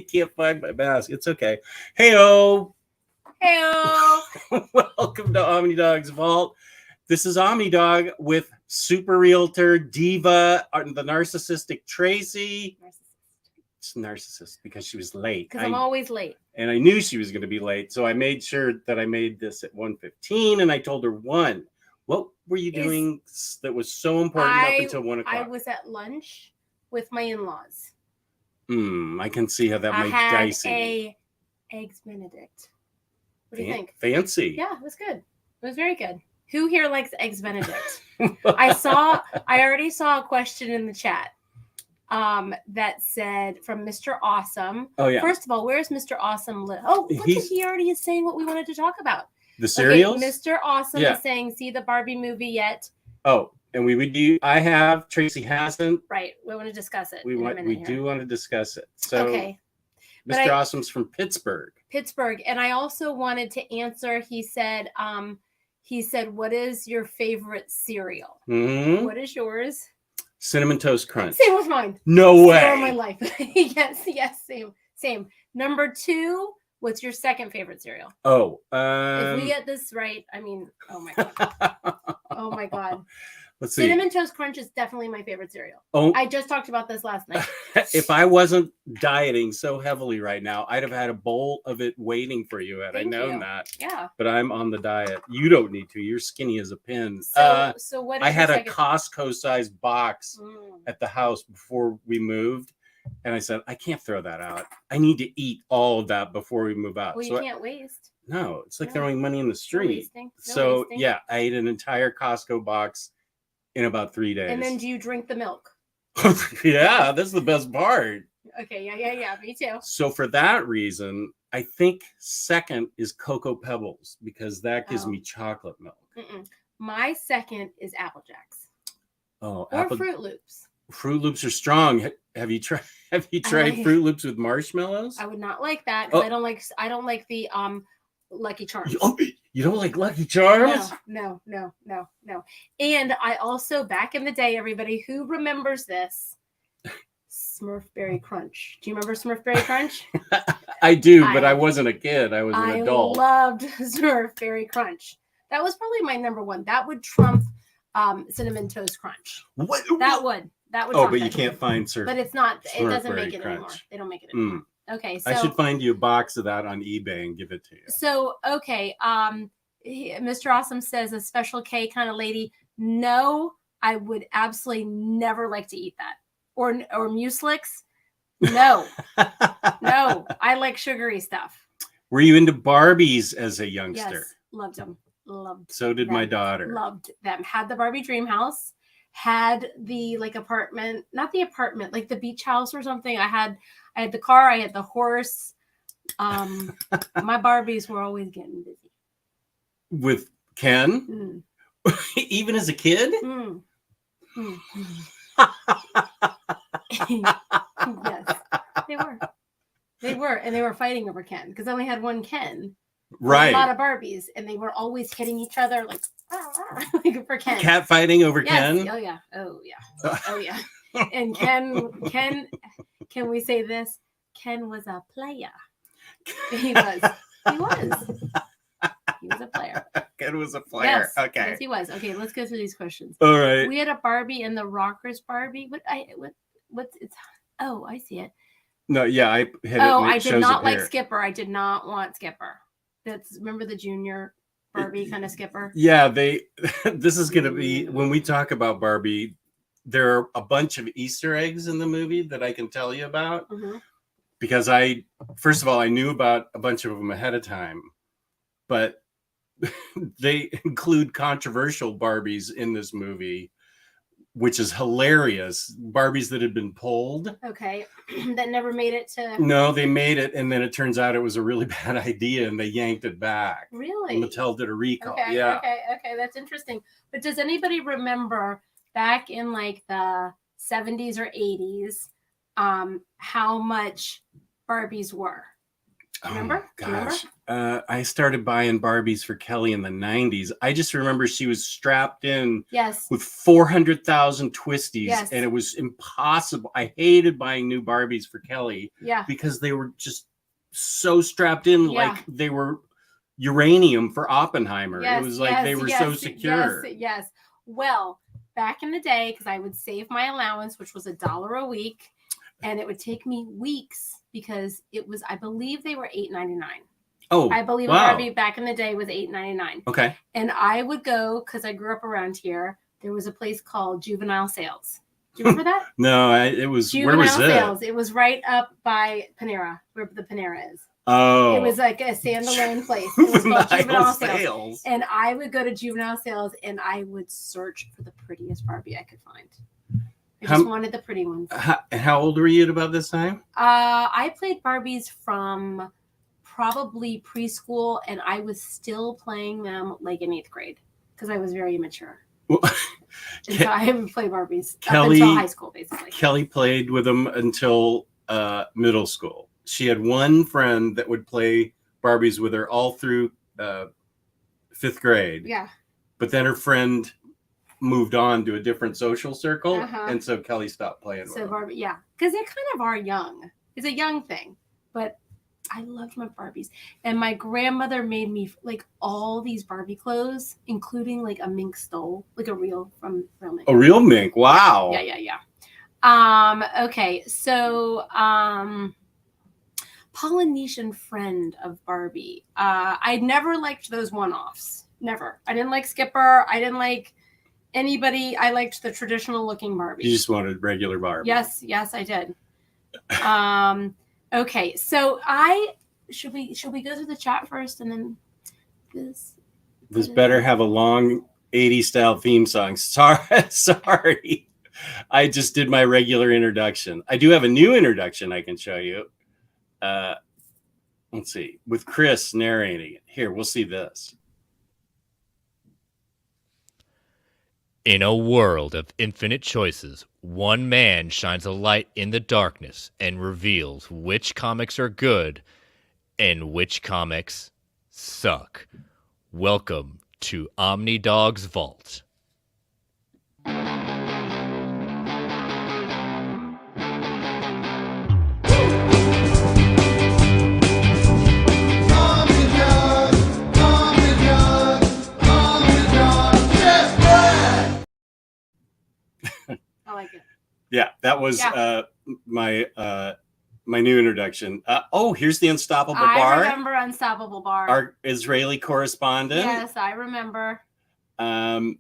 can't find my mask. It's okay. Heyo. Heyo. Welcome to OmniDog's Vault. This is OmniDog with super realtor, diva, the narcissistic Tracy. It's narcissist because she was late. Because I'm always late. And I knew she was going to be late. So I made sure that I made this at 1:15 and I told her 1. What were you doing that was so important up until 1 o'clock? I was at lunch with my in-laws. I can see how that might dicey. I had a Eggs Benedict. What do you think? Fancy. Yeah, it was good. It was very good. Who here likes Eggs Benedict? I already saw a question in the chat that said from Mr. Awesome. Oh, yeah. First of all, where's Mr. Awesome? Oh, look, he already is saying what we wanted to talk about. The cereals? Okay, Mr. Awesome is saying, see the Barbie movie yet? Oh, and we would do. I have. Tracy hasn't. Right. We want to discuss it. We do want to discuss it. So, okay. Mr. Awesome's from Pittsburgh. And I also wanted to answer. He said, what is your favorite cereal? Mm-hmm. What is yours? Cinnamon Toast Crunch. Same with mine. No way. Same with my life. yes, same. Number 2. What's your second favorite cereal? Oh, if we get this right, I mean, oh my god, oh my god. Let's see. Cinnamon Toast Crunch is definitely my favorite cereal. Oh, I just talked about this last night. If I wasn't dieting so heavily right now, I'd have had a bowl of it waiting for you. Had I known that. Yeah. But I'm on the diet. You don't need to. You're skinny as a pin. So what? I had a Costco-sized box at the house before we moved. And I said, I can't throw that out. I need to eat all of that before we move out. Well, you can't waste. No, it's like throwing money in the street. No wasting. Yeah, I ate an entire Costco box in about 3 days. And then do you drink the milk? Yeah, that's the best part. Okay, yeah, me too. So for that reason, I think second is Cocoa Pebbles because that gives me chocolate milk. My second is Apple Jacks. Oh, or Fruit Loops. Fruit Loops are strong. Have you tried Fruit Loops with marshmallows? I would not like that because I don't like the Lucky Charms. You don't like Lucky Charms? No. And I also, back in the day, everybody who remembers this, Smurfberry Crunch. Do you remember Smurfberry Crunch? I do, but I wasn't a kid. I was an adult. I loved Smurfberry Crunch. That was probably my number one. That would trump Cinnamon Toast Crunch. What? That would. Oh, but you can't find Smurfberry. But it's not. It doesn't make it anymore. They don't make it anymore. Okay, so I should find you a box of that on eBay and give it to you. So, okay, Mr. Awesome says a Special K kind of lady. No, I would absolutely never like to eat that. Or Mueslix. No, no, I like sugary stuff. Were you into Barbies as a youngster? Yes, loved them. So did my daughter. Loved them. Had the Barbie dream house. Had the apartment, not the apartment, like the beach house or something. I had the car, I had the horse. My Barbies were always getting busy. With Ken? Even as a kid? Yes, they were, and they were fighting over Ken because I only had one Ken. Right. A lot of Barbies, and they were always hitting each other like for Ken. Cat fighting over Ken? Oh yeah. And Ken, can we say this? Ken was a player. He was a player. Ken was a player. Yes, okay. Yes, he was. Okay, let's go through these questions. All right. We had a Barbie and the Rockers Barbie. What's it's? Oh, I see it. No, yeah, I hit it. I did not like Skipper. I did not want Skipper. Remember the junior Barbie kind of Skipper? Yeah, this is going to be, when we talk about Barbie, there are a bunch of Easter eggs in the movie that I can tell you about. Because first of all, I knew about a bunch of them ahead of time, but they include controversial Barbies in this movie, which is hilarious. Barbies that had been pulled. Okay. That never made it to... No, they made it, and then it turns out it was a really bad idea, and they yanked it back. Really? Mattel did a recall. Okay, yeah. Okay, that's interesting. But does anybody remember back in like the 70s or 80s how much Barbies were? Remember? Gosh. I started buying Barbies for Kelly in the 90s. I just remember she was strapped in with 400,000 twisties, and it was impossible. I hated buying new Barbies for Kelly because they were just so strapped in like they were uranium for Oppenheimer. It was like they were so secure. Yes. Well, back in the day, because I would save my allowance, which was $1 a week, and it would take me weeks because it was, I believe they were $8.99. Oh, I believe a Barbie back in the day was $8.99. Okay. And I would go, because I grew up around here, there was a place called Juvenile Sales. Do you remember that? No, it was, Juvenile where was Sales. it? It was right up by Panera, where the Panera is. Oh. It was like a standalone place. It was called Juvenile Sales. Sales. And I would go to Juvenile Sales and I would search for the prettiest Barbie I could find. I just wanted the pretty ones. How old were you at about this time? I played Barbies from probably preschool, and I was still playing them like in 8th grade because I was very immature. And so I haven't played Barbies up until high school, basically. Kelly played with them until middle school. She had one friend that would play Barbies with her all through 5th grade. Yeah. But then her friend moved on to a different social circle, and so Kelly stopped playing with them. Barbie, because they kind of are young. It's a young thing, but I loved my Barbies. And my grandmother made me like all these Barbie clothes, including like a mink stole, like a real mink. A real mink. Wow. Yeah. Okay. So, Polynesian friend of Barbie. I never liked those one-offs. Never. I didn't like Skipper. I didn't like anybody. I liked the traditional looking Barbie. You just wanted regular Barbie. Yes, I did. Okay, so should we go through the chat first and then this better have a long 80s style theme song. Sorry. I just did my regular introduction. I do have a new introduction I can show you. Let's see, with Chris narrating it. Here, we'll see this. In a world of infinite choices, one man shines a light in the darkness and reveals which comics are good and which comics suck. Welcome to OmniDog's Vault. I like it. Yeah, that was my new introduction. Here's the Unstoppable Bar. I remember Unstoppable Bar. Our Israeli correspondent. Yes, I remember. Let's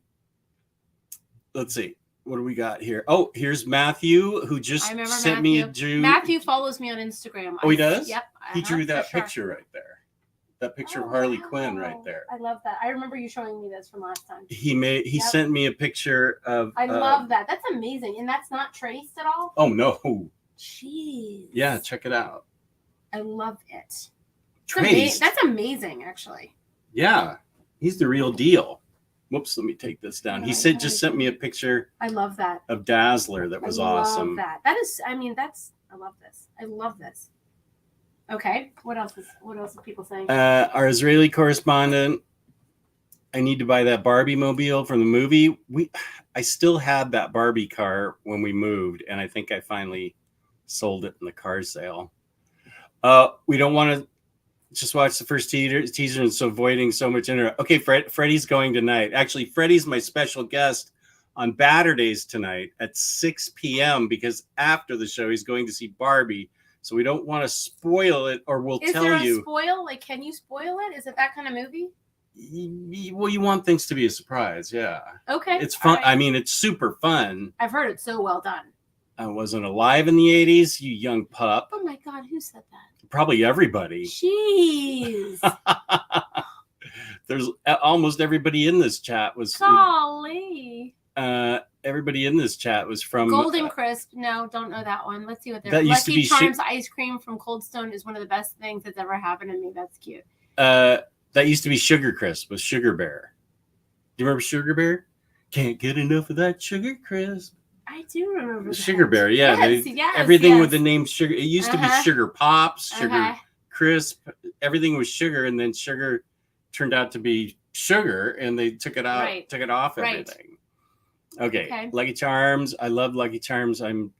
see. What do we got here? Oh, here's Matthew, who just sent me a drew. Matthew follows me on Instagram. Oh, he does? Yep. He drew that picture right there. That picture of Harley Quinn right there. I love that. I remember you showing me this from last time. He sent me a picture of. I love that. That's amazing. And that's not traced at all? Oh, no. Jeez. Yeah, check it out. I love it. Traced. That's amazing, actually. Yeah. He's the real deal. Whoops, let me take this down. He just sent me a picture. I love that. Of Dazzler. That was awesome. I love that. I love this. I love this. Okay. What else is people saying? Our Israeli correspondent. I need to buy that Barbie mobile from the movie. I still had that Barbie car when we moved, and I think I finally sold it in the car sale. We don't want to just watch the first teaser and so avoiding so much internet. Okay, Freddie's going tonight. Actually, Freddie's my special guest on Batterdays tonight at 6 p.m. because after the show, he's going to see Barbie. So we don't want to spoil it, or we'll tell you. Is there a spoil? Like, can you spoil it? Is it that kind of movie? Well, you want things to be a surprise, yeah. Okay. It's fun. Right. I mean, it's super fun. I've heard it's so well done. I wasn't alive in the 80s, you young pup. Oh my God, who said that? Probably everybody. Jeez. There's almost everybody in this chat was. Golly. Everybody in this chat was from Golden Crisp. No, don't know that one. Let's see what they're. That used Lucky to be Charms ice cream from Cold Stone is one of the best things that's ever happened to me. That's cute. That used to be Sugar Crisp with Sugar Bear. Do you remember Sugar Bear? Can't get enough of that Sugar Crisp. I do remember that. Sugar Bear, yeah. Yes, everything with the name Sugar. It used to be Sugar Pops, Sugar Crisp. everything was sugar, and then sugar turned out to be sugar, and they took it out, Right. took it off Right. everything. Okay. Okay. Lucky Charms. I love Lucky Charms. I'm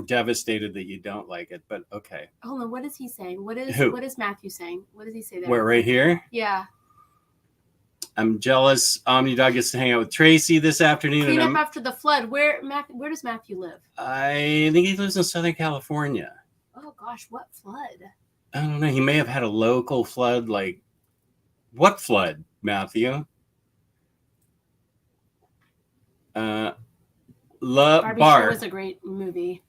devastated that you don't like it, but okay. Hold on. What is he saying? What is Who? what is Matthew saying? What does he say there? Where, right here? Yeah. I'm jealous. OmniDog gets to hang out with Tracy this afternoon. Clean and up after the flood. Where does Matthew live? I think he lives in Southern California. Oh gosh, what flood? I don't know. He may have had a local flood. Like, what flood, Matthew? Barbie sure was a great movie.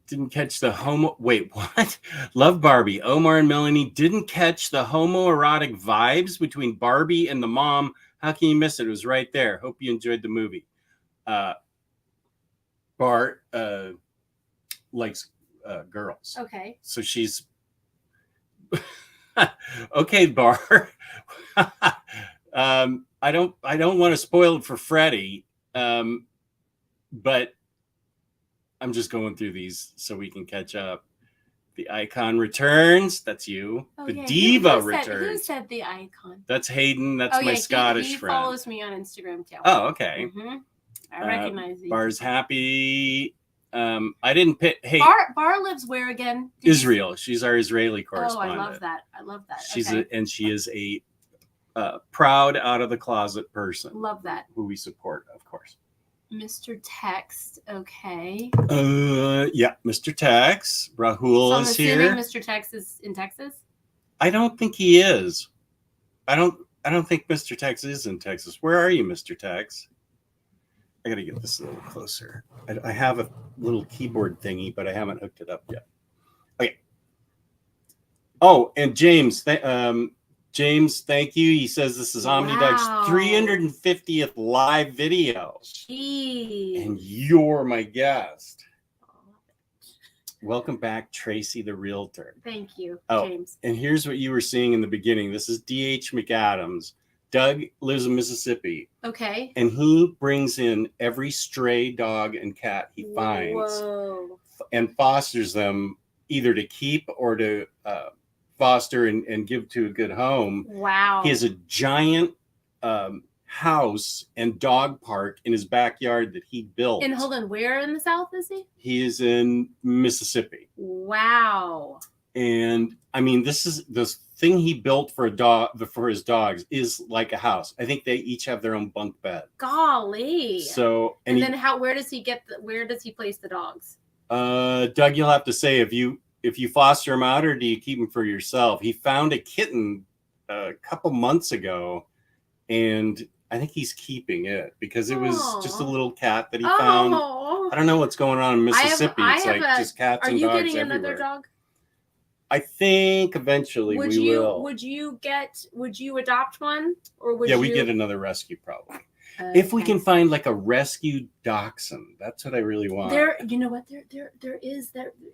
Didn't catch the homo. Wait, what? Love Barbie. Omar and Melanie didn't catch the homoerotic vibes between Barbie and the mom. How can you miss it? It was right there. Hope you enjoyed the movie. Bart likes girls. Okay. So she's okay, Bart. I don't want to spoil it for Freddie. But I'm just going through these so we can catch up. The icon returns. That's you. Oh, the yeah. diva Who returns. said the icon? That's Hayden. That's my Scottish he friend. follows me on Instagram too. Oh, okay. Mm-hmm. I recognize these. Bar's happy. I didn't pick. Hey, Bar lives where again? Israel. She's our Israeli Oh, correspondent. I love that. I love that. She is a proud, out of the closet person. Love that. Who we support, of course. Mr. Text. Okay. Yeah, Mr. Tex. Rahul So I'm is assuming here. Mr. Text is in Texas. I don't think he is. I don't think Mr. Tex is in Texas. Where are you, Mr. Tex? I gotta get this a little closer. I have a little keyboard thingy, but I haven't hooked it up yet. Okay. Oh, and James, James, thank you. He says this is OmniDog's 350th live video. Jeez. And you're my guest. Welcome back, Tracy the Realtor. Thank you, Oh, James. and here's what you were seeing in the beginning. This is D.H. McAdams. Doug lives in Mississippi, Okay. and he brings in every stray dog and cat he finds. Whoa. And fosters them either to keep or to foster and give to a good home. Wow. He has a giant house and dog park in his backyard that he built. And hold on, where in the South is he? He is in Mississippi. Wow. And I mean, this thing he built for his dogs is like a house. I think they each have their own bunk bed. Golly. So and then where does he place the dogs? Doug, you'll have to say if you foster him out or do you keep him for yourself? He found a kitten a couple months ago, and I think he's keeping it because it was just a little cat that he found. I don't know what's going on in Mississippi. It's like just cats and dogs everywhere. Are you getting another dog? I think eventually we will. Would you adopt one, or would we get another rescue probably. Okay. If we can find like a rescue dachshund, that's what I really want. You know what? There is.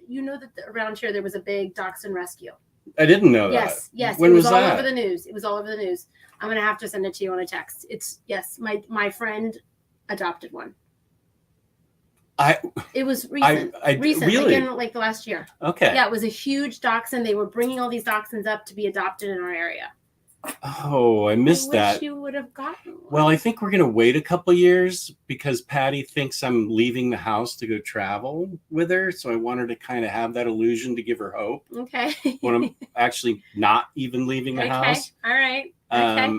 You know that around here there was a big dachshund rescue. I didn't know that. Yes. When it was all that? over the news. It was all over the news. I'm gonna have to send it to you on a text. My friend adopted one. It was recent. Recent, really? Again, like the last year. Okay. Yeah, it was a huge dachshund. They were bringing all these dachshunds up to be adopted in our area. Oh, I missed that. Wish you would have gotten one. Well, I think we're gonna wait a couple years because Patty thinks I'm leaving the house to go travel with her. So I want her to kind of have that illusion to give her hope. Okay. When I'm actually not even leaving the house. All right. Okay.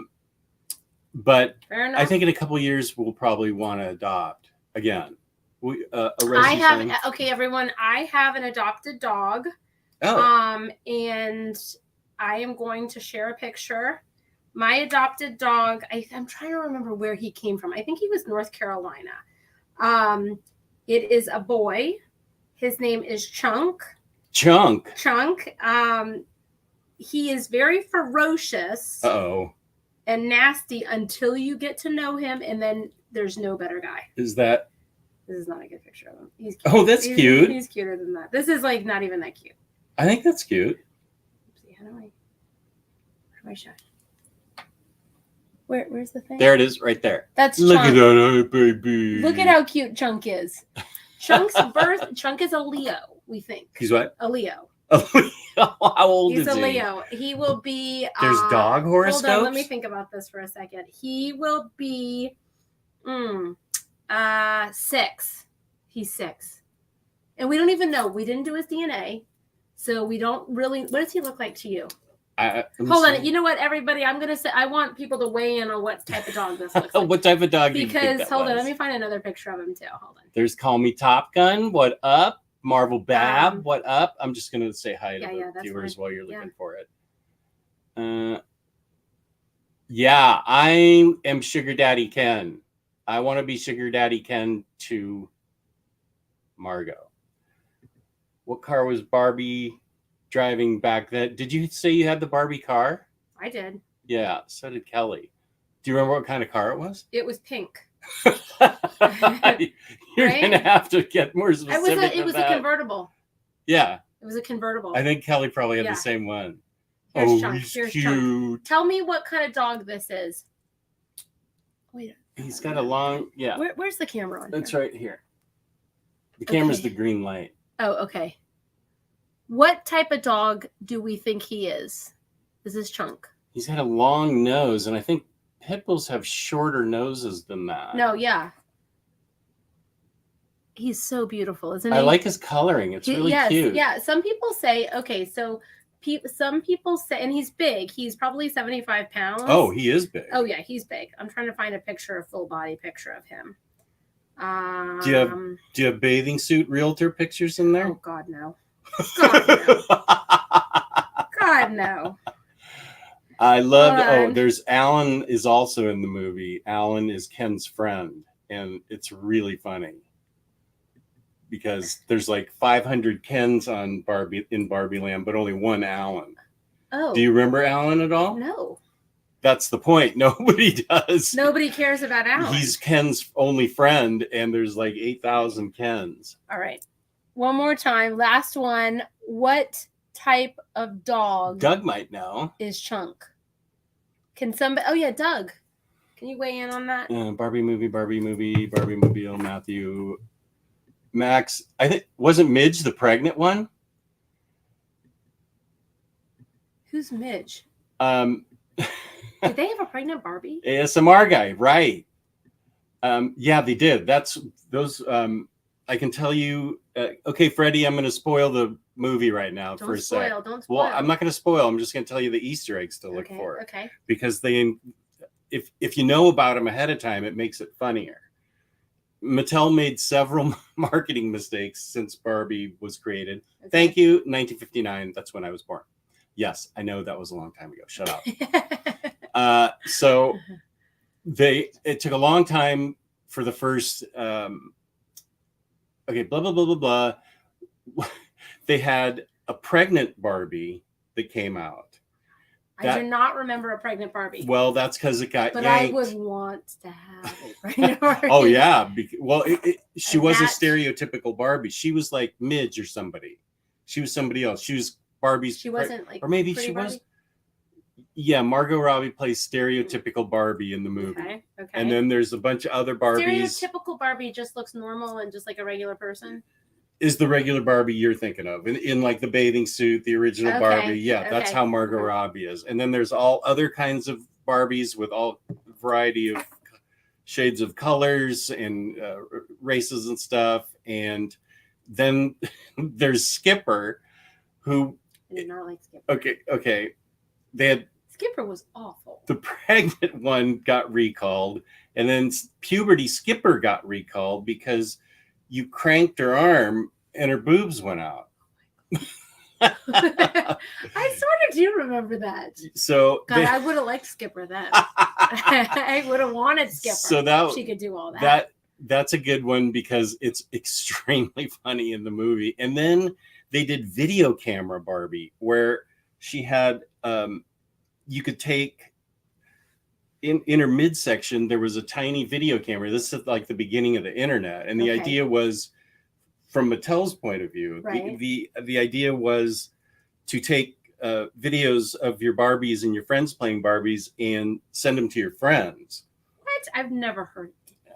But fair enough. I think in a couple years we'll probably want to adopt again. Everyone. I have an adopted dog. Oh. And I am going to share a picture. My adopted dog. I'm trying to remember where he came from. I think he was North Carolina. It is a boy. His name is Chunk. Chunk. He is very ferocious. Uh-oh. And nasty until you get to know him, and then there's no better guy. This is not a good picture of him. He's cute. Oh, that's cute. He's cuter than that. This is like not even that cute. I think that's cute. Oopsie, how do I show it? Where's the thing? There it is, right there. That's Look Chunk. at that, baby. Look at how cute Chunk is. Chunk is a Leo, we think. He's what? A Leo. How old He's is a he? Leo. He will be. There's dog horoscopes. Hold on, let me think about this for a second. He will be 6. He's 6. And we don't even know. We didn't do his DNA. So we don't really. What does he look like to you? Hold on. You know what, everybody? I'm going to say, I want people to weigh in on what type of dog this looks like. What type of dog do you think Because, that hold on. was? Let me find another picture of him, too. Hold on. There's Call Me Top Gun. What up? Marvel Bab. What up? I'm just going to say hi to the viewers while you're looking for it. Yeah, I am Sugar Daddy Ken. I want to be Sugar Daddy Ken to Margot. What car was Barbie driving back then? Did you say you had the Barbie car? I did. Yeah, so did Kelly. Do you remember what kind of car it was? It was pink. You're going to have to get more specific. It was a convertible. Yeah. It was a convertible. I think Kelly probably had the same one. Here's Chunk. He's Here's cute. Chunk. Tell me what kind of dog this is. Wait. He's got a long, Where's the camera on? That's right here. The camera's the green light. Oh, okay. What type of dog do we think he is? This is Chunk. He's got a long nose, and I think pit bulls have shorter noses than that. No, yeah. He's so beautiful, isn't he? I like his coloring. It's really cute. Yeah. Some people say, okay, so some people say, and he's big. He's probably 75 pounds. Oh, he is big. Oh, yeah, he's big. I'm trying to find a full body picture of him. Do you have bathing suit realtor pictures in there? Oh, God, no. God, no. God, no. I love. There's Alan is also in the movie. Alan is Ken's friend, and it's really funny because there's like 500 Kens on Barbie Land, but only one Alan. Oh. Do you remember Alan at all? No. That's the point. Nobody does. Nobody cares about Alan. He's Ken's only friend, and there's like 8,000 Kens. All right. One more time. Last one. What type of dog? Doug might know. Is Chunk. Can somebody? Oh, yeah, Doug. Can you weigh in on that? Barbie Mobile, Matthew. Max. I think, wasn't Midge the pregnant one? Who's Midge? Did they have a pregnant Barbie? ASMR guy, right? Yeah, they did. That's those. I can tell you. Okay, Freddie, I'm going to spoil the movie right now for a sec. Don't spoil. Well, I'm not going to spoil. I'm just going to tell you the Easter eggs to look for. Okay. Because if you know about them ahead of time, it makes it funnier. Mattel made several marketing mistakes since Barbie was created. Okay. Thank you, 1959. That's when I was born. Yes, I know that was a long time ago. Shut up. So it took a long time for the first. Blah blah blah blah blah. They had a pregnant Barbie that came out. I do not remember a pregnant Barbie. Well, that's because it got. But yanked. I would want to have a pregnant Barbie. Oh yeah, well, she was a stereotypical Barbie. She was like Midge or somebody. She was somebody else. She was Barbie's. She wasn't like, or maybe she was. Yeah, Margot Robbie plays stereotypical Barbie in the movie. Okay. And then there's a bunch of other Barbies. Stereotypical Barbie just looks normal and just like a regular person. Is the regular Barbie you're thinking of in like the bathing suit, the original Barbie? Yeah, that's how Margot Robbie is. And then there's all other kinds of Barbies with all variety of shades of colors and races and stuff. And then there's Skipper, who I did not like Skipper. Okay. They had Skipper was awful. The pregnant one got recalled, and then puberty Skipper got recalled because you cranked her arm and her boobs went out. I sort of do remember that. So I would have liked Skipper then. I would have wanted Skipper. So she could do all that. That's a good one because it's extremely funny in the movie. And then they did video camera Barbie, where she had you could take in her midsection, there was a tiny video camera. This is like the beginning of the internet. And the idea was, from Mattel's point of view, right. the idea was to take videos of your Barbies and your friends playing Barbies and send them to your friends. What? I've never heard.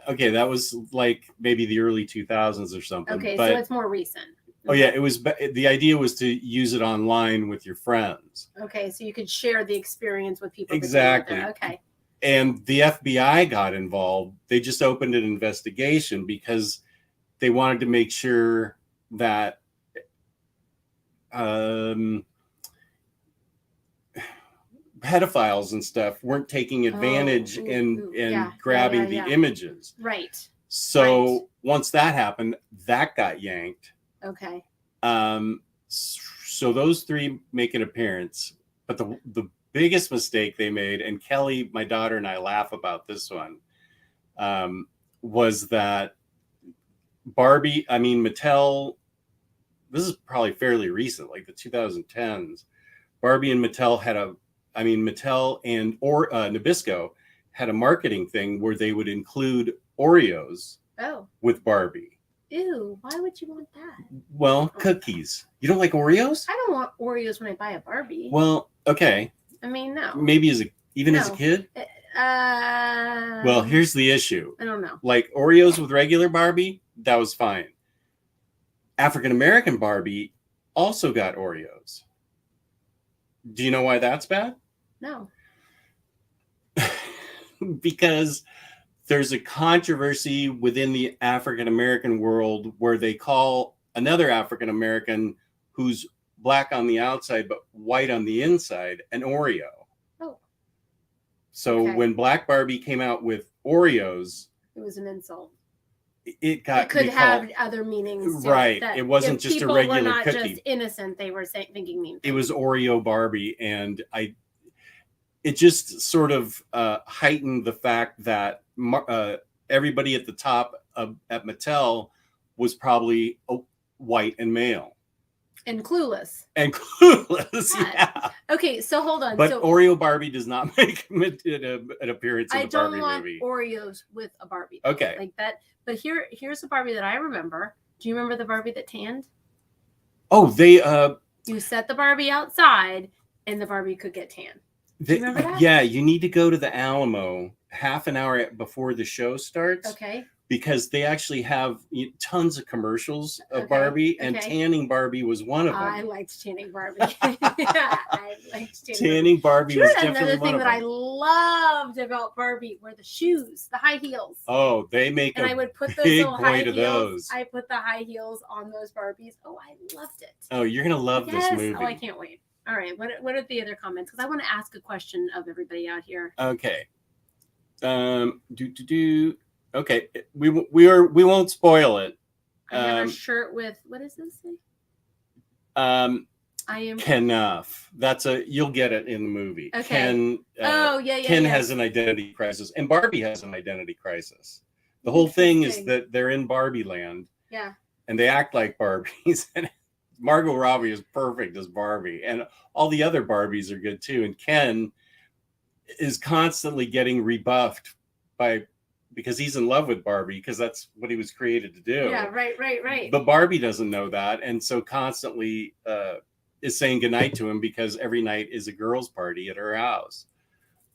Okay, that was like maybe the early 2000s or something. Okay, so it's more recent. Oh yeah, it was. The idea was to use it online with your friends. Okay, so you could share the experience with people. Exactly. Okay. And the FBI got involved. They just opened an investigation because they wanted to make sure that pedophiles and stuff weren't taking advantage and grabbing the images. Right. So once that happened, that got yanked. Okay. So those three make an appearance, but the biggest mistake they made, and Kelly, my daughter, and I laugh about this one, was that Mattel, this is probably fairly recent, like the 2010s, Barbie and Mattel Mattel and Nabisco had a marketing thing where they would include Oreos with Barbie. Ew, why would you want that? Well, cookies. You don't like Oreos? I don't want Oreos when I buy a Barbie. Well, okay. I mean, no. Maybe as a kid? Well, here's the issue. I don't know. Like Oreos with regular Barbie, that was fine. African-American Barbie also got Oreos. Do you know why that's bad? No. Because there's a controversy within the African-American world where they call another African-American who's black on the outside but white on the inside an Oreo. Oh. So when Black Barbie came out with Oreos, it was an insult. It could have other meanings. Right. It wasn't just a regular were not cookie. Just innocent. They were thinking mean things. It was Oreo Barbie, and it just sort of heightened the fact that everybody at the top at Mattel was probably white and male. And clueless. Yeah. Okay, so hold on. But Oreo Barbie does not make an appearance in the Barbie movie. I don't want Oreos with a Barbie. Okay. Like that. But here's a Barbie that I remember. Do you remember the Barbie that tanned? Oh, they you set the Barbie outside and the Barbie could get tan. Do you remember that? Yeah, you need to go to the Alamo half an hour before the show starts. Okay. Because they actually have tons of commercials of Barbie, and tanning Barbie was one of them. I liked tanning Barbie. I liked tanning Barbie. Was definitely another thing one of that them. I loved about Barbie were the shoes, the high heels. Oh, they make and a I would put those big little high point of heels. those. I put the high heels on those Barbies. Oh, I loved it. Oh, you're gonna love this movie. Oh, I can't wait. All right, what are the other comments? Because I want to ask a question of everybody out here. Okay. Okay, we won't spoil it. I have a shirt with what does this say? I am Kenough. You'll get it in the movie. Okay. Ken. Ken has an identity crisis, and Barbie has an identity crisis. The whole thing is that they're in Barbie land. Yeah. And they act like Barbies, and Margot Robbie is perfect as Barbie, and all the other Barbies are good too. And Ken is constantly getting rebuffed because he's in love with Barbie, because that's what he was created to do. Yeah, right. But Barbie doesn't know that, and so constantly is saying goodnight to him because every night is a girls' party at her house.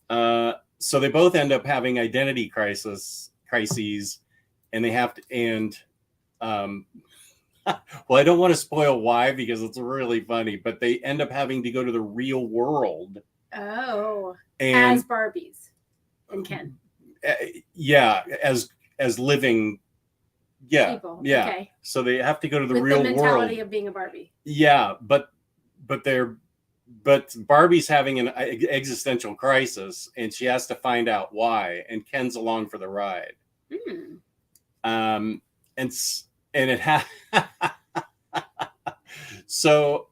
So they both end up having identity crises, and they have to. And well, I don't want to spoil why because it's really funny, but they end up having to go to the real world. Oh, as Barbies and Ken. Yeah, as living, people. Yeah. Okay. So they have to go to the With real the mentality world of being a Barbie. Yeah, but Barbie's having an existential crisis, and she has to find out why. And Ken's along for the ride. And it so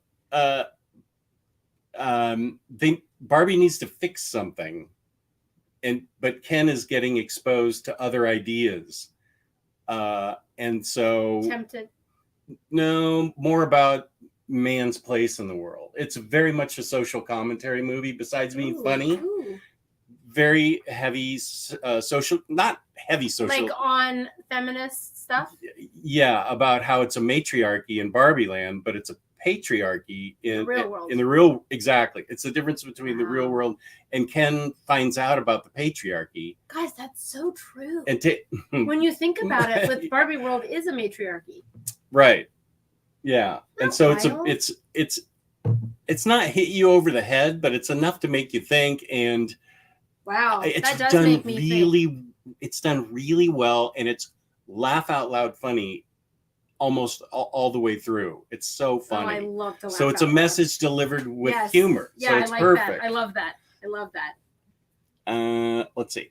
Barbie needs to fix something. But Ken is getting exposed to other ideas, and so tempted. No, more about man's place in the world. It's very much a social commentary movie. Besides being funny, very heavy social, not heavy social, like on feminist stuff. Yeah, about how it's a matriarchy in Barbie Land, but it's a patriarchy in the real world. Exactly. It's the difference between the real world, and Ken finds out about the patriarchy. Guys, that's so true. And when you think about it, with Barbie world is a matriarchy. Right. Yeah, and Not so wild. it's not hit you over the head, but it's enough to make you think, and Wow, it's that does done make me think. it's done really well, and it's laugh out loud funny almost all the way through. It's so Oh, I funny. love to laugh So it's a out loud. message delivered with Yes. humor. Yeah, So it's I like perfect. that. I love that. I love that. Let's see.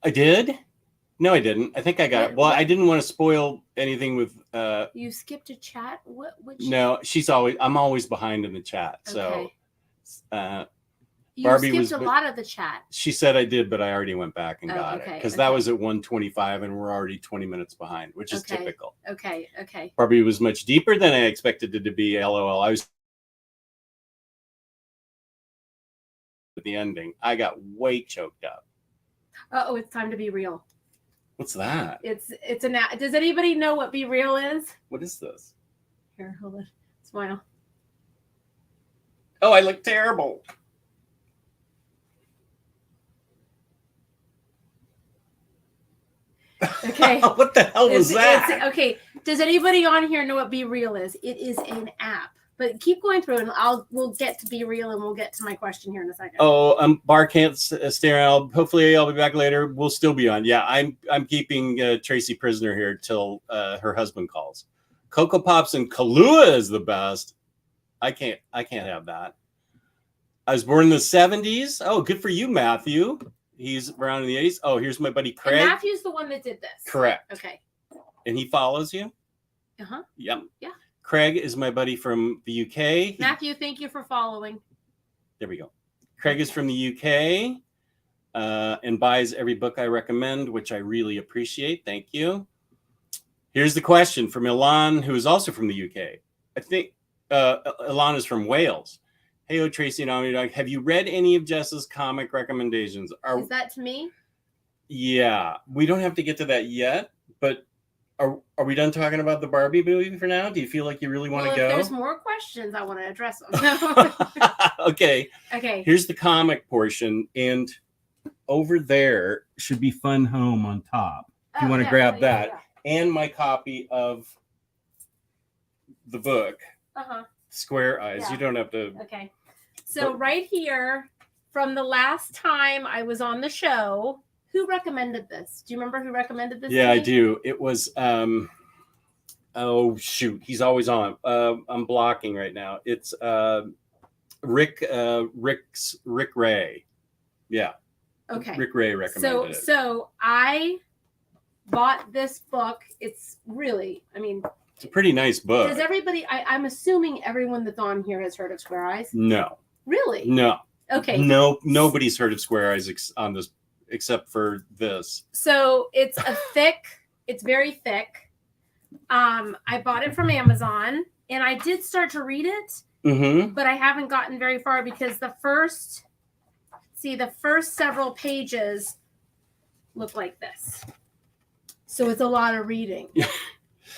I did? No, I didn't. I think I got it. Well, I didn't want to spoil anything with You skipped a chat? Which no, I'm always behind in the chat. So you Barbie skipped was a lot of the chat. She said I did, but I already went back and got it. Because that was at 1:25 and we're already 20 minutes behind, which is typical. Okay. Barbie was much deeper than I expected it to be. LOL. I was at the ending. I got way choked up. Oh, it's time to be real. What's that? It's does anybody know what be real is? What is this? Here, hold on. Smile. Oh, I look terrible. Okay. What the hell was that? Okay. Does anybody on here know what Be Real is? It is an app. But keep going through, and we'll get to Be Real, and we'll get to my question here in a second. Oh, Bar can't stay around. Hopefully, I'll be back later. We'll still be on. Yeah, I'm keeping Tracy prisoner here till her husband calls. Cocoa Pops and Kahlua is the best. I can't have that. I was born in the 70s. Oh, good for you, Matthew. He's around in the 80s. Oh, here's my buddy Craig. And Matthew's the one that did this. Correct. Okay. And he follows you? Uh-huh. Yep. Yeah. Craig is my buddy from the UK. Matthew, thank you for following. There we go. Craig is from the UK and buys every book I recommend, which I really appreciate. Thank you. Here's the question from Ilan, who is also from the UK. I think Ilan is from Wales. Hey, Tracy and OmniDog, have you read any of Jess's comic recommendations? Is that to me? Yeah, we don't have to get to that yet, but are we done talking about the Barbie movie for now? Do you feel like you really want to go? If there's more questions, I want to address them. Okay. Okay. Here's the comic portion, and over there should be Fun Home on top. If you want to grab that. And my copy of the book, Square Eyes. Yeah. You don't have to. Okay. So right here, from the last time I was on the show, who recommended this? Do you remember who recommended this? Yeah, I do. It was oh shoot, he's always on. I'm blocking right now. It's Rick Ray. Yeah. Okay. Rick Ray recommended it. So I bought this book. It's really, it's a pretty nice book. Does everybody? I'm assuming everyone that's on here has heard of Square Eyes. No. Really? No. Okay. No, nobody's heard of Square Eyes on this except for this. So it's it's very thick. I bought it from Amazon and I did start to read it, but I haven't gotten very far because the first several pages look like this. So it's a lot of reading.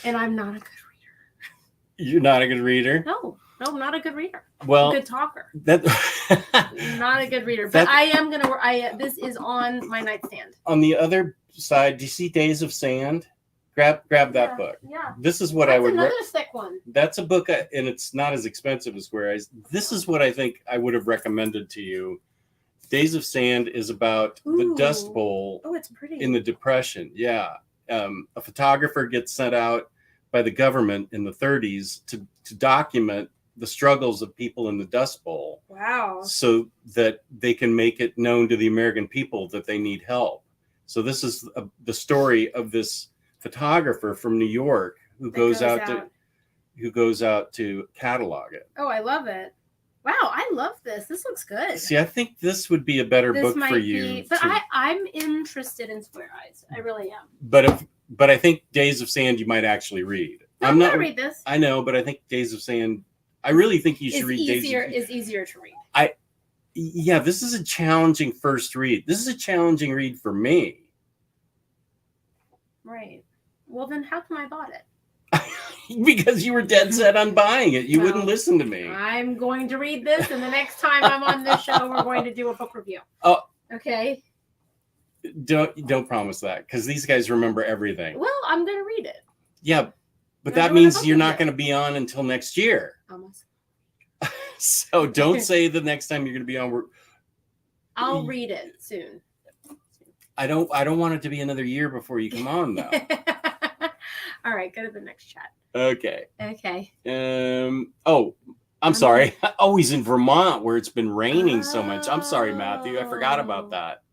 And I'm not a good reader. You're not a good reader? No, I'm not a good reader. Well, I'm a good talker. Not a good reader, but I am gonna. This is on my nightstand. On the other side, do you see Days of Sand? Grab that book. Yeah. This is what I would. Another thick one. That's a book, and it's not as expensive as Square Eyes. This is what I think I would have recommended to you. Days of Sand is about the Dust Bowl. Oh, it's pretty. In the Depression, yeah. A photographer gets sent out by the government in the 30s to document the struggles of people in the Dust Bowl. Wow. So that they can make it known to the American people that they need help. So this is the story of this photographer from New York who goes out to catalog it. Oh, I love it. Wow, I love this. This looks good. See, I think this would be a better book for you. But I'm interested in Square Eyes. I really am. But I think Days of Sand you might actually read. I'm not read this. I know, but I think Days of Sand. I really think you should read Days of Sand. It's easier to read. Yeah, this is a challenging first read. This is a challenging read for me. Right. Well, then how come I bought it? Because you were dead set on buying it. You wouldn't listen to me. I'm going to read this, and the next time I'm on this show, we're going to do a book review. Oh. Okay. Don't promise that, because these guys remember everything. Well, I'm gonna read it. Yeah, but They're that doing a means you're couple not of going to be on until next year. Almost. So don't say the next time you're going to be on. I'll read it soon. I don't want it to be another year before you come on, though. All right, go to the next chat. Okay. Okay. Oh, I'm sorry. Oh, he's in Vermont, where it's been raining so much. I'm sorry, Matthew. I forgot about that.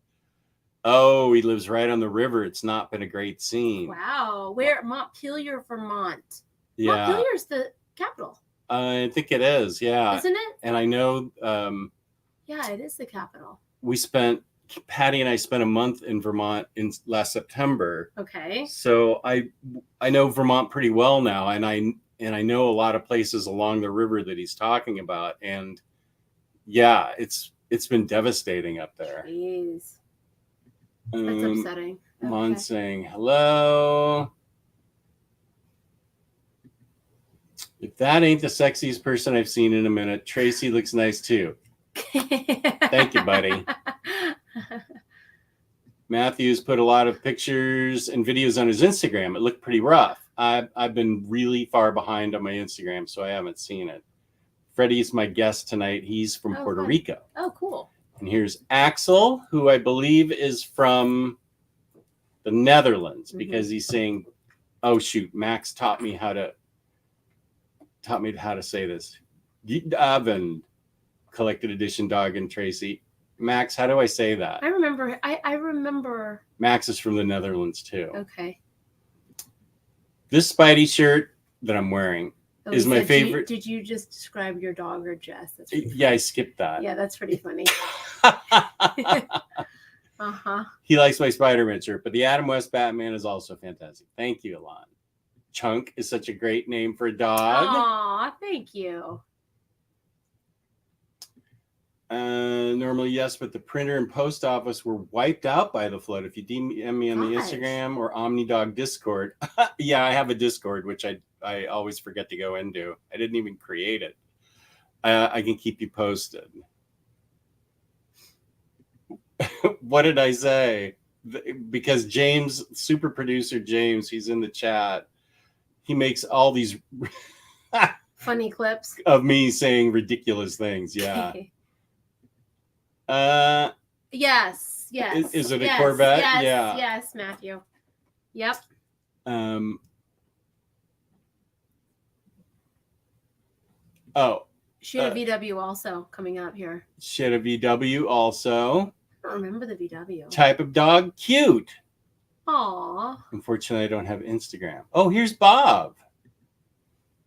Oh, he lives right on the river. It's not been a great scene. Wow. Where? Montpelier, Vermont. Yeah. Montpelier's the capital. I think it is. Yeah. Isn't it? And I know. Yeah, it is the capital. Patty and I spent a month in Vermont in last September. Okay. So I know Vermont pretty well now, and I know a lot of places along the river that he's talking about, and yeah, it's been devastating up there. Jeez. That's upsetting. Okay. Mon saying hello. If that ain't the sexiest person I've seen in a minute, Tracy looks nice too. Thank you, buddy. Matthew's put a lot of pictures and videos on his Instagram. It looked pretty rough. I've been really far behind on my Instagram, so I haven't seen it. Freddie's my guest tonight. He's from Puerto Rico. Oh, cool. And here's Axel, who I believe is from the Netherlands, because he's saying, "Oh shoot, Max taught me how to say this." Avond, collected edition dog and Tracy. Max, how do I say that? I remember. I remember. Max is from the Netherlands too. Okay. This Spidey shirt that I'm wearing is my favorite. Did you just describe your dog or Jess? Yeah, I skipped that. Yeah, that's pretty funny. Uh-huh. He likes my Spider-Man shirt, but the Adam West Batman is also fantastic. Thank you, Alon. Chunk is such a great name for a dog. Aw, thank you. Normally, yes, but the printer and post office were wiped out by the flood. If you DM me on the Instagram or OmniDog Discord, yeah, I have a Discord, which I always forget to go into. I didn't even create it. I can keep you posted. What did I say? Because James, super producer James, he's in the chat. He makes all these funny clips of me saying ridiculous things. Yeah. Yes. Is it a Corvette? Yes, yeah. Yes, Matthew. Yep. She had a VW also coming up here. She had a VW also. I don't remember the VW. Type of dog, cute. Aw. Unfortunately, I don't have Instagram. Oh, here's Bob.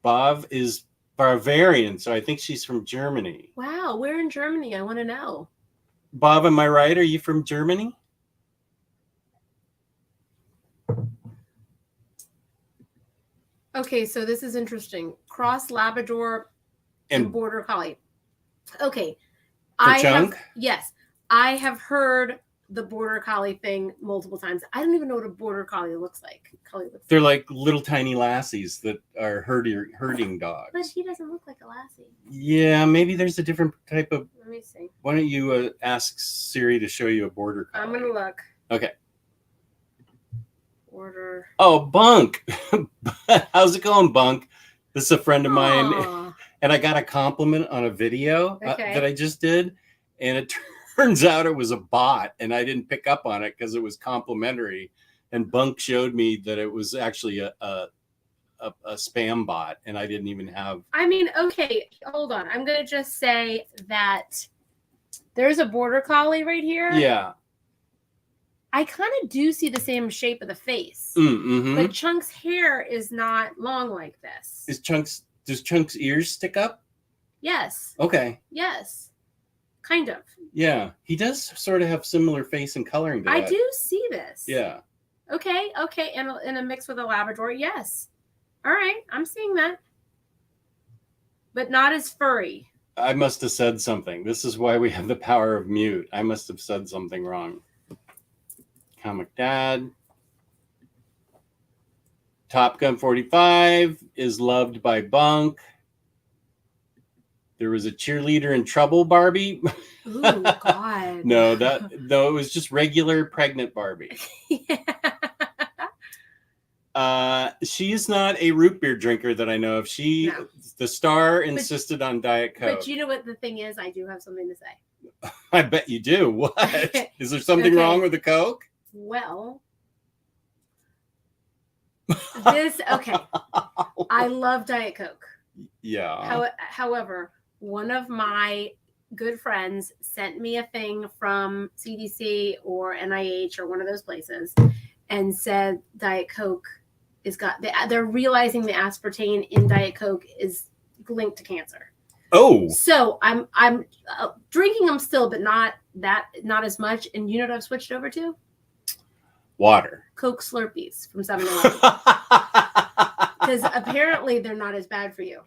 Bob is Bavarian, so I think she's from Germany. Wow, where in Germany? I want to know. Bob, am I right? Are you from Germany? Okay, so this is interesting. Cross Labrador and Border Collie. Okay. Yes. I have heard the Border Collie thing multiple times. I don't even know what a Border Collie looks like. They're like little tiny lassies that are herding dogs. But he doesn't look like a lassie. Yeah, maybe there's a different type of... Let me see. Why don't you ask Siri to show you a Border Collie? I'm going to look. Okay. Border. Oh, Bunk. How's it going, Bunk? This is a friend of mine. And I got a compliment on a video that I just did. And it turns out it was a bot. And I didn't pick up on it because it was complimentary. And Bunk showed me that it was actually a spam bot. And I didn't even have... I mean, okay, hold on. I'm going to just say that there's a Border Collie right here. Yeah. I kind of do see the same shape of the face. Mm-hmm. But Chunk's hair is not long like this. Does Chunk's ears stick up? Yes. Okay. Yes. Kind of. Yeah. He does sort of have similar face and coloring to I that. do see this. Yeah. Okay. And in a mix with a Labrador, yes. All right. I'm seeing that. But not as furry. I must have said something. This is why we have the power of mute. I must have said something wrong. Comic Dad. Top Gun 45 is loved by Bunk. There was a cheerleader in trouble Barbie. Ooh, God. No, it was just regular pregnant Barbie. She is not a root beer drinker that I know of. No. The star insisted on Diet Coke. But you know what the thing is? I do have something to say. I bet you do. What? Is there something wrong with the Coke? Well, okay. I love Diet Coke. Yeah. However, one of my good friends sent me a thing from CDC or NIH or one of those places and said Diet Coke they're realizing the aspartame in Diet Coke is linked to cancer. Oh. So I'm drinking them still, but not as much. And you know what I've switched over to? Water. Coke Slurpees from 7-Eleven. Because apparently they're not as bad for you.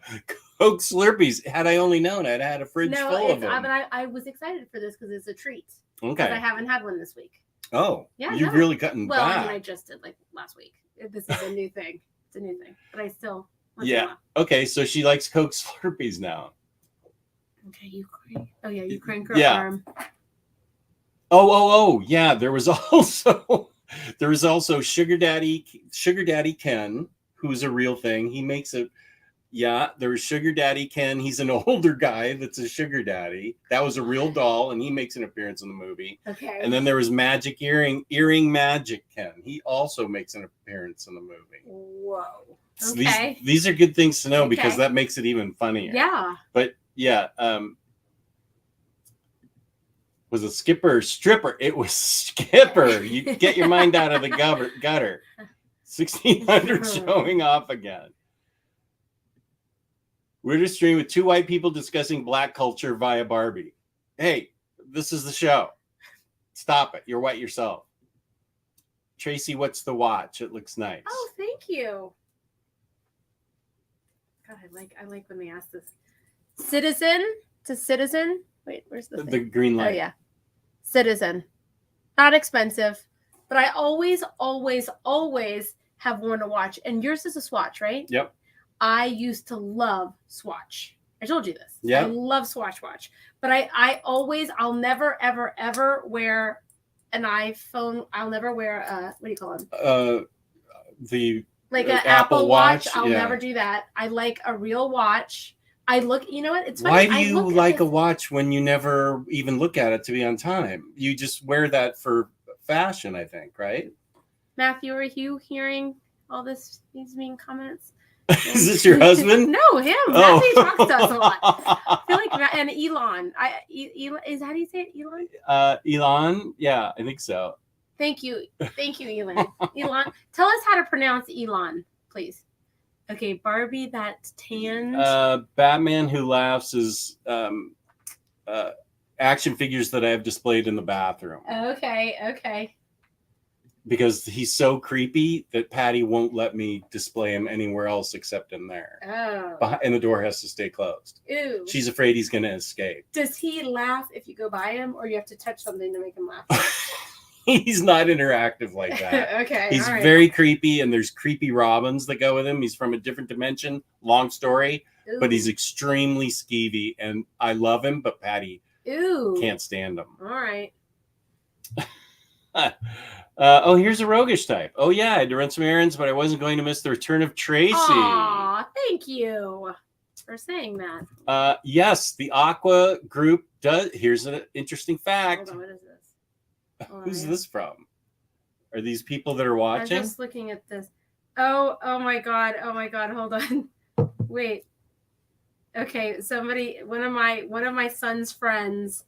Coke Slurpees. Had I only known, I'd had a fridge full of them. But I was excited for this because it's a treat. Okay. I haven't had one this week. Oh. Yeah. You've really gotten back. Well, I mean, I just did like last week. This is a new thing. It's a new thing. But I still. Yeah. Okay. So she likes Coke Slurpees now. Okay. Ukraine. Oh, yeah. Ukraine girl arm. Oh. Yeah. There was also Sugar Daddy Ken, who's a real thing. He makes it. Yeah, there was Sugar Daddy Ken. He's an older guy that's a sugar daddy. That was a real doll, and he makes an appearance in the movie. Okay. And then there was Magic Earring Magic Ken. He also makes an appearance in the movie. Whoa. So okay. These are good things to know because that makes it even funnier. Yeah. But yeah, was it Skipper or Stripper? It was Skipper. You get your mind out of the gutter. 1600 showing off again. We're just streaming with two white people discussing black culture via Barbie. Hey, this is the show. Stop it. You're white yourself. Tracy, what's the watch? It looks nice. Oh, thank you. God, I like when they ask this. Citizen to citizen. Wait, where's the thing? The green light. Oh yeah. Citizen. Not expensive, but I always have one to watch. And yours is a Swatch, right? Yep. I used to love Swatch. I told you this. Yeah. I love Swatch watch. But I'll never, ever, ever wear an iPhone. I'll never wear what do you call them? Like an Apple Watch. I'll never do that. I like a real watch. You know what? It's funny. Why do you like a watch when you never even look at it to be on time? You just wear that for fashion, I think, right? Matthew, are you hearing all these mean comments? Is this your husband? No, him. Oh. Matthew talks to us a lot. I feel like, and Elon. Is how do you say it, Elon? Elon. Yeah, I think so. Thank you, Elon. Elon, tell us how to pronounce Elon, please. Okay, Barbie, that tanned. Batman Who Laughs is action figures that I have displayed in the bathroom. Okay. Because he's so creepy that Patty won't let me display him anywhere else except in there. Oh. And the door has to stay closed. Ew. She's afraid he's going to escape. Does he laugh if you go by him, or you have to touch something to make him laugh? He's not interactive like that. Okay. He's very creepy, and there's creepy robins that go with him. He's from a different dimension. Long story. Ooh. But he's extremely skeevy, and I love him, but Patty can't stand him. All right. Here's a roguish type. Oh, yeah, I had to run some errands, but I wasn't going to miss the return of Tracy. Aw, thank you for saying that. Yes, the Aqua group does. Here's an interesting fact. Hold on, what is this? Who's this from? Are these people that are watching? I'm just looking at this. Oh my God. Hold on. Wait. Okay, one of my son's friends.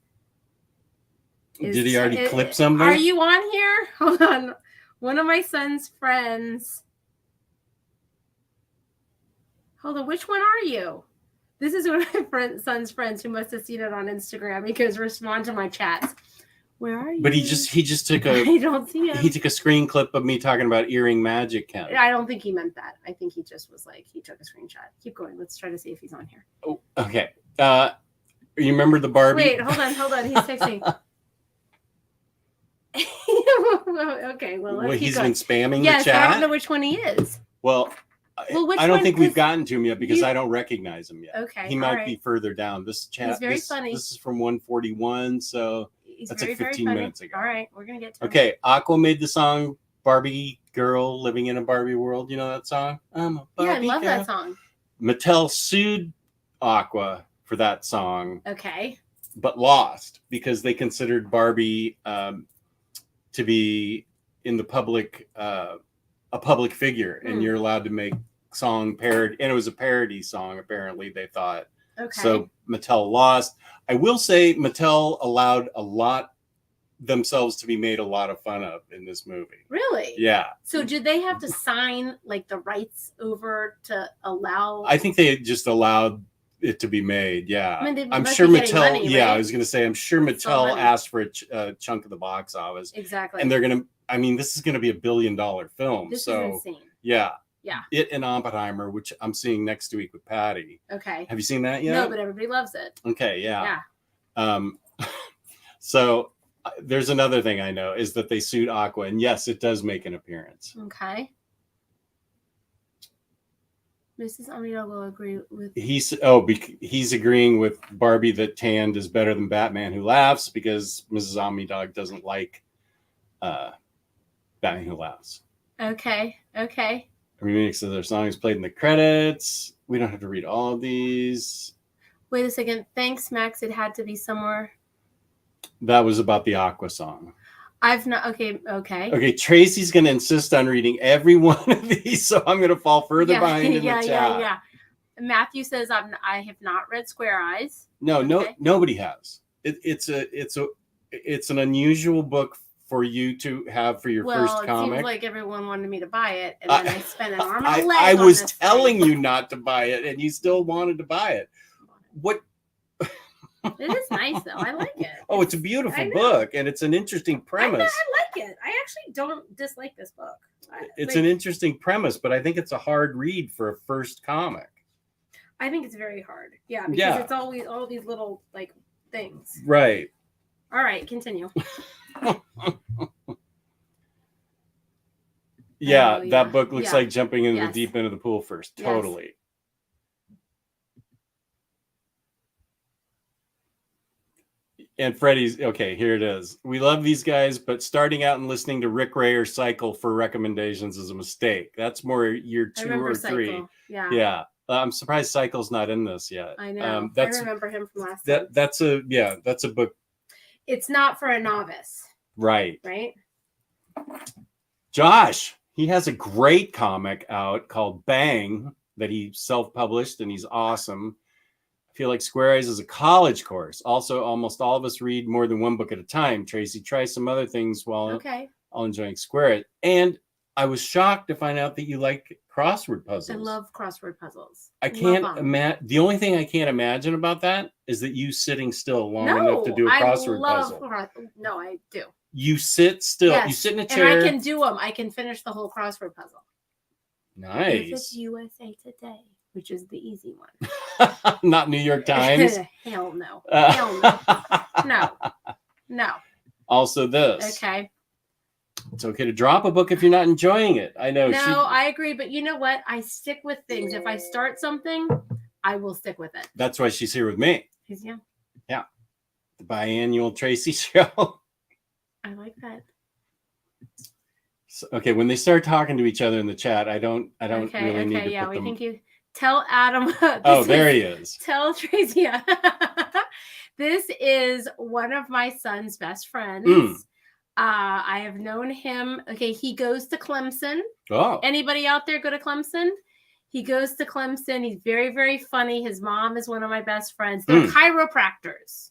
Did he already clip something? Are you on here? Hold on. One of my son's friends. Hold on. Which one are you? This is one of my son's friends who must have seen it on Instagram because respond to my chats. Where are you? But he just took a. I don't see him. He took a scrring clip of me talking about earring magic, Ken. I don't think he meant that. I think he just was like he took a screenshot. Keep going. Let's try to see if he's on here. Oh, okay. You remember the Barbie? Wait, hold on. He's texting. Okay, well, let's keep he's going. been spamming the chat. I don't know which one he is. Well, Well, which I don't one? think we've 'Cause gotten to him yet because you- I don't recognize him yet. Okay, He all might right. be further down. This chat. He's very this, funny. This is from 141, so He's that's very, like very 15 funny. minutes ago. All right, we're gonna get to him. Okay, Aqua made the song "Barbie Girl Living in a Barbie World." You know that song? I'm a Yeah, I Barbie love girl. that song. Mattel sued Aqua for that song, Okay. but lost because they considered Barbie to be in the public, a public figure, and you're allowed to make song parody, and it was a parody song. Apparently, they thought. Okay. So Mattel lost. I will say Mattel allowed a lot themselves to be made a lot of fun of in this movie. Really? Yeah. So did they have to sign like the rights over to allow? I think they just allowed it to be made. Yeah. I mean, they I'm must sure be getting Mattel. money, Yeah, right? I was going to say, I'm sure That's so Mattel money. asked for a chunk of the box office, Exactly. and they're going to. I mean, this is going to be $1 billion film. This so is insane. yeah. Yeah. It and Oppenheimer, which I'm seeing next week with Patty. Okay. Have you seen that yet? No, but everybody loves it. Okay. Yeah. Yeah. So there's another thing I know is that they sued Aqua, and yes, it does make an appearance. Okay. Mrs. OmniDog will agree with. He's agreeing with Barbie that Tanned is better than Batman Who Laughs because Mrs. OmniDog doesn't like Batman Who Laughs. Okay. Okay. A remix of their song is played in the credits. We don't have to read all of these. Wait a second. Thanks, Max. It had to be somewhere. That was about the Aqua song. I've not. Okay. Okay. Okay, Tracy's going to insist on reading every one of these, so I'm going to fall further behind in the chat. Yeah. Matthew says I have not read Square Eyes. No, Okay. nobody has. It's an unusual book for you to have for your first Well, it comic. seems like everyone wanted me to buy it, and then I spent an arm and a leg. I on was this telling thing. you not to buy it, and you still wanted to buy it. What? It is nice though. I like it. Oh, it's a I beautiful know. book, and it's an interesting I premise. like it. I actually don't dislike this book. It's an interesting premise, but I think it's a hard read for a first comic. I think it's very hard. Yeah, because Yeah. it's always all these little like things. Right. All right, continue. Yeah, Oh, yeah. that book looks Yeah. like jumping into Yes. the deep end of the pool first. Yes. Totally. And Freddie's okay. Here it is. We love these guys, but starting out and listening to Rick Ray or Cycle for recommendations is a mistake. That's more year I 2 remember or 3. Cycle. Yeah. Yeah, I'm surprised Cycle's not in this yet. I know. That's I remember him from last time. that's a book. It's not for a novice, Right. right? Josh, he has a great comic out called Bang that he self-published, and he's awesome. I feel like Square Eyes is a college course. Also, almost all of us read more than one book at a time. Tracy, try some other things while Okay. enjoying Square Eyes. And I was shocked to find out that you like crossword puzzles. I love crossword puzzles. I can't imagine. The only thing I can't imagine about that is that you sitting still long enough to do a crossword puzzle. No, I do. You sit still. Yes. You sit in a And chair. I can do them. I can finish the whole crossword puzzle. If Nice. it's USA Today, which is the easy one. Not New York Times. Hell no. Hell no. No. No. Also, this. Okay. It's okay to drop a book if you're not enjoying it. I know. No, I agree. But you know what? I stick with things. If I start something, I will stick with it. That's why she's here with me. Because, yeah, The biannual Tracy show. I like that. So, okay, when they start talking to each other in the chat, I don't Okay. really need to Yeah, put we them. think you tell Adam. Oh, there he is. Tell Tracy. Yeah. This is one of my son's best friends. Mm. I have known him. Okay, he goes to Clemson. Oh, Anybody out there go to Clemson? He goes to Clemson. He's very, very funny. His mom is one of my best friends. They're chiropractors.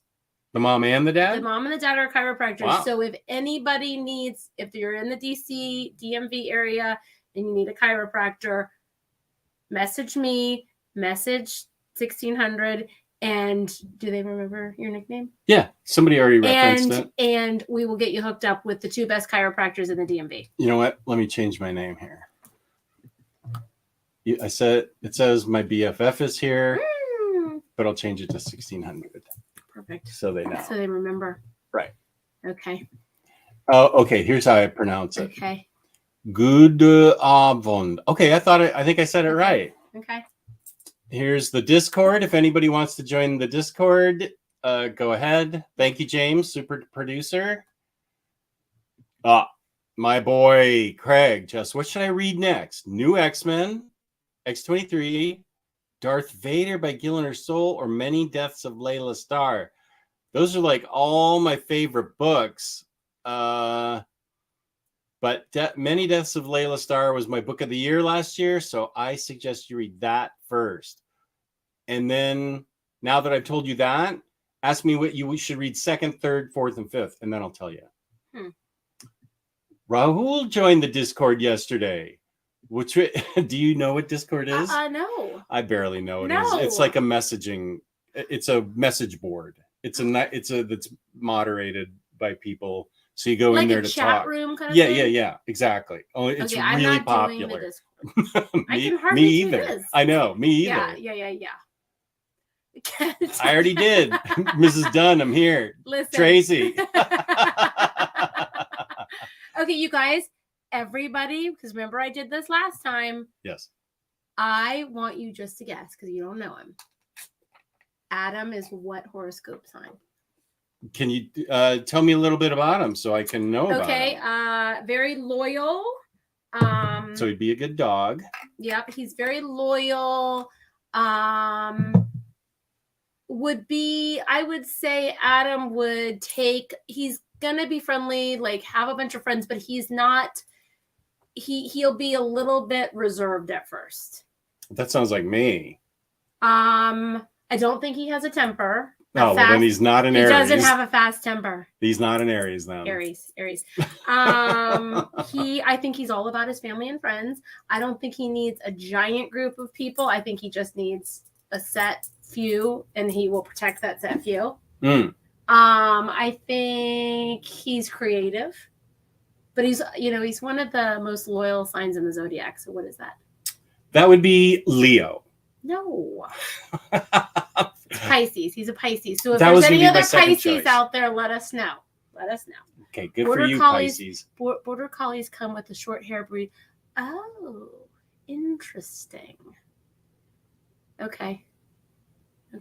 the mom and the The dad. mom and the dad are chiropractors. Wow. So if anybody needs, if you're in the DC, DMV area and you need a chiropractor, message me, message 1600. And do they remember your nickname? Yeah, somebody already referenced it. And we will get you hooked up with the 2 best chiropractors in the DMV. You know what? Let me change my name here. I said it says my BFF is here, but I'll change it to 1600 Perfect. so they know. So they remember. Right. Okay. Oh, okay. Here's how I pronounce it. Okay. Good Abend. Okay, I think I said it right. Okay. Here's the Discord. If anybody wants to join the Discord, go ahead. Thank you, James, super producer. My boy Craig, just what should I read next? New X-Men, X-23, Darth Vader by Gillen Soul, or Many Deaths of Layla Starr? Those are like all my favorite books. But Many Deaths of Layla Starr was my book of the year last year, so I suggest you read that first. And then, now that I've told you that, ask me what you should read second, third, fourth, and fifth, and then I'll tell you. Rahul joined the Discord yesterday. Do you know what Discord is? No. I barely know what it No. is. It's like a messaging. It's a message board. It's that's moderated by people. So you go like in there a to chat talk. room kind of Yeah, thing? yeah, exactly. Oh, it's okay, I'm really not popular. Doing the Discord. I can hardly me do either. this. I know. Me either. Yeah. I already did. Mrs. Dunn, I'm here. Listen. Tracy. Okay, you guys, everybody, because remember I did this last time. Yes. I want you just to guess because you don't know him. Adam is what horoscope sign? Can you tell me a little bit about him so I can know about him? Okay, very loyal. So he'd be a good dog. Yep, he's very loyal. Would be, I would say Adam would he's gonna be friendly, like have a bunch of friends, but he's not, he'll be a little bit reserved at first. That sounds like me. I don't think he has a temper. Oh, well, then he's not an Aries. He doesn't have a fast temper. He's not an Aries then. Aries. I think he's all about his family and friends. I don't think he needs a giant group of people. I think he just needs a set few, and he will protect that set few. I think he's creative, but he's one of the most loyal signs in the zodiac. So what is that? That would be Leo. No. Pisces. He's a Pisces. So if That was there's any gonna be my other second Pisces choice. out there, let us know. Okay, good Border for you, collies, Pisces. Border collies come with a short hair breed. Oh, interesting. Okay.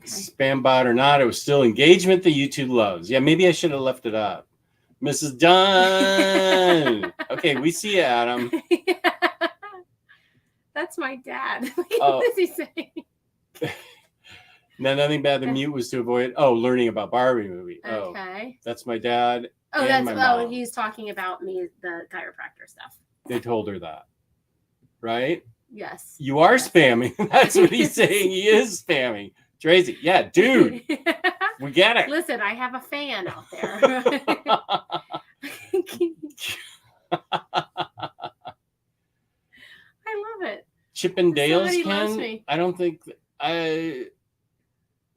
Spam bot or not, it was still engagement that YouTube loves. Yeah, maybe I should have left it up. Mrs. Dunn. Okay, we see you, Adam. That's my dad. Oh. What is he saying? No, nothing bad. The mute was to avoid. Oh, learning about Barbie movie. Okay. Oh, that's my dad. Oh, and my mom. he's talking about me, the chiropractor stuff. They told her that, right? Yes. You are spamming. That's what he's saying. He is spamming. Tracy, yeah, dude. We get it. Listen, I have a fan out there. I love it. Chippendales Somebody loves Ken? me. I don't think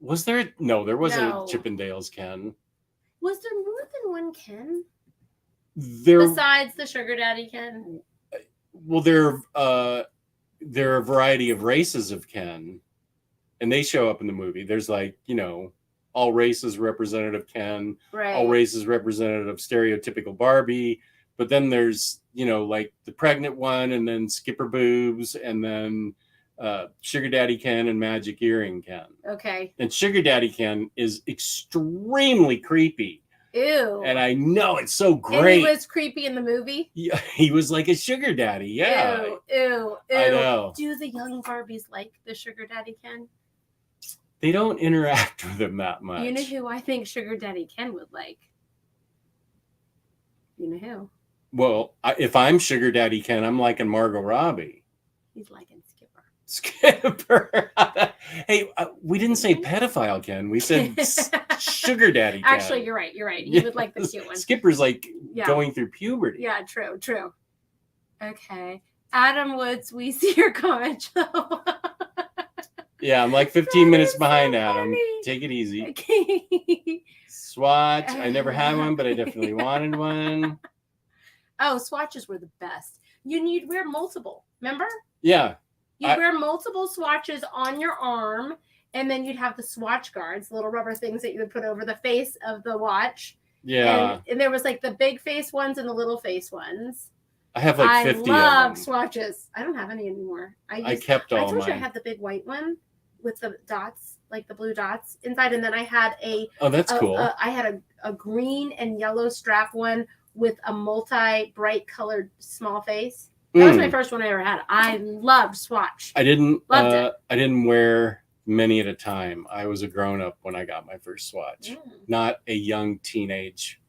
was there? No, there wasn't No. a Chippendales Ken. Was there more than one Ken? There, Besides the sugar daddy Ken? well, there are a variety of races of Ken, and they show up in the movie. There's all races representative Ken, Right. all races representative stereotypical Barbie. But then there's, like the pregnant one, and then Skipper Boobs, and then Sugar Daddy Ken and Magic Earring Ken. Okay. And Sugar Daddy Ken is extremely creepy. Ew. And I know it's so great. And he was creepy in the movie? Yeah, he was like a sugar daddy. Yeah. Ew. I know. Do the young Barbies like the sugar daddy Ken? They don't interact with him that much. You know who I think sugar daddy Ken would like? You know who? Well, if I'm Sugar Daddy Ken, I'm liking Margot Robbie. He's liking Skipper. Skipper. Hey, we didn't say pedophile Ken. We said Sugar Daddy Ken. Actually, you're right. He would like the cute one. Skipper's going through puberty. Yeah, true. Okay. Adam Woods, we see your comment. Yeah, I'm like 15 minutes so behind Adam. funny. Take it easy. Okay. Swatch. I never had one, but I definitely wanted one. Oh, swatches were the best. You'd wear multiple. Remember? Yeah. You'd wear multiple swatches on your arm, and then you'd have the swatch guards, little rubber things that you would put over the face of the watch. Yeah. And there was the big face ones and the little face ones. I have like 50 of love them. swatches. I don't have any anymore. I kept all I told you I mine. had the big white one with the dots, like the blue dots inside, and then I had Oh, that's cool. I had a green and yellow strap one with a multi bright colored small face. That was my first one I ever had. I loved swatch. I didn't Loved it. I didn't wear many at a time. I was a grown up when I got my first swatch, not a young teenage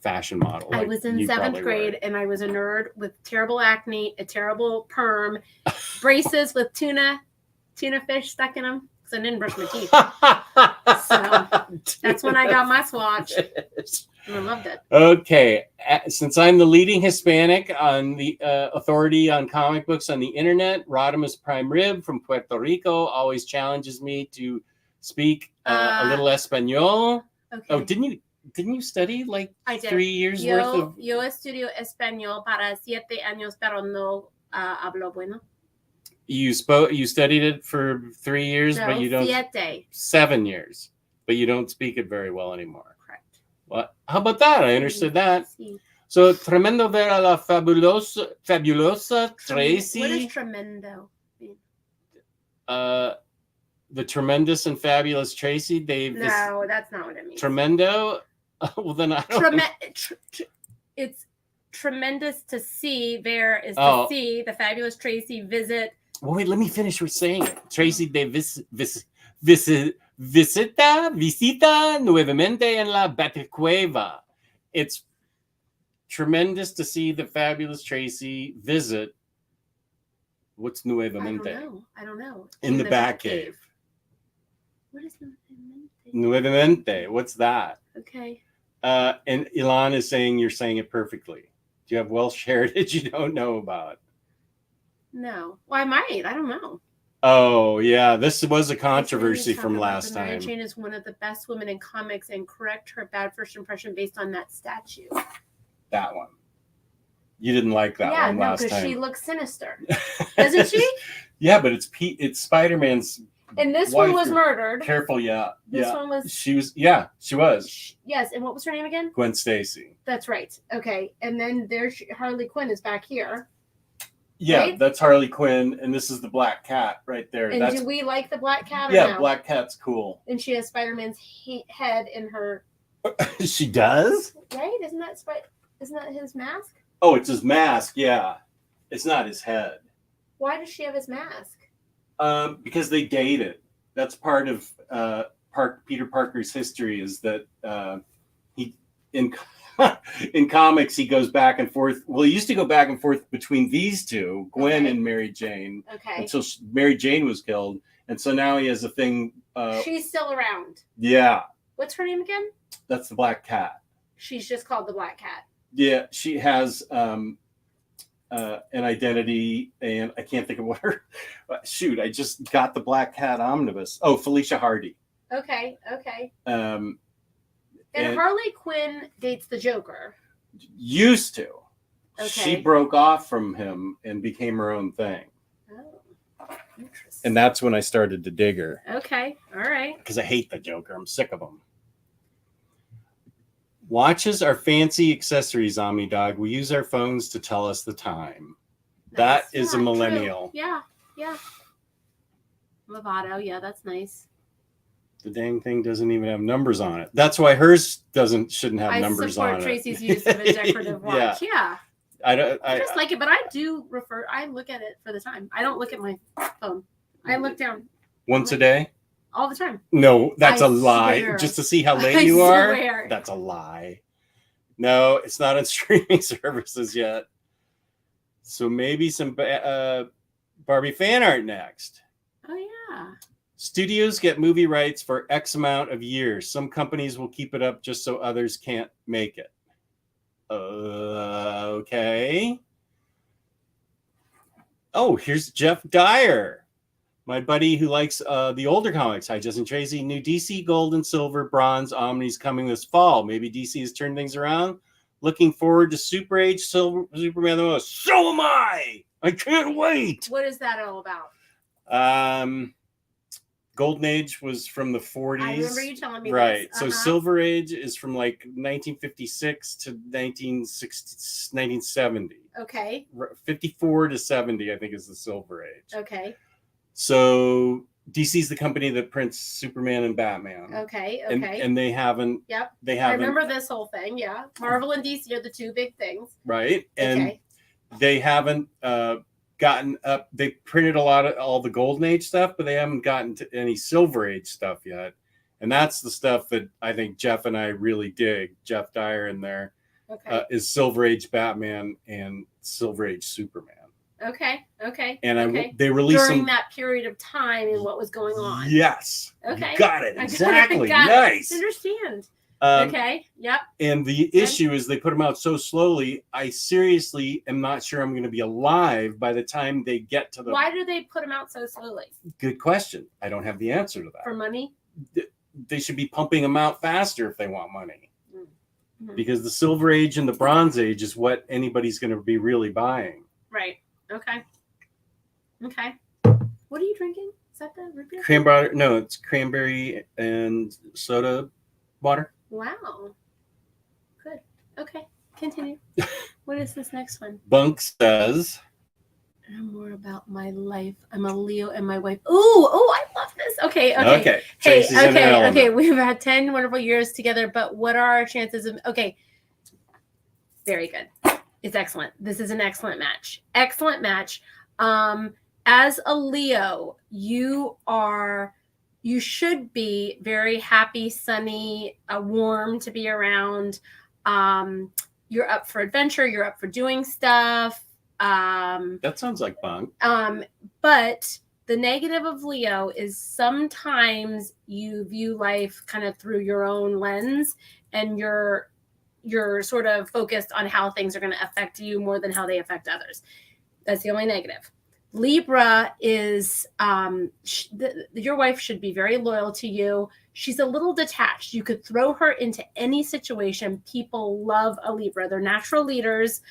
fashion model. I like was in you 7th probably grade, and I was a nerd with terrible acne, a terrible perm, braces with tuna fish stuck in them because I didn't brush my teeth. So that's when I got my swatch. And I loved it. Okay, since I'm the leading Hispanic on the authority on comic books on the internet, Rodimus Prime Rib from Puerto Rico always challenges me to speak a little Espanol. Okay. Oh, didn't you study like I did. 3 years worth of? Yo estudio español para 7 años, pero no hablo bueno. You studied it for 3 years, No, but you don't. 7 years, but you don't speak it very well anymore. What? How about that? I understood that. So, tremendo ver a la fabulosa Tracy. What is tremendo mean? The tremendous and fabulous Tracy. No, that's not what it means. Tremendo? Well, then I don't know. It's tremendous to see. There is to see the fabulous Tracy visit. Well, wait, let me finish with saying it. Tracy de visita nuevamente en la Baticueva. It's tremendous to see the fabulous Tracy visit. What's nuevamente? I don't know. In the Batcave. What is nuevamente? Nuevamente. What's that? Okay. And Ilan is saying you're saying it perfectly. Do you have Welsh heritage you don't know about? No. Well, I might. I don't know. Oh, yeah. This was a controversy from last time. Mary Jane is one of the best women in comics and correct her bad first impression based on that statue. That one. You didn't like that one last time. Yeah, no, because she looks sinister. Doesn't she? Yeah, but it's Spider-Man's and this wife. one was murdered. Careful, yeah. This one was... She was. Yes, and what was her name again? Gwen Stacy. That's right. Okay, and then there's Harley Quinn is back here. Yeah, right? That's Harley Quinn, and this is the Black Cat right there. And do we like the Black Cat? Or yeah, no? Black Cat's cool. And she has Spider-Man's head in her. She does? Right? Isn't that his mask? Oh, it's his mask. Yeah, it's not his head. Why does she have his mask? Because they dated. That's part of Peter Parker's history. Is that he in comics, he goes back and forth. Well, he used to go back and forth between these two, Gwen and Mary Jane, until Mary Jane was killed. And so now he has a thing. She's still around. Yeah. What's her name again? That's the Black Cat. She's just called the Black Cat. Yeah, she has an identity, and I can't think of what her. Shoot, I just got the Black Cat omnibus. Oh, Felicia Hardy. Okay. And Harley Quinn dates the Joker. Used to. Okay. She broke off from him and became her own thing. Oh, interesting. And that's when I started to dig her. Okay, all right. Because I hate the Joker. I'm sick of him. Watches are fancy accessories, OmniDog. We use our phones to tell us the time. That is a millennial. True. Yeah. Lovato, yeah, that's nice. The dang thing doesn't even have numbers on it. That's why hers shouldn't have numbers on it. I support Tracy's use of a decorative watch. Yeah. I just like it, but I look at it for the time. I don't look at my phone. I look down. Once a day? All the time. No, that's a lie. Swear. Just to see how late you are? That's a lie. No, it's not on streaming services yet. So maybe some Barbie fan art next. Oh, yeah. Studios get movie rights for X amount of years. Some companies will keep it up just so others can't make it. Okay. Oh, here's Jeff Dyer, my buddy who likes the older comics. Hi, Justin Tracy. New DC Gold and Silver, Bronze, Omni's coming this fall. Maybe DC has turned things around. Looking forward to Super Age Superman the most. So am I. I can't wait. What is that all about? Golden Age was from the 40s. I remember you telling me right. this. So Silver Age is from like 1956 to 1970. Okay. 54 to 70, I think, is the Silver Age. Okay. So DC's the company that prints Superman and Batman. Okay. And they haven't. Yep. They haven't. I remember this whole thing. Yeah. Marvel and DC are the two big things. Right. And they haven't gotten up. They printed a lot of all the Golden Age stuff, but they haven't gotten to any Silver Age stuff yet. And that's the stuff that I think Jeff and I really dig. Jeff Dyer in there is Silver Age Batman and Silver Age Superman. Okay. And they released during that period of time and what was going on. Yes. Okay. You got it. Exactly. Nice. I understand. Okay. Yep. And the issue is they put them out so slowly. I seriously am not sure I'm going to be alive by the time they get to the. Why do they put them out so slowly? Good question. I don't have the answer to that. For money? They should be pumping them out faster if they want money. Mm-hmm. Because the Silver Age and the Bronze Age is what anybody's going to be really buying. Right. Okay. What are you drinking? Is that the root beer? Cranberry? No, it's cranberry and soda water. Wow. Good. Okay. Continue. What is this next one? Bunk says. More about my life. I'm a Leo and my wife. Oh, I love this. Okay. Hey, okay. We've had 10 wonderful years together, but what are our chances of very good. It's excellent. This is an excellent match. As a Leo, you should be very happy, sunny, warm to be around. You're up for adventure. You're up for doing stuff. That sounds like fun. But the negative of Leo is sometimes you view life kind of through your own lens, and you're sort of focused on how things are going to affect you more than how they affect others. That's the only negative. Libra is your wife should be very loyal to you. She's a little detached. You could throw her into any situation. People love a Libra. They're natural leaders.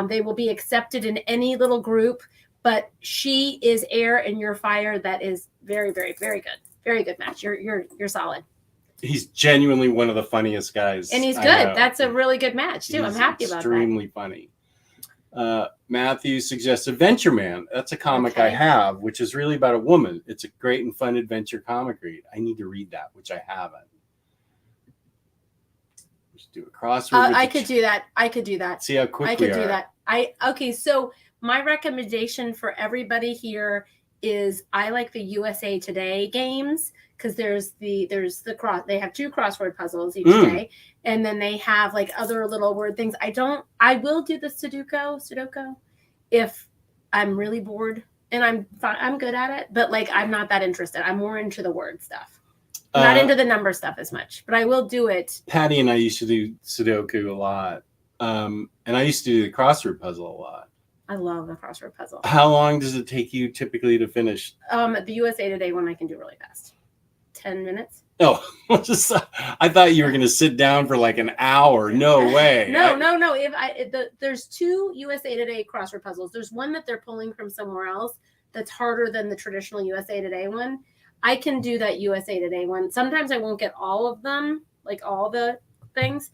They will be accepted in any little group, but she is air and you're fire. That is very, very, very good. Very good match. You're solid. He's genuinely one of the funniest guys. And he's good. That's a really good match too. I'm happy about that. Extremely funny. Matthew suggests Adventure Man. That's a comic I have, which is really about a woman. It's a great and fun adventure comic read. I need to read that, which I haven't. Just do a crossword. I could do that. See how quick we are. I could do that. So my recommendation for everybody here is I like the USA Today games because there's the they have 2 crossword puzzles each day, and then they have like other little word things. I will do the Sudoku if I'm really bored and I'm good at it, but like I'm not that interested. I'm more into the word stuff. I'm not into the number stuff as much, but I will do it. Patty and I used to do Sudoku a lot, and I used to do the crossword puzzle a lot. I love the crossword puzzle. How long does it take you typically to finish? The USA Today one I can do really fast. 10 minutes. Oh, I thought you were going to sit down for like an hour. No way. No. There's 2 USA Today crossword puzzles. There's one that they're pulling from somewhere else that's harder than the traditional USA Today one. I can do that USA Today one. Sometimes I won't get all of them, like all the things,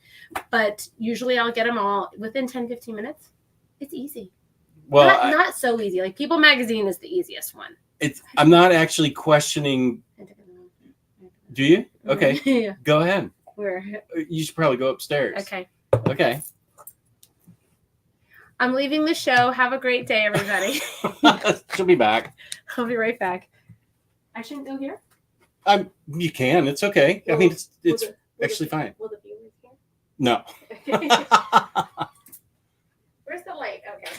but usually I'll get them all within 10, 15 minutes. It's easy. Well, not so easy. Like People Magazine is the easiest one. I'm not actually questioning. Do you? Okay. Yeah. Go ahead. Where? You should probably go upstairs. Okay. I'm leaving the show. Have a great day, everybody. She'll be back. I'll be right back. I shouldn't go here? You can. It's okay. I mean, it's actually fine. Will the viewers here? No. Where's the light? Okay.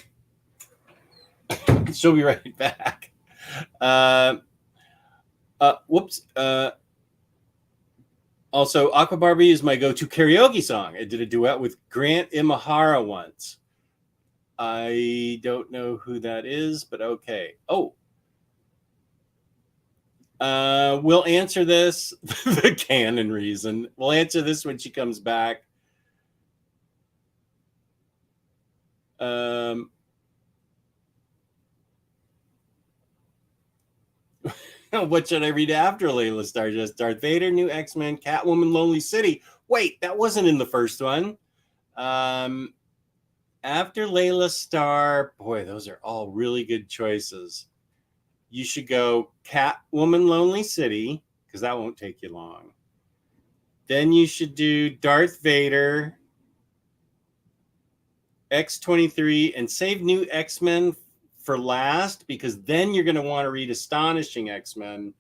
She'll be right back. Whoops. Also, Aqua Barbie is my go-to karaoke song. I did a duet with Grant Imahara once. I don't know who that is, but okay. Oh. We'll answer this. The canon reason. We'll answer this when she comes back. What should I read after Layla Starr? Just Darth Vader, New X-Men, Catwoman, Lonely City. Wait, that wasn't in the first one. After Layla Starr, boy, those are all really good choices. You should go Catwoman, Lonely City, because that won't take you long. Then you should do Darth Vader, X-23, and save New X-Men for last, because then you're going to want to read Astonishing X-Men.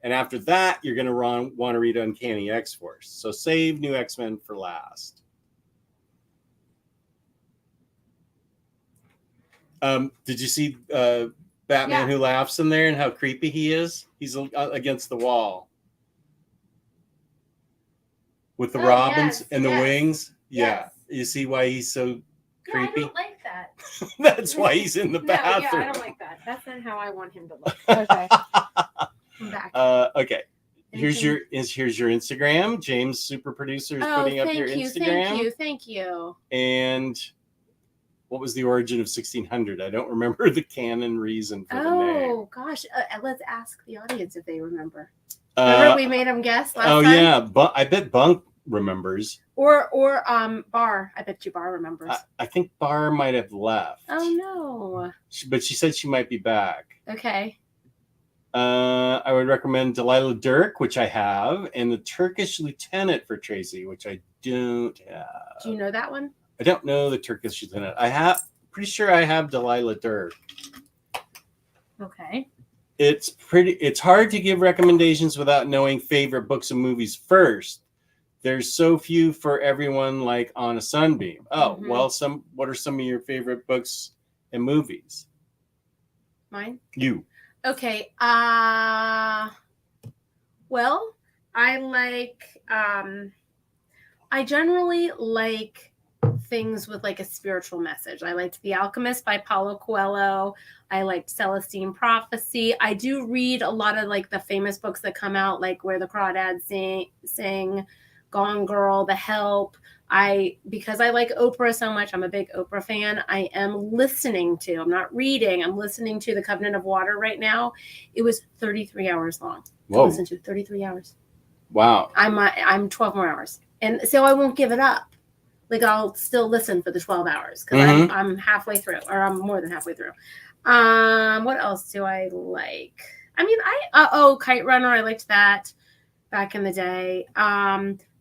And after that, you're going to want to read Uncanny X-Force. So save New X-Men for last. Did you see Batman Who Laughs in there and how creepy he is? He's against the wall with the robins and the wings. Yes. Yeah. You see why he's so creepy? I don't like that. That's why he's in the bathroom. Yeah, I don't like that. That's not how I want him to look. Okay. I'm back. Okay. Here's your Instagram. James, super producer, is putting up your Instagram. Thank you. And what was the origin of 1600? I don't remember the canon reason for the name. Oh gosh, let's ask the audience if they remember. Remember we made them guess last time? Yeah, I bet Bunk remembers. Or Bar. I bet you Bar remembers. I think Bar might have left. Oh no. But she said she might be back. Okay. I would recommend Delilah Dirk, which I have, and the Turkish Lieutenant for Tracy, which I don't have. Do you know that one? I don't know the Turkish Lieutenant. Pretty sure I have Delilah Dirk. Okay. It's hard to give recommendations without knowing favorite books and movies first. There's so few for everyone, like On a Sunbeam. Oh, well, what are some of your favorite books and movies? Mine? You. Okay. Well, I generally like things with like a spiritual message. I liked The Alchemist by Paulo Coelho. I liked Celestine Prophecy. I do read a lot of like the famous books that come out, like Where the Crawdads Sing, Gone Girl, The Help. Because I like Oprah so much, I'm a big Oprah fan. I'm not reading, I'm listening to The Covenant of Water right now. It was 33 hours long. Whoa. To listen to 33 hours. Wow. I'm 12 more hours. And so I won't give it up. Like I'll still listen for the 12 hours because I'm halfway through, or I'm more than halfway through. What else do I like? I mean, Kite Runner. I liked that back in the day.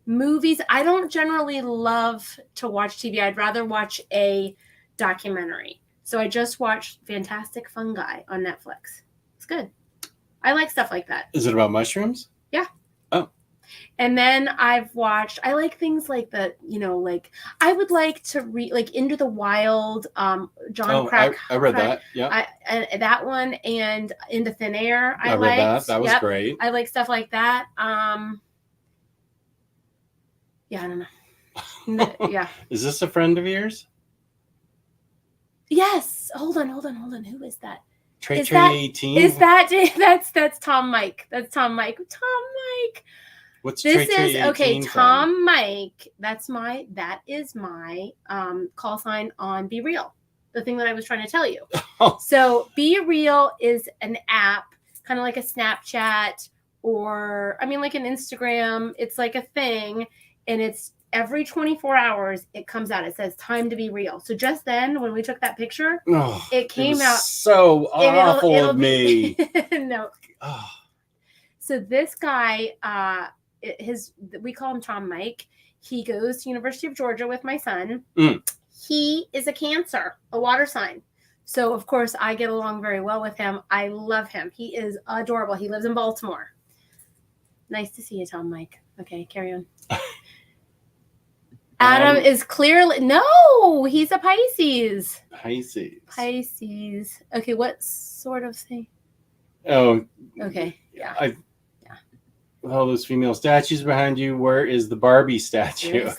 Movies. I don't generally love to watch TV. I'd rather watch a documentary. So I just watched Fantastic Fungi on Netflix. It's good. I like stuff like that. Is it about mushrooms? Yeah. Oh. And then I like things like I would like to read like Into the Wild, John Crack. I read that. Yeah. And that one and Into Thin Air. I read that. That was great. I like stuff like that. Yeah, I don't know. Yeah. Is this a friend of yours? Yes. Hold on. Who is that? Trey 18. Is that that's Tom Mike? That's Tom Mike. What's this Trey is 18 okay, from? Tom Mike. That is my call sign on Be Real. The thing that I was trying to tell you. Oh. So Be Real is an app, kind of like a Snapchat or like an Instagram. It's like a thing, and it's every 24 hours it comes out. It says time to be real. So just then when we took that picture, it came out so awful of me. No. Oh. So this guy, we call him Tom Mike. He goes to University of Georgia with my son. He is a Cancer, a water sign. So of course I get along very well with him. I love him. He is adorable. He lives in Baltimore. Nice to see you, Tom Mike. Okay, carry on. Adam is clearly he's a Pisces. Pisces. Okay, what sort of thing? Oh. Okay. Yeah. All those female statues behind you. Where is the Barbie statue?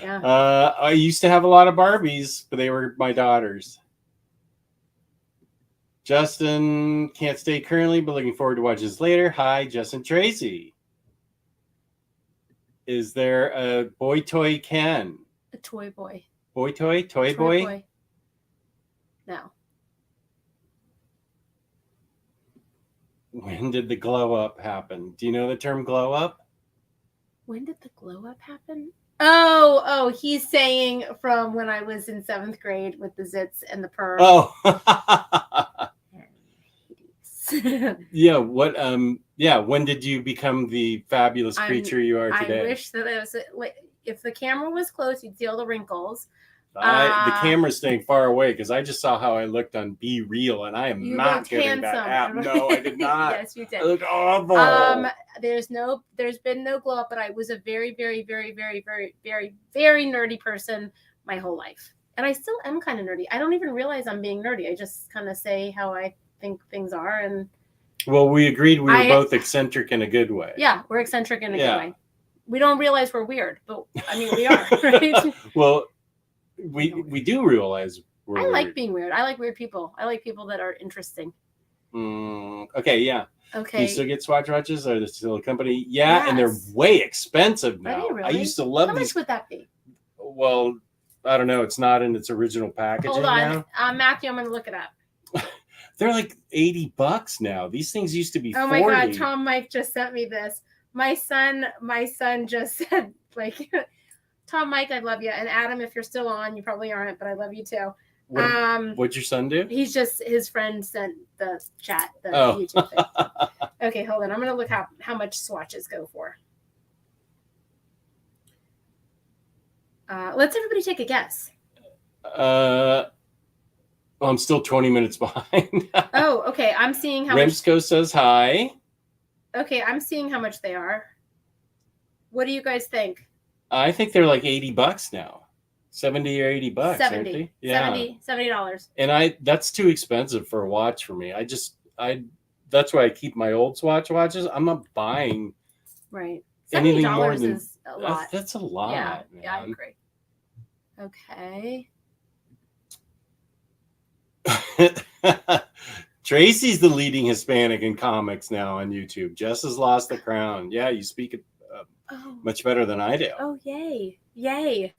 Yeah. I used to have a lot of Barbies, but they were my daughters. Justin can't stay currently, but looking forward to watching this later. Hi, Justin Tracy. Is there a boy toy Ken? A toy boy. Boy toy? Toy boy? No. When did the glow up happen? Do you know the term glow up? When did the glow up happen? Oh, he's saying from when I was in 7th grade with the zits and the perm. Oh. And Yeah. What? Yeah. When did you become the fabulous creature you are today? I wish that it was if the camera was close, you'd see all the wrinkles. The camera's staying far away because I just saw how I looked on Be Real, and I am not getting that app. No, I did not. Yes, you did. I looked awful. There's been no glow up, but I was a very, very, very, very, very, very, very nerdy person my whole life, and I still am kind of nerdy. I don't even realize I'm being nerdy. I just kind of say how I think things are, and well, we agreed we were both eccentric in a good way. Yeah, we're eccentric in a good way. We don't realize we're weird, but I mean we are. Right? Well, we do realize we're I weird. like being weird. I like weird people. I like people that are interesting. Okay, yeah. Okay. Do you still get Swatch watches? Are they still a company? Yeah, yes. And they're way expensive now. Are they really? I used to love How these. much would that be? Well, I don't know. It's not in its original packaging. Hold on, now. Matthew. I'm going to look it up. They're like $80 now. These things used to be $40. Oh my God, Tom Mike just sent me this. My son just said, like, Tom Mike, I love you. And Adam, if you're still on, you probably aren't, but I love you too. What'd your son do? He's just, his friend sent the chat, the YouTube thing. Okay, hold on. I'm going to look how much swatches go for. Let's everybody take a guess. I'm still 20 minutes behind. Oh, okay. I'm seeing how Remsco says hi. Okay, I'm seeing how much they are. What do you guys think? I think they're like $80 now. 70 or $80, aren't they? Yeah. $70. And that's too expensive for a watch for me. That's why I keep my old Swatch watches. I'm not buying anything more than is a lot. That's a lot. Yeah, man. yeah, I agree. Okay. Tracy's the leading Hispanic in comics now on YouTube. Jess has lost the crown. Yeah, you speak it much better than I do. Oh, yay. Yay.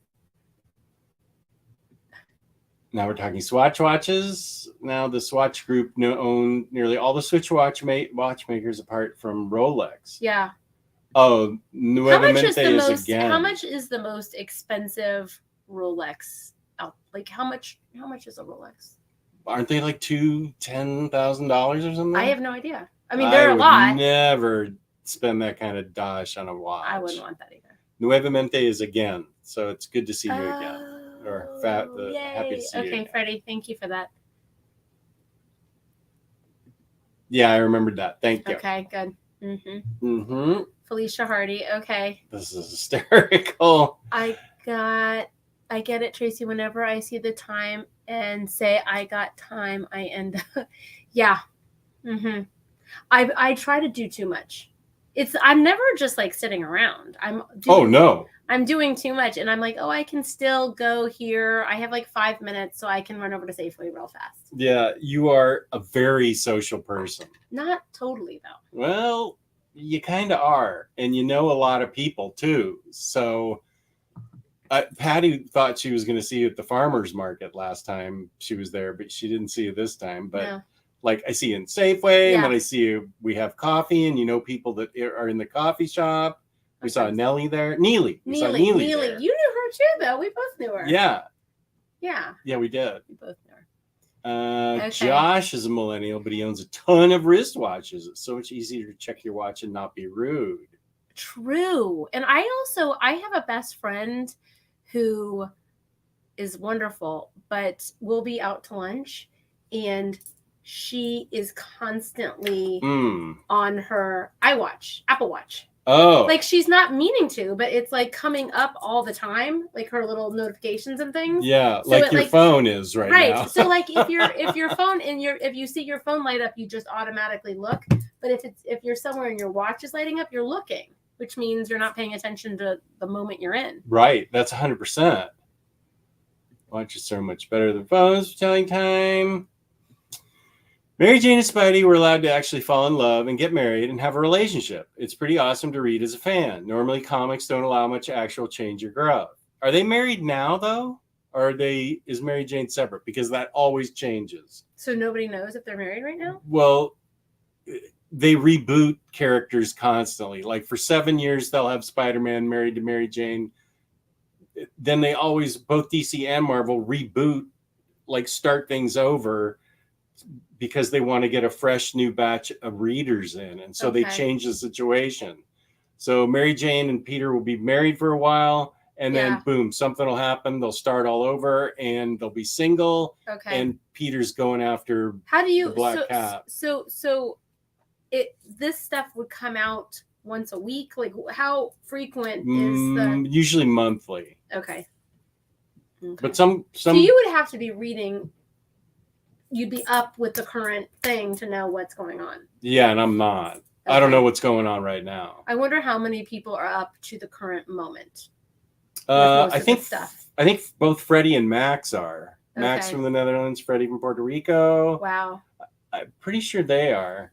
Now we're talking Swatch watches. Now the Swatch group own nearly all the Switch watchmakers apart from Rolex. Yeah. Oh, Nuevamente is again. How much is the most expensive Rolex? Like how much is a Rolex? Aren't they like $10,000 or something? I have no idea. I mean, they're a lot. Never spend that kind of dosh on a watch. I wouldn't want that either. Nuevamente is again, so it's good to see you again. Or happy to see you. Okay, Freddie, thank you for that. Yeah, I remembered that. Thank you. Okay, good. Felicia Hardy. Okay. This is hysterical. I get it, Tracy. Whenever I see the time and say I got time, I end up. Yeah. I try to do too much. I'm never just like sitting around. I'm doing too much, and I'm like, oh, I can still go here. I have like 5 minutes, so I can run over to Safeway real fast. Yeah, you are a very social person. Not totally though. Well, you kind of are, and you know a lot of people too. So Patty thought she was going to see you at the farmer's market last time she was there, but she didn't see you this time. But like I see you in Safeway, and then I see you. We have coffee, and you know people that are in the coffee shop. We saw Nellie there. Neely. There. You knew her too, though. We both knew her. Yeah. Yeah. Yeah, we did. We both knew her. Okay. Josh is a millennial, but he owns a ton of wristwatches. It's so much easier to check your watch and not be rude. True. And I have a best friend who is wonderful, but we'll be out to lunch, and she is constantly on her Apple Watch. Oh, like she's not meaning to, but it's like coming up all the time, like her little notifications and things. Yeah, so like your phone is right now. So like if your phone if you see your phone light up, you just automatically look. But if you're somewhere and your watch is lighting up, you're looking, which means you're not paying attention to the moment you're in. Right, that's 100%. Watch is so much better than phones for telling time. Mary Jane and Spidey were allowed to actually fall in love and get married and have a relationship. It's pretty awesome to read as a fan. Normally, comics don't allow much actual change or growth. Are they married now, though? Or is Mary Jane separate? Because that always changes. So nobody knows if they're married right now? Well, they reboot characters constantly. Like for 7 years, they'll have Spider-Man married to Mary Jane. Then they always, both DC and Marvel, reboot, like start things over because they want to get a fresh new batch of readers in. And so they change the situation. So Mary Jane and Peter will be married for a while, and then boom, something will happen. They'll start all over, and they'll be single. And Peter's going after the Black Cat. So this stuff would come out once a week? Like, how frequent is the... Usually monthly. Okay. But some... So you would have to be reading... You'd be up with the current thing to know what's going on. Yeah, and I'm not. Okay. I don't know what's going on right now. I wonder how many people are up to the current moment. I think both Freddie and Max are. Max from the Netherlands, Freddie from Puerto Rico. Wow. I'm pretty sure they are.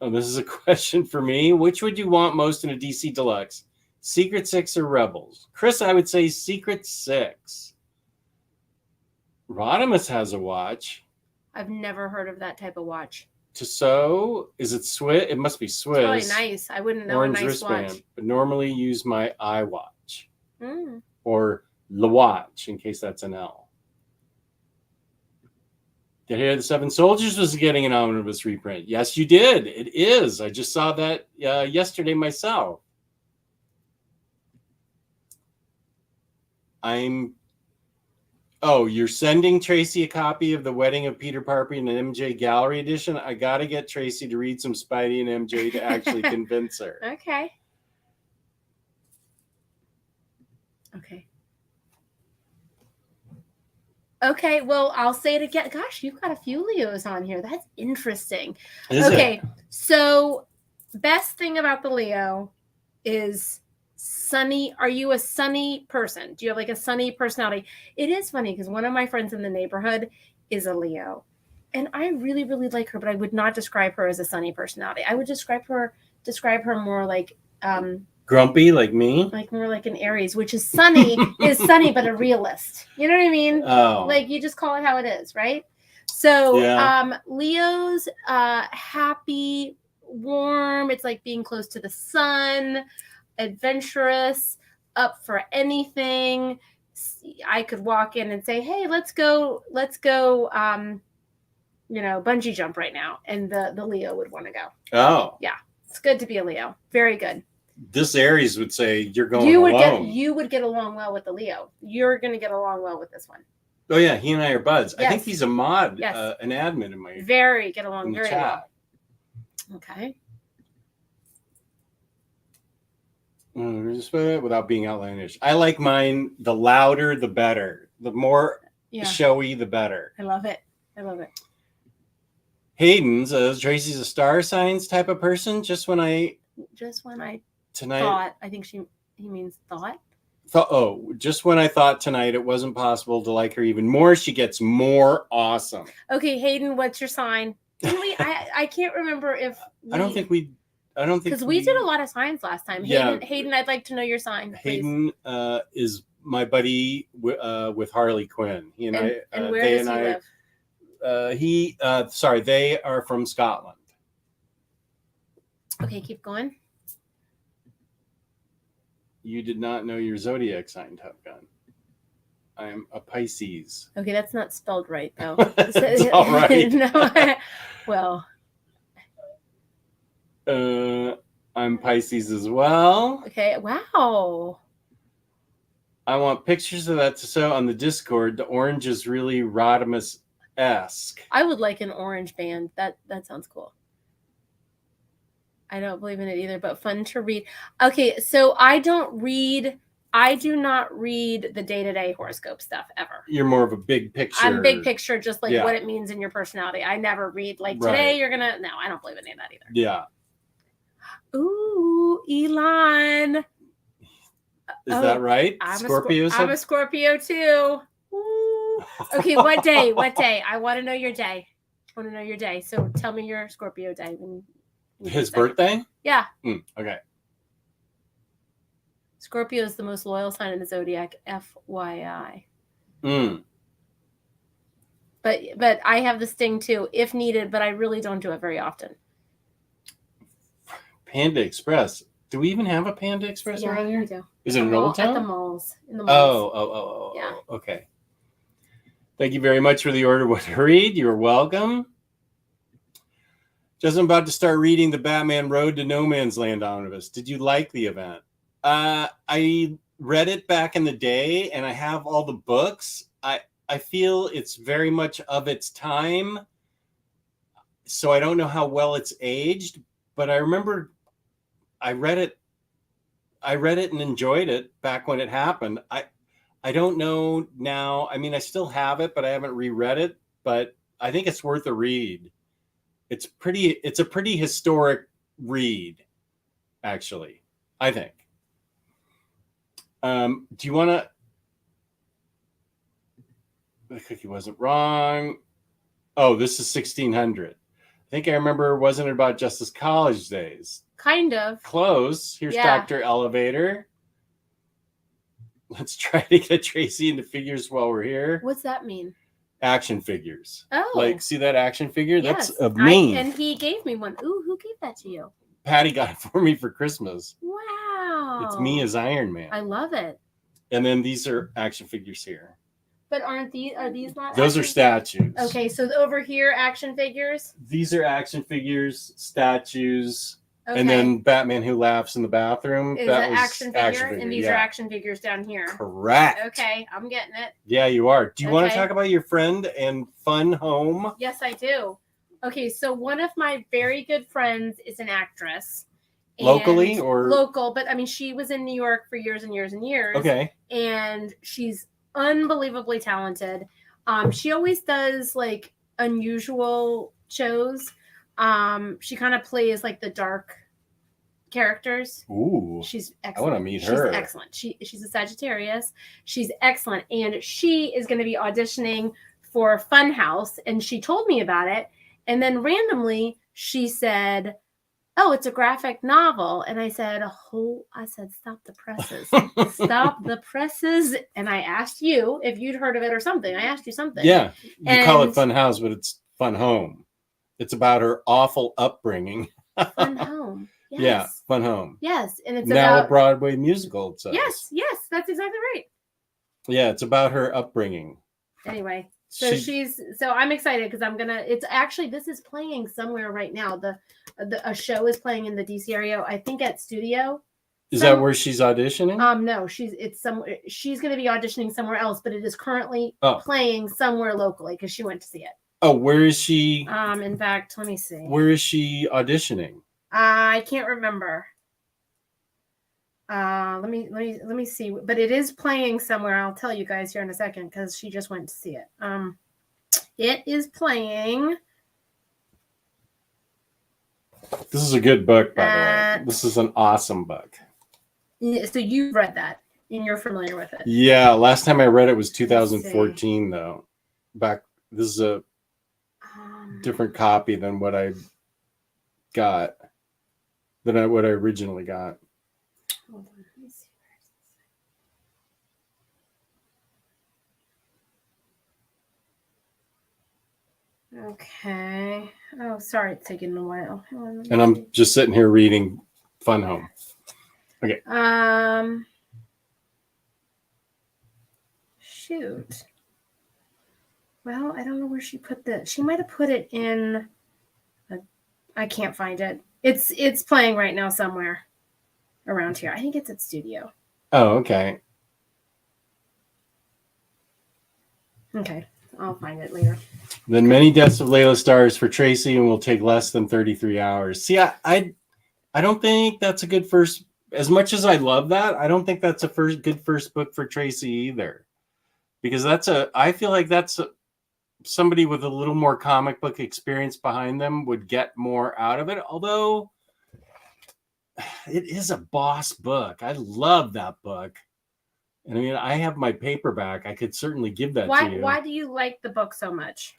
Oh, this is a question for me. Which would you want most in a DC Deluxe? Secret Six or Rebels? Chris, I would say Secret Six. Rodimus has a watch. I've never heard of that type of watch. Tissot, is it Swiss? It must be Swiss. It's really nice. I wouldn't know. Orange a nice wristband, watch. but normally use my iWatch. Or Le Watch, in case that's an L. Did you hear the Seven Soldiers was getting an omnibus reprint? Yes, you did. It is. I just saw that yesterday myself. Oh, you're sending Tracy a copy of The Wedding of Peter Parker in an MJ Gallery edition? I got to get Tracy to read some Spidey and MJ to actually convince her. Okay. Okay, well, I'll say it again. Gosh, you've got a few Leos on here. That's interesting. Okay, so best thing about the Leo is sunny. Are you a sunny person? Do you have like a sunny personality? It is funny because one of my friends in the neighborhood is a Leo. And I really, really like her, but I would not describe her as a sunny personality. I would describe her more like grumpy, like me? Like more like an Aries, which is sunny, but a realist. You know what I mean? Oh. Like you just call it how it is, right? So Leo's happy, warm. It's like being close to the sun, adventurous, up for anything. I could walk in and say, hey, let's go, bungee jump right now. And the Leo would want to go. Oh. Yeah. It's good to be a Leo. Very good. This Aries would say you're going alone. You would get along well with the Leo. You're going to get along well with this one. Oh, yeah. He and I are buds. Yes. I think he's a mod, yes. An admin in my get along very well. Okay. Without being outlandish. I like mine, the louder, the better. The more showy, the better. I love it. Hayden's, Tracy's a star signs type of person. Just when I thought, I think he means thought. Just when I thought tonight it wasn't possible to like her even more, she gets more awesome. Okay, Hayden, what's your sign? I can't remember if I don't think because we did a lot of signs last time. Yeah. Hayden, I'd like to know your sign. Please. Hayden is my buddy with Harley Quinn. He and I. And where does he live? They are from Scotland. Okay, keep going. You did not know your zodiac sign, Top Gun. I'm a Pisces. Okay, that's not spelled right, though. It's all right. No, well. I'm Pisces as well. Okay, wow. I want pictures of that Tissot on the Discord. The orange is really Rodimus-esque. I would like an orange band. That sounds cool. I don't believe in it either, but fun to read. Okay, so I do not read the day-to-day horoscope stuff ever. You're more of a big picture. I'm big picture, just like what it means in your personality. I never read today you're gonna. No, I don't believe in any of that either. Yeah. Ooh, Elon. Is that right? Scorpio. I'm a Scorpio too. Ooh. Okay, what day? I want to know your day. So tell me your Scorpio day. His birthday? Yeah. Okay. Scorpio is the most loyal sign in the zodiac, FYI. But I have this thing too, if needed, but I really don't do it very often. Panda Express. Do we even have a Panda Express around here? We do. Is it an old town? At the malls. In the malls. Oh. Yeah. Okay. Thank you very much for the order. What to read? You're welcome. Just about to start reading the Batman Road to No Man's Land omnibus. Did you like the event? I read it back in the day, and I have all the books. I feel it's very much of its time, so I don't know how well it's aged. But I remember I read it and enjoyed it back when it happened. I don't know now. I mean, I still have it, but I haven't reread it. But I think it's worth a read. It's a pretty historic read, actually, I think. Do you want to? The cookie wasn't wrong. Oh, this is 1600. I think I remember. Wasn't it about Justice College days? Kind of. Close. Here's Yeah. Dr. Elevator. Let's try to get Tracy into figures while we're here. What's that mean? Action figures. Oh. Like, see that action figure? Yes. That's of me. And he gave me one. Ooh, who gave that to you? Patty got it for me for Christmas. Wow. It's me as Iron Man. I love it. And then these are action figures here. But are these not? Those are action- statues. Okay, so over here, action figures. These are action figures, statues, Okay. and then Batman Who Laughs in the bathroom. is that an was action figure, and these yeah. are action figures down here. Correct. Okay, I'm getting it. Yeah, you are. Do you want to Okay. talk about your friend and fun home? Yes, I do. Okay, so one of my very good friends is an actress. Locally and- or- local? But I mean, she was in New York for years and years and years. Okay. And she's unbelievably talented. She always does like unusual shows. She kind of plays like the dark characters. Ooh. She's excellent. wanna meet her. She's excellent. She's a Sagittarius. She's excellent, and she is going to be auditioning for Funhouse. And she told me about it, and then randomly she said, "Oh, it's a graphic novel." And I said, stop the presses. Stop the presses. And I asked you if you'd heard of it or something. I asked you something. Yeah. You call it And- Fun House, but it's Fun Home. It's about her awful upbringing. Fun Home. Yes. Yeah, Fun Home. Yes. And it's Now about a Broadway musical, it says. Yes, that's exactly right. Yeah, it's about her upbringing. Anyway, so I'm excited because this is playing somewhere right now. A show is playing in the DC area, I think at Studio. Is that where she's auditioning? No, she's going to be auditioning somewhere else, but it is currently Oh. playing somewhere locally because she went to see it. Oh, where is she? In fact, let me see. Where is she auditioning? I can't remember. Let me see. But it is playing somewhere. I'll tell you guys here in a second because she just went to see it. It is playing. This is a good book, by the way. This is an awesome book. So you've read that and you're familiar with it. Yeah, last time I read it was 2014, though. This is a different copy than what I got, what I originally got. Hold on, let me see. Okay. Oh, sorry, it's taking a while. And I'm just sitting here reading Fun Home. Okay. Shoot. Well, I don't know where she put the. She might have put it in. I can't find it. It's playing right now somewhere around here. I think it's at Studio. Oh, okay. Okay, I'll find it later. Then Many Deaths of Layla stars for Tracy and will take less than 33 hours. See, I don't think that's a good first. As much as I love that, I don't think that's a good first book for Tracy either, because I feel like that's somebody with a little more comic book experience behind them would get more out of it. Although it is a boss book. I love that book. And I mean, I have my paperback. I could certainly give that to you. Why do you like the book so much?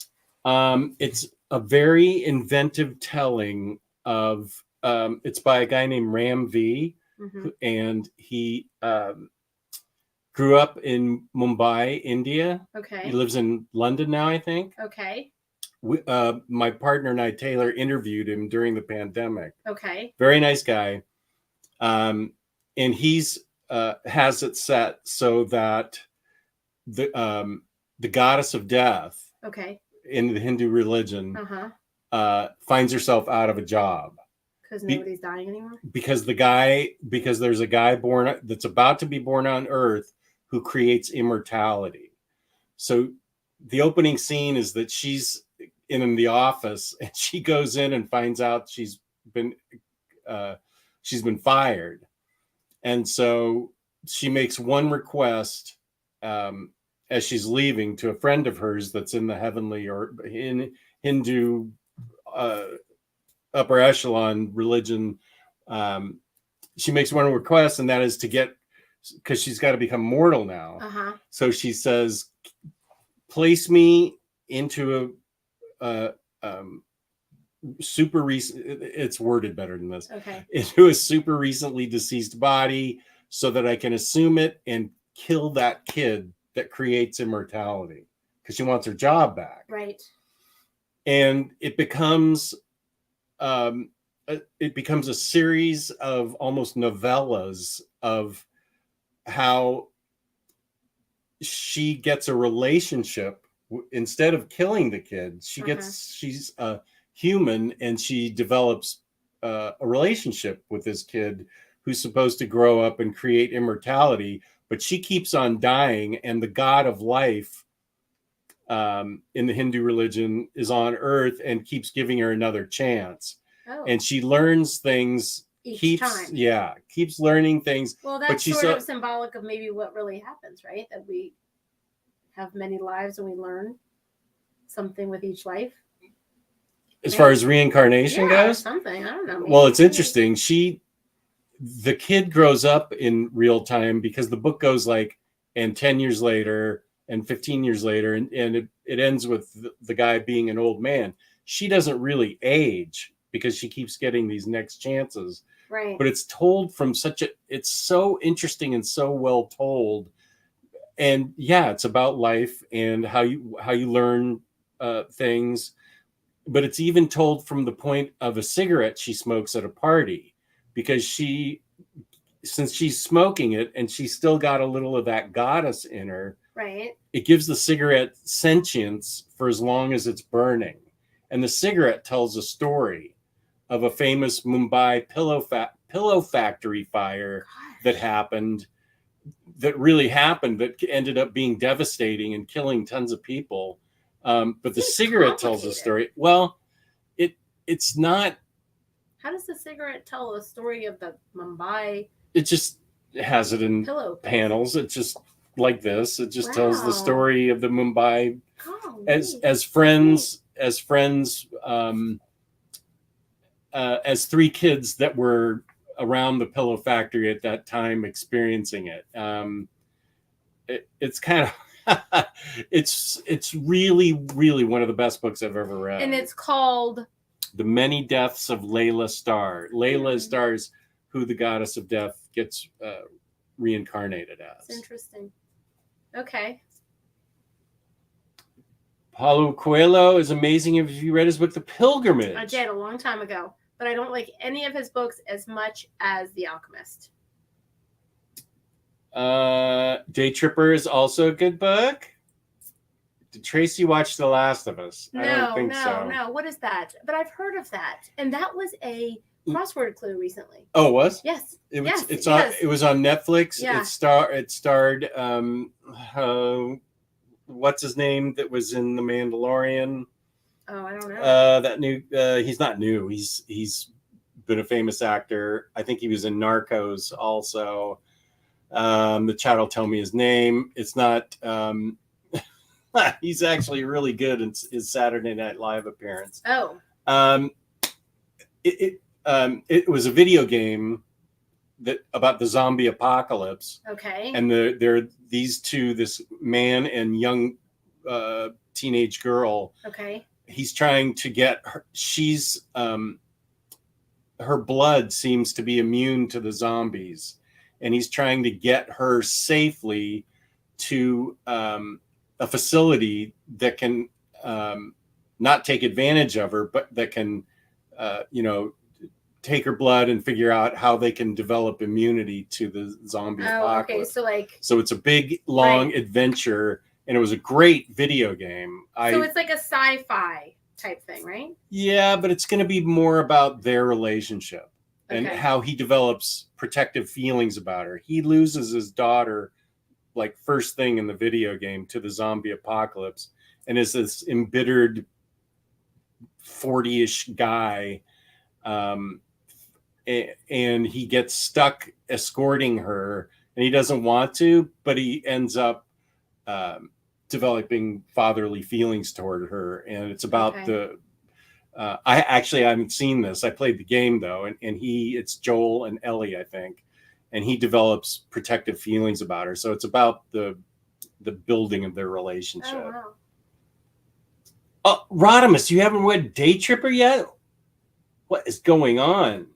It's a very inventive telling of. It's by a guy named Ram V, and he grew up in Mumbai, India. Okay. He lives in London now, I think. Okay. my partner and I, Taylor, interviewed him during the pandemic. Okay. Very nice guy. And he's has it set so that the goddess of death, okay, in the Hindu religion, finds herself out of a job because nobody's dying anymore. Because there's a guy born that's about to be born on Earth who creates immortality. So the opening scene is that she's in the office, and she goes in and finds out she's been fired, and so she makes one request as she's leaving to a friend of hers that's in the heavenly or in Hindu upper echelon religion. She makes one request, and that is to get, because she's got to become mortal now. So she says, place me into a super recent, it's worded better than this, into a super recently deceased body so that I can assume it and kill that kid that creates immortality, because she wants her job back. Right. And it becomes a series of almost novellas of how she gets a relationship. Instead of killing the kid, she's a human, and she develops a relationship with this kid who's supposed to grow up and create immortality, but she keeps on dying, and the god of life in the Hindu religion is on Earth and keeps giving her another chance. And she learns things each time. Keeps learning things. Well, that's sort of symbolic of maybe what really happens, right? That we have many lives and we learn something with each life. As far as reincarnation goes? Something. I don't know. Maybe. Well, it's interesting. The kid grows up in real time, because the book goes like, and 10 years later and 15 years later, and it ends with the guy being an old man. She doesn't really age because she keeps getting these next chances. Right. But it's told from it's so interesting and so well told. And it's about life and how you learn things. But it's even told from the point of a cigarette she smokes at a party, because since she's smoking it and she's still got a little of that goddess in her, right? It gives the cigarette sentience for as long as it's burning. And the cigarette tells a story of a famous Mumbai pillow factory fire that really happened, that ended up being devastating and killing tons of people. But the cigarette tells a story. Well, it's not. How does the cigarette tell a story of the Mumbai? It just has it in panels. It's just like this. It just tells the story of the Mumbai as friends, as three kids that were around the pillow factory at that time experiencing it. It's kind of it's really, really one of the best books I've ever read. And it's called The Many Deaths of Layla Starr. Layla Starr's who the goddess of death gets reincarnated as. It's interesting. Okay. Paulo Coelho is amazing. Have you read his book, The Pilgrimage? I did a long time ago, but I don't like any of his books as much as The Alchemist. Day Tripper is also a good book. Did Tracy watch The Last of Us? I don't think so. No. What is that? But I've heard of that, and that was a crossword clue recently. Oh, it was? Yes. It was on Netflix. Yeah. It starred what's his name that was in The Mandalorian? Oh, I don't know. That new he's not new. He's been a famous actor. I think he was in Narcos also. The chat will tell me his name. It's not he's actually really good in his Saturday Night Live appearance. Oh. It was a video game about the zombie apocalypse. Okay. And there are these two, this man and young teenage girl. Okay. He's trying to get her. Her blood seems to be immune to the zombies, and he's trying to get her safely to a facility that can not take advantage of her, but that can, take her blood and figure out how they can develop immunity to the zombie apocalypse. Okay, so it's a big, long adventure, and it was a great video game. So it's like a sci-fi type thing, right? Yeah, but it's going to be more about their relationship and how he develops protective feelings about her. He loses his daughter like first thing in the video game to the zombie apocalypse, and is this embittered 40-ish guy, and he gets stuck escorting her, and he doesn't want to, but he ends up developing fatherly feelings toward her. And it's about I haven't seen this. I played the game though, and it's Joel and Ellie, I think, and he develops protective feelings about her. So it's about the building of their relationship. Oh, wow. Oh, Rodimus, you haven't read Day Tripper yet? What is going on?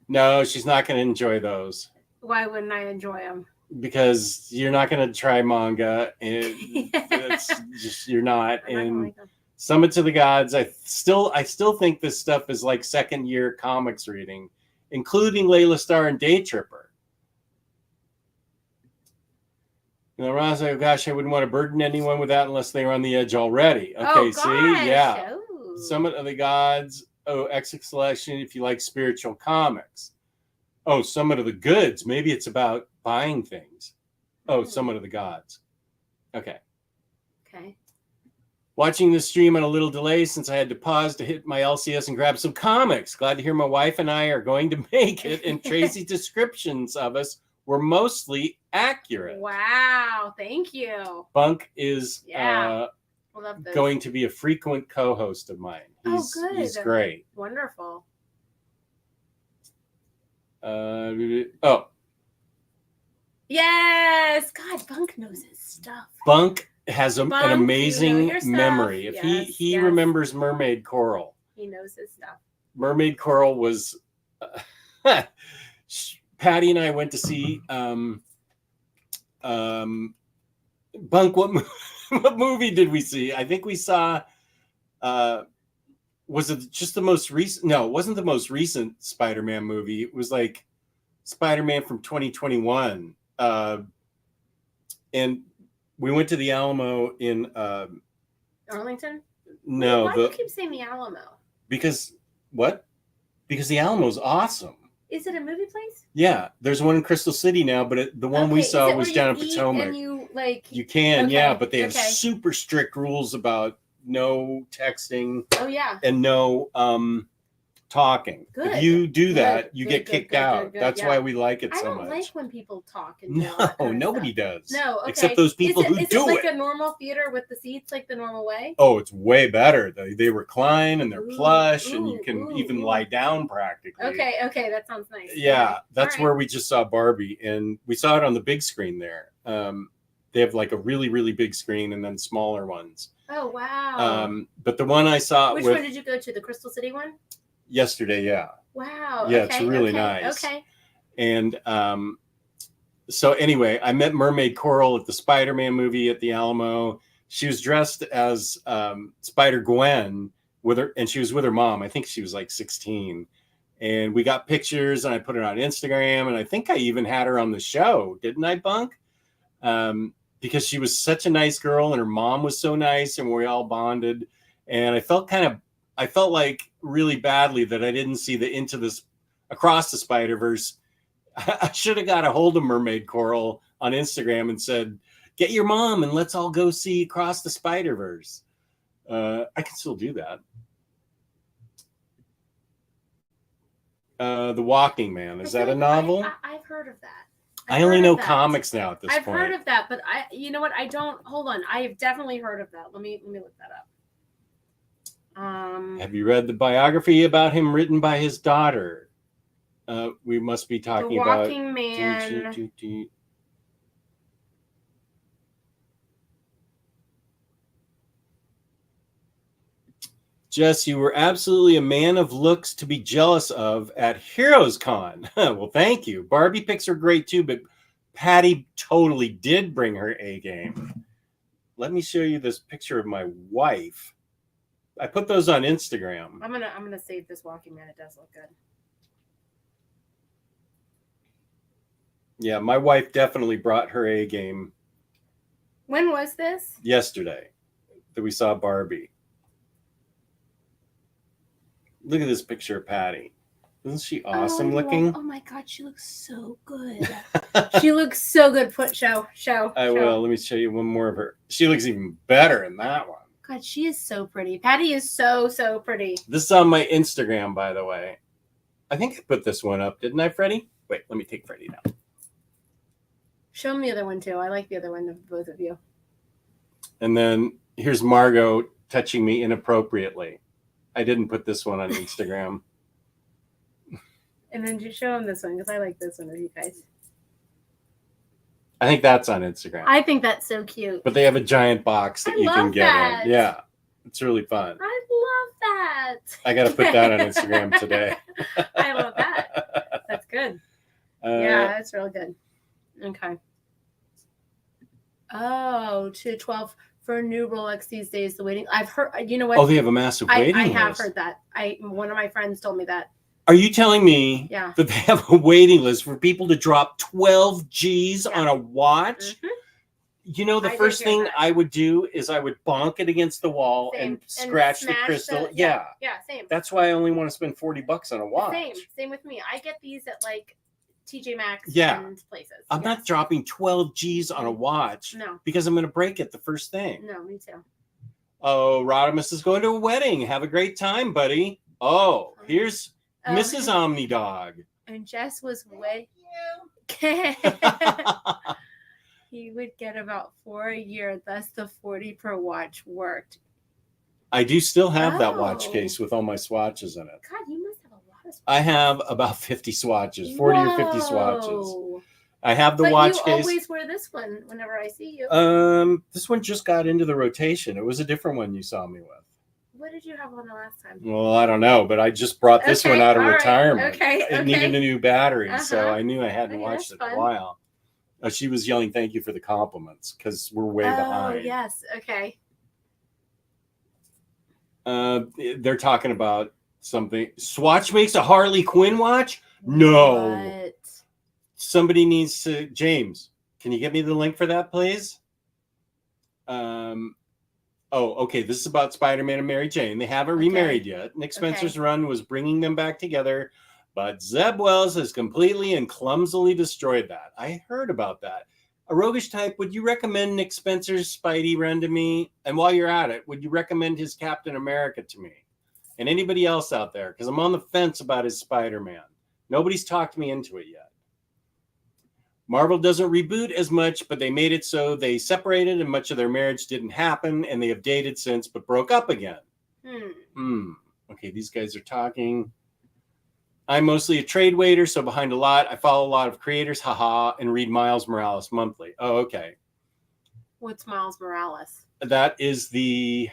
No, she's not going to enjoy those. Why wouldn't I enjoy them? Because you're not going to try manga, and it's just you're not. And like Summit to the Gods, I still think this stuff is like second year comics reading, including Layla Starr and Day Tripper. Ron's like, gosh, I wouldn't want to burden anyone with that unless they were on the edge already. Okay, see? Yeah. Ooh. Summit of the Gods. Oh, exit selection if you like spiritual comics. Oh, Summit of the Goods. Maybe it's about buying things. Oh, Summit of the Gods. Okay. Watching this stream on a little delay since I had to pause to hit my LCS and grab some comics. Glad to hear my wife and I are going to make it, and Tracy's descriptions of us were mostly accurate. Wow, thank you. Bunk is going to be a frequent co-host of mine. Good. He's great. Wonderful. Yes. God, Bunk knows his stuff. Bunk has an amazing memory. If he remembers Mermaid Coral. He knows his stuff. Mermaid Coral was Patty and I went to see Bunk, what movie did we see? I think we saw was it just the most recent? No, it wasn't the most recent Spider-Man movie. It was like Spider-Man from 2021. And we went to the Alamo in Arlington? No. Why do you keep saying the Alamo? Because the Alamo's awesome. Is it a movie place? Yeah, there's one in Crystal City now, but the one we saw was down in Potomac. You can, but they have super strict rules about no texting. Oh yeah. And no talking. Good. If you do that, you get kicked out. That's why we like it so much. I don't like when people talk. No, nobody does. No, okay. Except those people who do it. Is it like a normal theater with the seats like the normal way? Oh, it's way better. They recline and they're plush, and you can even lie down practically. Okay, that sounds nice. Yeah, that's where we just saw Barbie, and we saw it on the big screen there. They have like a really, really big screen and then smaller ones. Oh, wow. But the one I saw Which one did you go to? The Crystal City one? Yesterday, yeah. Wow. Yeah, it's really nice. Okay. And so anyway, I met Mermaid Coral at the Spider-Man movie at the Alamo. She was dressed as Spider-Gwen and she was with her mom. I think she was like 16. And we got pictures, and I put it on Instagram, and I think I even had her on the show, didn't I, Bunk? Because she was such a nice girl, and her mom was so nice, and we all bonded. And I felt like really badly that I didn't see the Across the Spider-Verse. I should have got a hold of Mermaid Coral on Instagram and said, get your mom and let's all go see Across the Spider-Verse. I can still do that. The Walking Man. Is that a novel? I've heard of that. I only know comics now at this point. I've heard of that, but you know what? Hold on. I have definitely heard of that. Let me look that up. Have you read the biography about him written by his daughter? We must be talking about The Walking Man. Jess, you were absolutely a man of looks to be jealous of at Heroes Con. Well, thank you. Barbie pics are great too, but Patty totally did bring her A game. let me show you this picture of my wife. I put those on Instagram. I'm gonna save this Walking Man. It does look good. Yeah, my wife definitely brought her A game. When was this? Yesterday that we saw Barbie. Look at this picture of Patty. Isn't she awesome looking? Oh my God, she looks so good. She looks so good. Show. I will. Let me show you one more of her. She looks even better in that one. God, she is so pretty. Patty is so pretty. This is on my Instagram, by the way. I think I put this one up, didn't I, Freddie? Wait, let me take Freddie down. Show me the other one too. I like the other one of both of you. And then here's Margot touching me inappropriately. I didn't put this one on Instagram. And then just show them this one because I like this one of you guys. I think that's on Instagram. I think that's so cute. But they have a giant box that you can get in. Yeah, it's really fun. I love that. I got to put that on Instagram today. I love that. That's good. Yeah, that's real good. Okay. Oh, 212 for a new Rolex these days. The waiting. I've heard. You know what? Oh, they have a massive waiting I list. have heard that. One of my friends told me that. Are you telling me that they have a waiting list for people to drop 12 G's on a watch? Mm-hmm. You know, the first thing I would do is I would bonk it against the wall and scratch the crystal. Yeah, same. That's why I only want to spend $40 on a watch. Same with me. I get these at like TJ Maxx and places. I'm not dropping 12 G's on a watch because I'm going to break it the first thing. No, me too. Oh, Rodimus is going to a wedding. Have a great time, buddy. Oh, here's Mrs. OmniDog. And Jess was way. He would get about 4 a year, thus the 40 per watch worked. I do still have that watch case with all my swatches in it. God, you must have a lot of swatches. I have about 50 swatches, 40 or 50 swatches. I have the watch case. You always wear this one whenever I see you. This one just got into the rotation. It was a different one you saw me with. What did you have on the last time? Well, I don't know, but I just brought this one out of retirement. Okay. It needed a new battery, so I knew I hadn't watched it in a while. She was yelling, "Thank you for the compliments," because we're way behind. Oh, yes. Okay. They're talking about something. Swatch makes a Harley Quinn watch? No. What? Somebody needs to. James, can you get me the link for that, please? Oh, okay. This is about Spider-Man and Mary Jane. They haven't remarried yet. Nick Spencer's run was bringing them back together, but Zeb Wells has completely and clumsily destroyed that. I heard about that. A roguish type, would you recommend Nick Spencer's Spidey run to me? And while you're at it, would you recommend his Captain America to me? And anybody else out there? Because I'm on the fence about his Spider-Man. Nobody's talked me into it yet. Marvel doesn't reboot as much, but they made it so they separated and much of their marriage didn't happen, and they have dated since but broke up again. Okay, these guys are talking. I'm mostly a trade waiter, so behind a lot. I follow a lot of creators, haha, and read Miles Morales monthly. Oh, okay. What's Miles Morales? That is the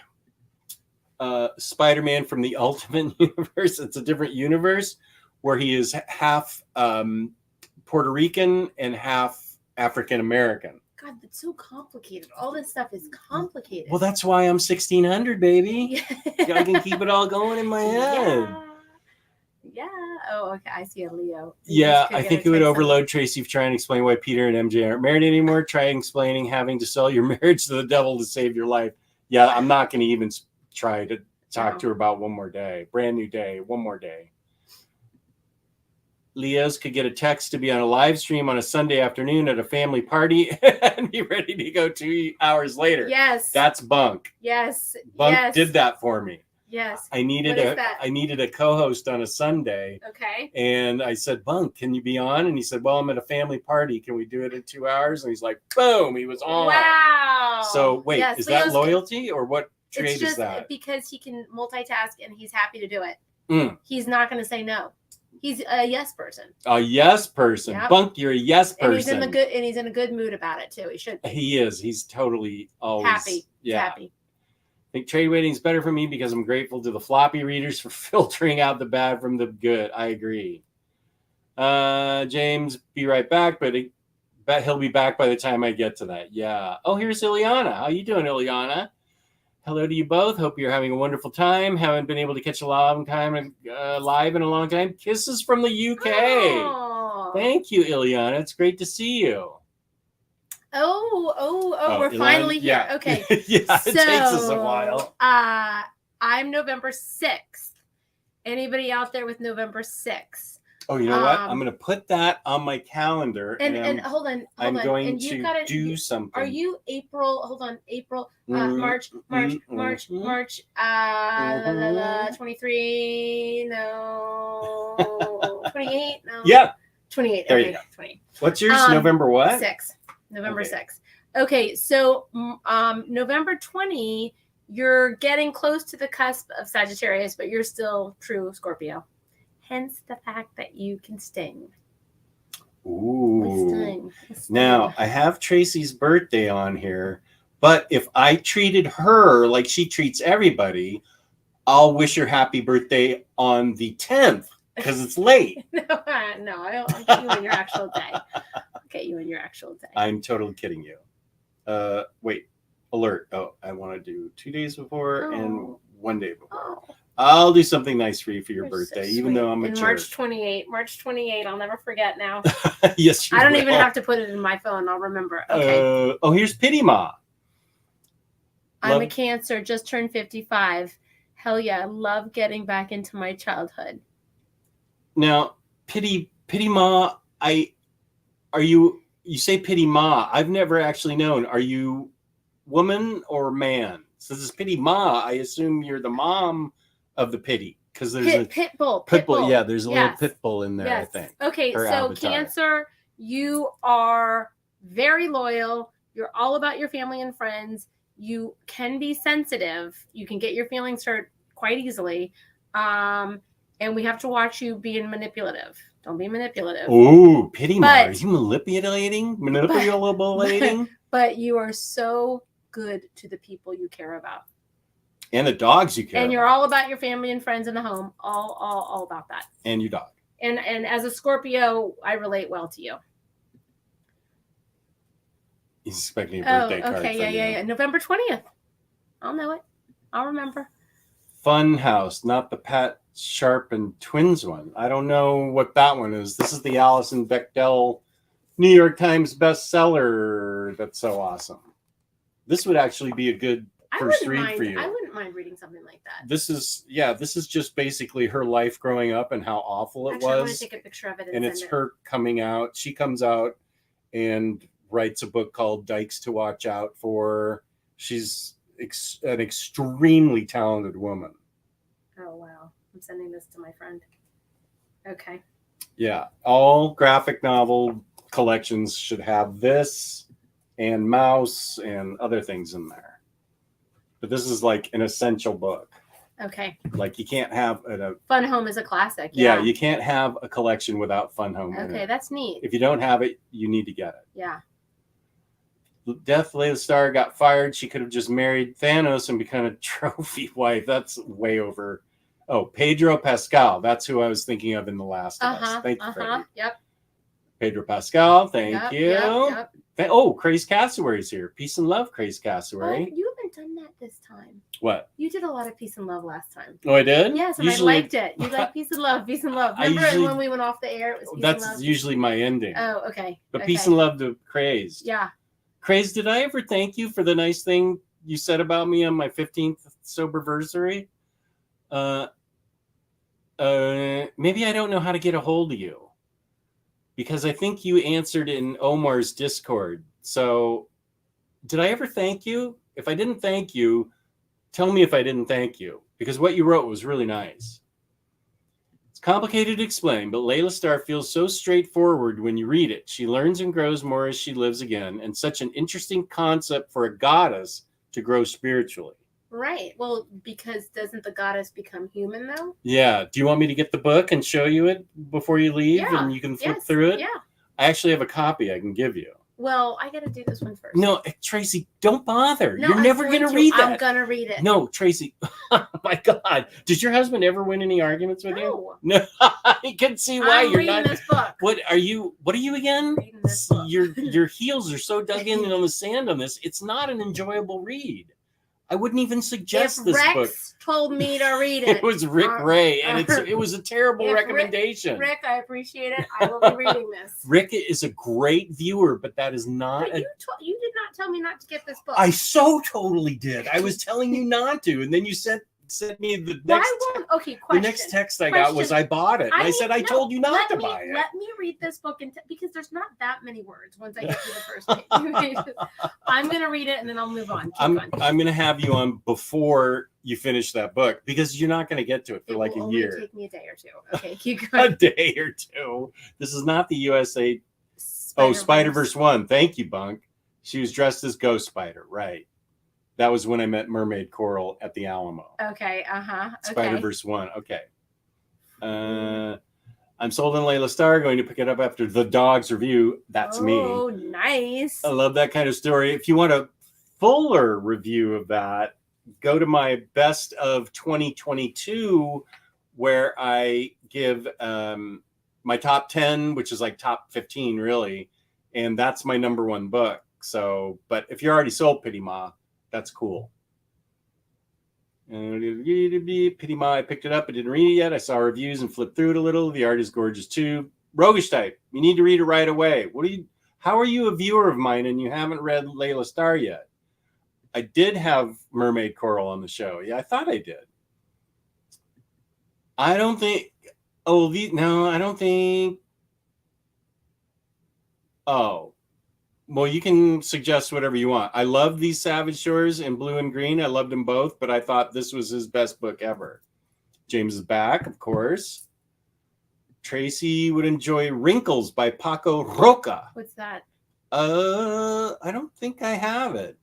Spider-Man from the Ultimate Universe. It's a different universe where he is half Puerto Rican and half African American. God, that's so complicated. All this stuff is complicated. Well, that's why I'm 1600, baby. I can keep it all going in my head. Yeah. Oh, okay. I see a Leo. Yeah, I think it would overload Tracy if trying to explain why Peter and MJ aren't married anymore. Try explaining having to sell your marriage to the devil to save your life. Yeah, I'm not going to even try to talk to her about one more day. Brand new day. One more day. Leos could get a text to be on a live stream on a Sunday afternoon at a family party and be ready to go 2 hours later. Yes. That's Bunk. Yes. Bunk did that for me. Yes. I needed a co-host on a Sunday. Okay. And I said, Bunk, can you be on? And he said, well, I'm at a family party. Can we do it in 2 hours? And he's like, boom, he was on. Wow. So wait, is that loyalty or what trade is that? Because he can multitask and he's happy to do it. He's not going to say no. He's a yes person. A yes person. Yep. Bunk, you're a yes person. And he's in a good mood about it too. He should be. He is. He's totally always happy. Yeah. Happy. I think trade waiting is better for me because I'm grateful to the floppy readers for filtering out the bad from the good. I agree. James, be right back. But bet he'll be back by the time I get to that. Yeah. Oh, here's Ileana. How you doing, Ileana? Hello to you both. Hope you're having a wonderful time. Haven't been able to catch a long time live in a long time. Kisses from the UK. Oh. Thank you, Ileana. It's great to see you. Oh, we're finally here. Yeah. Okay. Yeah, it takes us a while. I'm November 6th. Anybody out there with November 6th? Oh, you know what? I'm going to put that on my calendar. And hold on. I'm going and to do something. Are you April? Hold on. April, March, 23. No. 28? No. Yeah. 28. There okay, you go. 28. What's yours? November what? 6th. November Okay. 6th. Okay, so November 20, you're getting close to the cusp of Sagittarius, but you're still true Scorpio. Hence the fact that you can sting. Ooh. Now, I have Tracy's birthday on here, but if I treated her like she treats everybody, I'll wish her happy birthday on the 10th because it's late. No, I'll get you on your actual day. I'll get you on your actual day. I'm totally kidding you. Wait, alert. Oh, I want to do 2 days before and 1 day before. Oh. I'll do something nice for you for your You're birthday, so even sweet. though I'm a And jerk. March 28, I'll never forget now. Yes, you I don't will. even have to put it in my phone. I'll remember. Okay. Oh, here's Pity Ma. I'm a Cancer, just turned 55. Hell yeah, I love getting back into my childhood. Now, Pity Ma, you say Pity Ma. I've never actually known. Are you woman or man? So this is Pity Ma. I assume you're the mom of the Pity because there's a pit bull. Yeah, there's a little pit bull in there, Yes. I think. Okay, Her so avatar. Cancer, you are very loyal. You're all about your family and friends. You can be sensitive. You can get your feelings hurt quite easily. And we have to watch you being manipulative. Don't be manipulative. Oh, Pity Ma. Are But- you manipulating? But you are so good to the people you care about. And the dogs you care And you're about. all about your family and friends in the home. All about that. And your dog. And as a Scorpio, I relate well to you. He's expecting a birthday card okay, from you. yeah. November 20th. I'll know it. I'll remember. Fun House, not the Pat Sharp and Twins one. I don't know what that one is. This is the Alison Bechdel New York Times bestseller. That's so awesome. This would actually be a good first read for you. I wouldn't mind reading something like that. This is just basically her life growing up and how awful it Actually, I want to was. take a picture of it And it's her coming out. She comes out and writes a book called Dykes to Watch Out For. She's an extremely talented woman. Oh, wow. I'm sending this to my friend. Okay. Yeah, all graphic novel collections should have this and Mouse and other things in there. But this is like an essential book. Okay. Like you can't have Fun Home is a classic. Yeah, you can't have a collection without Fun Home in Okay, it. that's neat. If you don't have it, you need to get it. Yeah. Death Layla Starr got fired. She could have just married Thanos and become a trophy wife. That's way over. Oh, Pedro Pascal. That's who I was thinking of in The Last of Us. Thank you, Freddie. Yep. Pedro Pascal. Thank you. Yep. Oh, Craze Cassowary's here. Peace and love, Craze Oh, Cassowary. you haven't done that this time. What? You did a lot of peace and love last time. Oh, I did? Yes, and Usually, I liked it. You like peace and love, peace and love. I Remember usually- when we went off the air? It was peace and That's love. usually my ending. Oh, okay. But okay. peace and love to Craze. Yeah. Craze, did I ever thank you for the nice thing you said about me on my 15th soberversary? Maybe I don't know how to get a hold of you because I think you answered in Omar's Discord. So did I ever thank you? If I didn't thank you, tell me if I didn't thank you because what you wrote was really nice. It's complicated to explain, but Layla Starr feels so straightforward when you read it. She learns and grows more as she lives again, and such an interesting concept for a goddess to grow spiritually. Right. Well, because doesn't the goddess become human though? Yeah. Do you want me to get the book and show you it before you leave Yeah. and you can flip Yes. through it? Yeah. I actually have a copy I can give you. Well, I got to do this one first. No, Tracy, don't bother. No, You're I'm never going to read that. I'm going to read it. No, Tracy. Oh my God. Did your husband ever win any arguments with you? No. I can see why I'm you're reading not. this book. What are you again? Reading this book. Your heels are so dug in on the sand on this. It's not an enjoyable read. I wouldn't even suggest If this Rex book. told me to read it. It was Rick Ray, and it was a terrible If recommendation. Rick, I appreciate it. I will be reading this. Rick is a great viewer, but that is not. But you did not tell me not to get this book. I so totally did. I was telling you not to, and then you sent me the next text I got was I bought it. And I said I told you not to buy it. Let me read this book because there's not that many words once I get to the first page. I'm gonna read it and then I'll move on. I'm gonna have you on before you finish that book because you're not gonna get to it for like a year. Take me a day or two. Okay, keep going. A day or two. This is not the USA. Spider-Verse 1. Thank you, Bunk. She was dressed as Ghost Spider, right? That was when I met Mermaid Coral at the Alamo. Okay, Spider-Verse 1. Okay. I'm sold on Layla Starr. Going to pick it up after the Dog's review. That's me. Oh, nice. I love that kind of story. If you want a fuller review of that, go to my best of 2022, where I give my top 10, which is like top 15, really. And that's my number one book. So, but if you're already sold Pity Ma, that's cool. Pity Ma, I picked it up. I didn't read it yet. I saw reviews and flipped through it a little. The art is gorgeous too. Roguish type. You need to read it right away. How are you a viewer of mine and you haven't read Layla Starr yet? I did have Mermaid Coral on the show. Yeah, I thought I did. I don't think. I don't think. Oh. Well, you can suggest whatever you want. I love these Savage Shores in blue and green. I loved them both, but I thought this was his best book ever. James is back, of course. Tracy would enjoy Wrinkles by Paco Roca. What's that? I don't think I have it.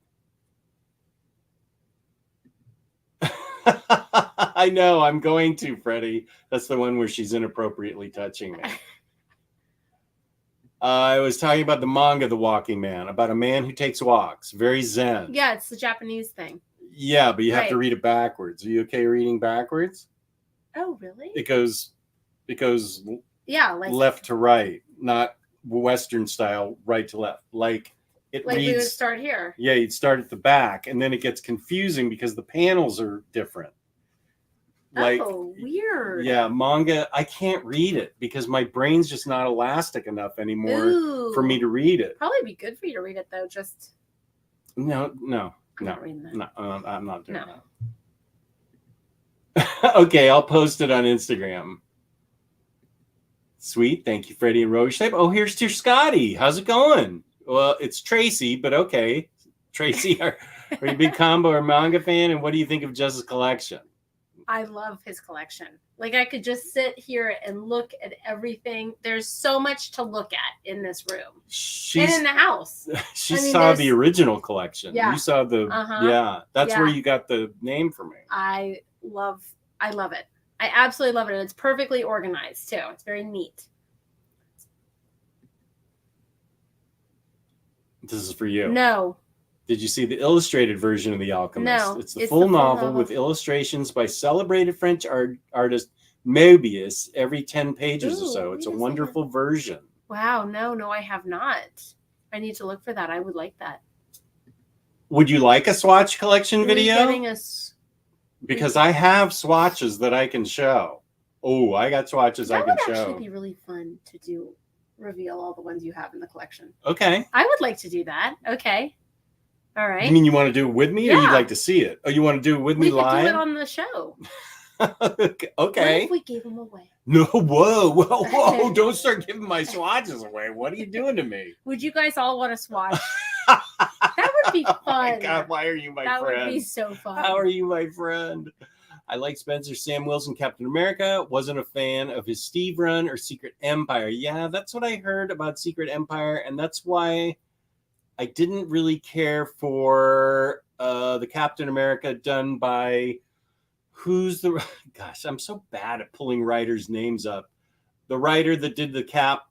I know, I'm going to, Freddie. That's the one where she's inappropriately touching me. I was talking about the manga, The Walking Man, about a man who takes walks. Very zen. Yeah, it's the Japanese thing. Yeah, but you have to read it backwards. Are you okay reading backwards? Oh, really? It goes yeah, like left to right, not Western style, right to left. Like it reads. We would start here. Yeah, you'd start at the back, and then it gets confusing because the panels are different. Like, oh, weird. Yeah, manga, I can't read it because my brain's just not elastic enough anymore for me to read it. Probably be good for you to read it though. Just no, I'm not doing that. Okay, I'll post it on Instagram. Sweet, thank you, Freddie and Rogue Shape. Oh, here's to Scotty. How's it going? Well, it's Tracy, but okay. Tracy, are you a big combo or manga fan? And what do you think of Jess's collection? I love his collection. Like I could just sit here and look at everything. There's so much to look at in this room and in the house. She saw the original collection. Yeah. You saw the That's where you got the name for me. I love it. I absolutely love it. And it's perfectly organized too. It's very neat. This is for you. No. Did you see the illustrated version of The Alchemist? No, it's the full novel with illustrations by celebrated French artist Moebius every 10 pages or so. It's a wonderful version. Wow. No, I have not. I need to look for that. I would like that. Would you like a swatch collection video? Getting us. Because I have swatches that I can show. Oh, I got swatches I can show. That would actually be really fun to do. Reveal all the ones you have in the collection. Okay. I would like to do that. Okay. All right. You mean you want to do it with me, or you'd like to see it? Oh, you want to do it with me live? We could do it on the show. Okay. What if we gave them away? No, whoa! Don't start giving my swatches away. What are you doing to me? Would you guys all want to swatch? That would be fun. Oh my God, why are you my friend? That would be so fun. How are you my friend? I like Spencer Sam Wilson, Captain America. Wasn't a fan of his Steve run or Secret Empire. Yeah, that's what I heard about Secret Empire, and that's why I didn't really care for the Captain America done by gosh, I'm so bad at pulling writers' names up. The writer that did the Cap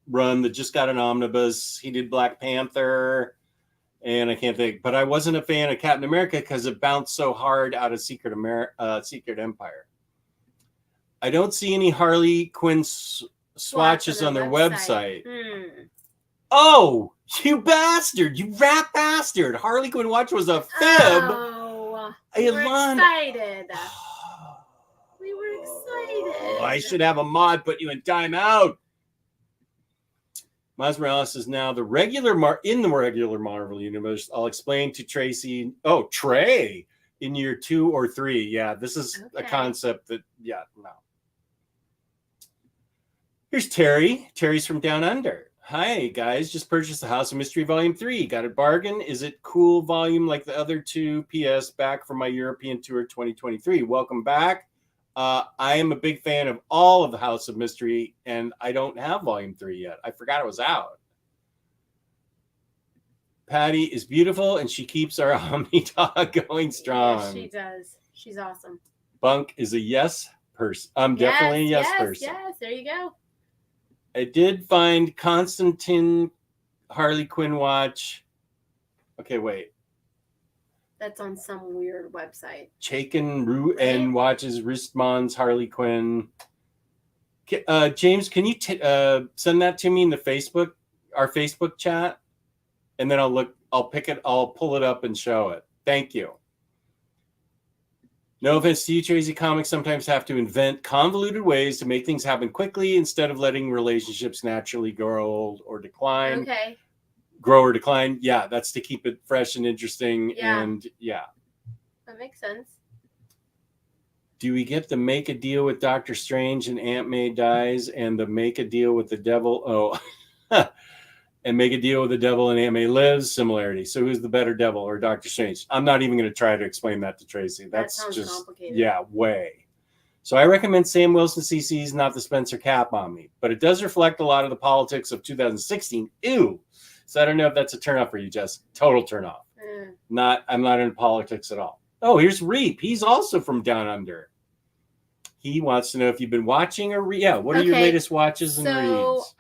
run that just got an omnibus. He did Black Panther, and I can't think. But I wasn't a fan of Captain America because it bounced so hard out of Secret Empire. I don't see any Harley Quinn swatches on their website. Oh, you bastard! You rat bastard! Harley Quinn watch was a fib. Oh, we were excited. We were excited. I should have a mod put you in timeout. Miles Morales is now in the regular Marvel universe. I'll explain to Tracy. Oh, Trey in year 2 or 3. Yeah, this is a concept that. Yeah, no. Here's Terry. Terry's from Down Under. Hi, guys. Just purchased the House of Mystery Volume 3. Got a bargain. Is it cool volume like the other 2? P.S. Back from my European tour 2023. Welcome back. I am a big fan of all of the House of Mystery, and I don't have Volume 3 yet. I forgot it was out. Patty is beautiful, and she keeps our OmniDog going strong. Yes, she does. She's awesome. Bunk is a yes person. I'm definitely a yes person. Yes, there you go. I did find Constantine Harley Quinn watch. Okay, wait. That's on some weird website. Chaikin Ru'en watches Ristman's Harley Quinn. James, can you send that to me in our Facebook chat? And then I'll pull it up and show it. Thank you. No offense to you, Tracy. Comics sometimes have to invent convoluted ways to make things happen quickly instead of letting relationships naturally grow or decline. Okay. Grow or decline. Yeah, that's to keep it fresh and interesting. Yeah. And yeah. That makes sense. Do we get the make a deal with Doctor Strange and Aunt May dies and the make a deal with the devil? Oh, and make a deal with the devil and Aunt May lives similarity. So who's the better devil or Doctor Strange? I'm not even going to try to explain that to Tracy. That's sounds just complicated. Yeah, way. So I recommend Sam Wilson CC's Not the Spencer Cap on Me, but it does reflect a lot of the politics of 2016. Ew. So I don't know if that's a turnoff for you, Jess. Total turnoff. I'm not into politics at all. Oh, here's Reap. He's also from Down Under. He wants to know if you've been watching what are your latest watches and reads?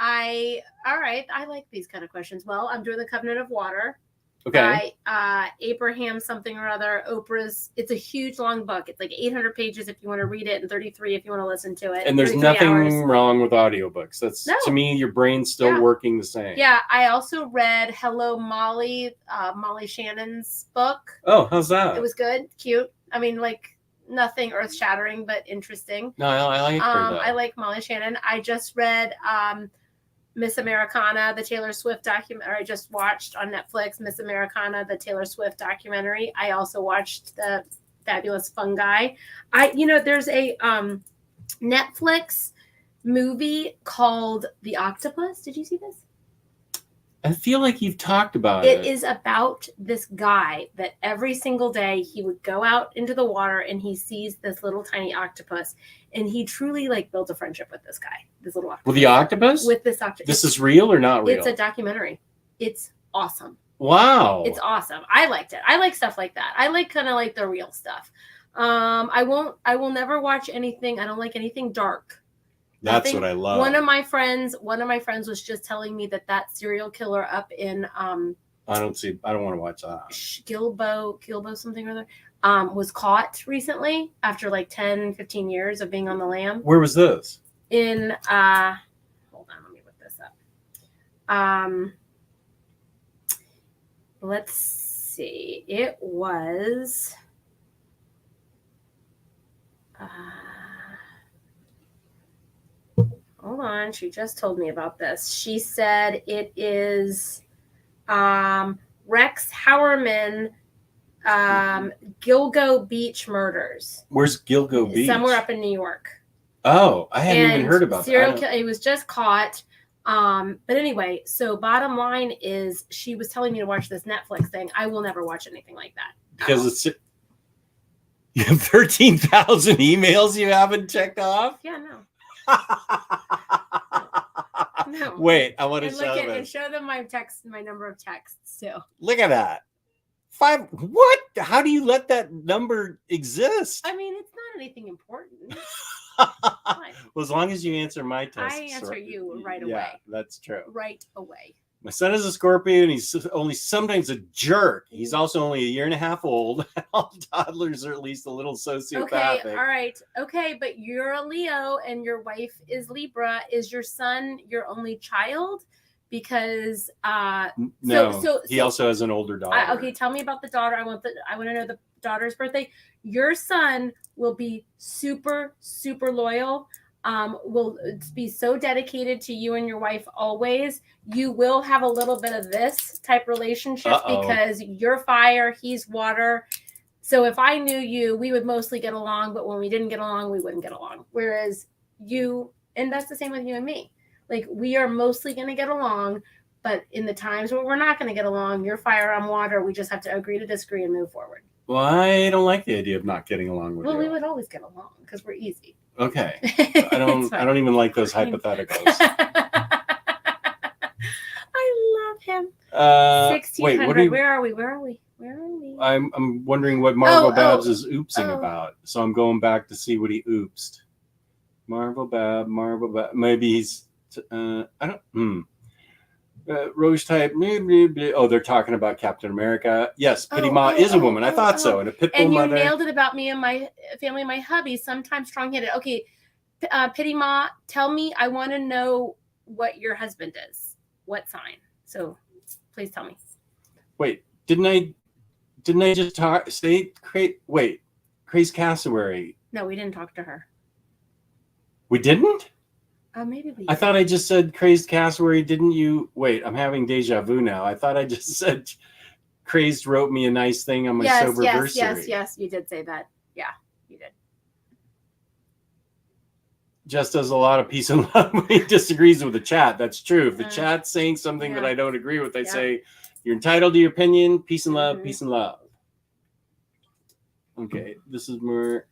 All right. I like these kind of questions. Well, I'm doing the Covenant of Water. Okay. By Abraham something or other. Oprah's. It's a huge long book. It's like 800 pages if you want to read it, and 33 if you want to listen to it. And there's nothing wrong with audiobooks. That's to me, your brain's still working the same. Yeah. I also read Hello Molly, Molly Shannon's book. Oh, how's that? It was good, cute. I mean, like nothing earth shattering, but interesting. No, I like her. Though. I like Molly Shannon. I just read Miss Americana, the Taylor Swift documentary. I just watched on Netflix Miss Americana, the Taylor Swift documentary. I also watched the Fabulous Fungi. There's a Netflix movie called The Octopus. Did you see this? I feel like you've talked about it. It is about this guy that every single day he would go out into the water and he sees this little tiny octopus, and he truly builds a friendship with this guy, this little octopus. With the octopus? With this octopus. This is real or not real? It's a documentary. It's awesome. Wow. It's awesome. I liked it. I like stuff like that. I like kind of like the real stuff. I will never watch anything. I don't like anything dark. That's what I love. One of my friends was just telling me that serial killer up in I don't want to watch that. Gilbo something or other was caught recently after 10, 15 years of being on the lam. Where was this? In hold on, let me look this up. Let's see. It was hold on, she just told me about this. She said it is Rex Howerman, Gilgo Beach murders. Where's Gilgo Beach? Somewhere up in New York. Oh, I hadn't even heard about that. He was just caught. But anyway, so bottom line is she was telling me to watch this Netflix thing. I will never watch anything like that. Because you have 13,000 emails you haven't checked off? Yeah, no. No. Wait, I want to show them. And show them my number of texts too. Look at that. 5. What? How do you let that number exist? I mean, it's not anything important. Well, as long as you answer my test. I answer you right Yeah, away. that's true. Right away. My son is a Scorpio, and he's only sometimes a jerk. He's also only a year and a half old. All toddlers are at least a little sociopathic. Okay, all right. Okay, but you're a Leo and your wife is Libra. Is your son your only child? Because no, he also has an older daughter. okay, tell me about the daughter. I want to know the daughter's birthday. Your son will be super, super loyal. Will be so dedicated to you and your wife always. You will have a little bit of this type relationship because you're fire, he's water. So if I knew you, we would mostly get along, but when we didn't get along, we wouldn't get along. Whereas you, and that's the same with you and me. Like, we are mostly going to get along, but in the times where we're not going to get along, you're fire, I'm water. We just have to agree to disagree and move forward. Well, I don't like the idea of not getting along with you. Well, we would always get along because we're easy. Okay. I don't even like those hypotheticals. I love him. 1600. Where are we? I'm wondering what Marvel Babs is oopsing about. So I'm going back to see what he oopsed. Marvel Bab. Maybe he's I don't Rose type. Oh, they're talking about Captain America. Yes, Pity Ma is a woman. I thought so. And a pit bull mother. And you nailed it about me and my family and my hubby. Sometimes strong-headed. Okay, Pity Ma, tell me. I want to know what your husband is. What sign? So, please tell me. Wait, didn't I just Craze Cassowary? No, we didn't talk to her. We didn't? Maybe we did. I thought I just said Crazed Cassowary, didn't you? Wait, I'm having deja vu now. I thought I just said Crazed wrote me a nice thing on my soberversary. Yes, you did say that. Yeah, you did. Just does a lot of peace and love when he disagrees with the chat. That's true. If the chat's saying something that I don't agree with, I say, you're entitled to your opinion. Peace and love, peace and love. Okay, this is more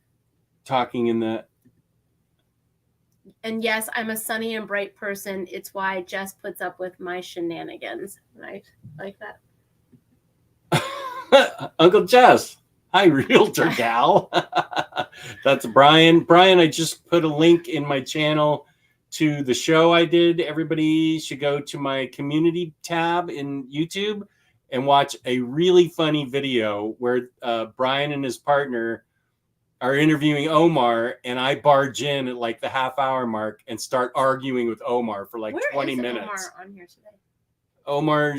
talking in the... And yes, I'm a sunny and bright person. It's why Jess puts up with my shenanigans. Right? Like that. Uncle Jess. Hi, Realtor gal. That's Brian. Brian, I just put a link in my channel to the show I did. Everybody should go to my community tab in YouTube and watch a really funny video where Brian and his partner are interviewing Omar, and I barge in at like the half-hour mark and start arguing with Omar for like 20 minutes. Where is Omar on here today? Omar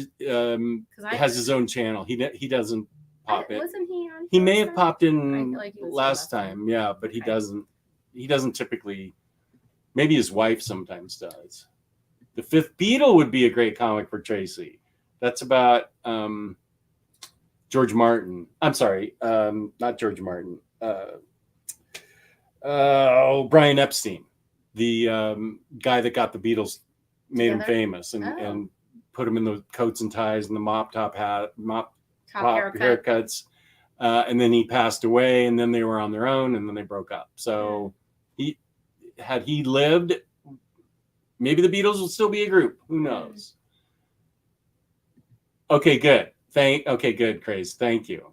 has his own channel. He doesn't pop in. Wasn't he on? He may have popped in last time, yeah, but he doesn't. He doesn't typically. Maybe his wife sometimes does. The Fifth Beatle would be a great comic for Tracy. That's about George Martin. I'm sorry, not George Martin. Brian Epstein, the guy that got the Beatles, made him famous and put him in the coats and ties and the mop top haircuts. And then he passed away, and then they were on their own, and then they broke up. So had he lived, maybe the Beatles would still be a group. Who knows? Okay, good. Good, Craze. Thank you.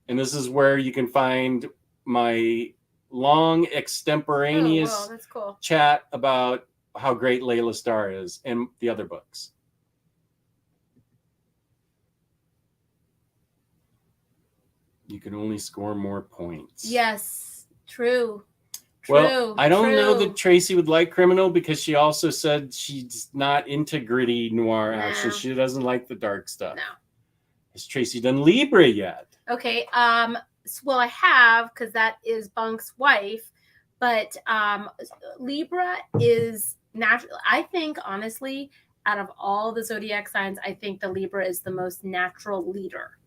And this is where you can find my long extemporaneous that's cool. chat about how great Layla Starr is and the other books. You can only score more points. Yes, true. Well, I don't know that Tracy would like Criminal because she also said she's not into gritty noir action. She doesn't like the dark stuff. No. Has Tracy done Libra yet? Okay. Well, I have, because that is Bunk's wife. But Libra is natural. I think, honestly, out of all the zodiac signs, I think the Libra is the most natural leader.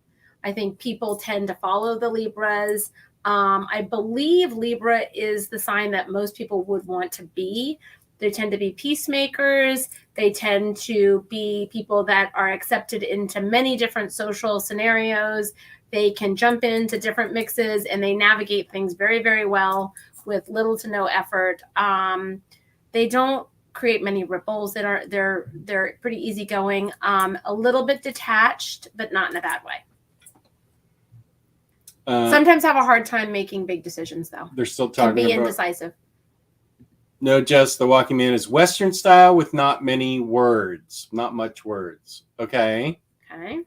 I think people tend to follow the Libras. I believe Libra is the sign that most people would want to be. They tend to be peacemakers. They tend to be people that are accepted into many different social scenarios. They can jump into different mixes and they navigate things very, very well with little to no effort. They don't create many ripples. They're pretty easygoing, a little bit detached, but not in a bad way. Sometimes have a hard time making big decisions, though. They're still talking and be about indecisive. No, just the Walking Man is Western style with not many words, not much words. Okay. Okay.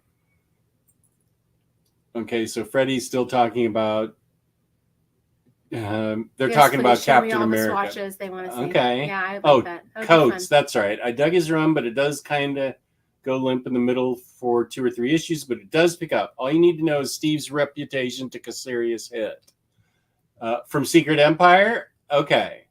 Okay, so Freddie's still talking about. They're Yes, talking about please show me Captain all the America. swatches they want to see. Okay. Yeah, I like Oh, that. That would be coats. fun. That's right. I dug his run, but it does kind of go limp in the middle for 2 or 3 issues, but it does pick up. All you need to know is Steve's reputation took a serious hit. From Secret Empire. Okay.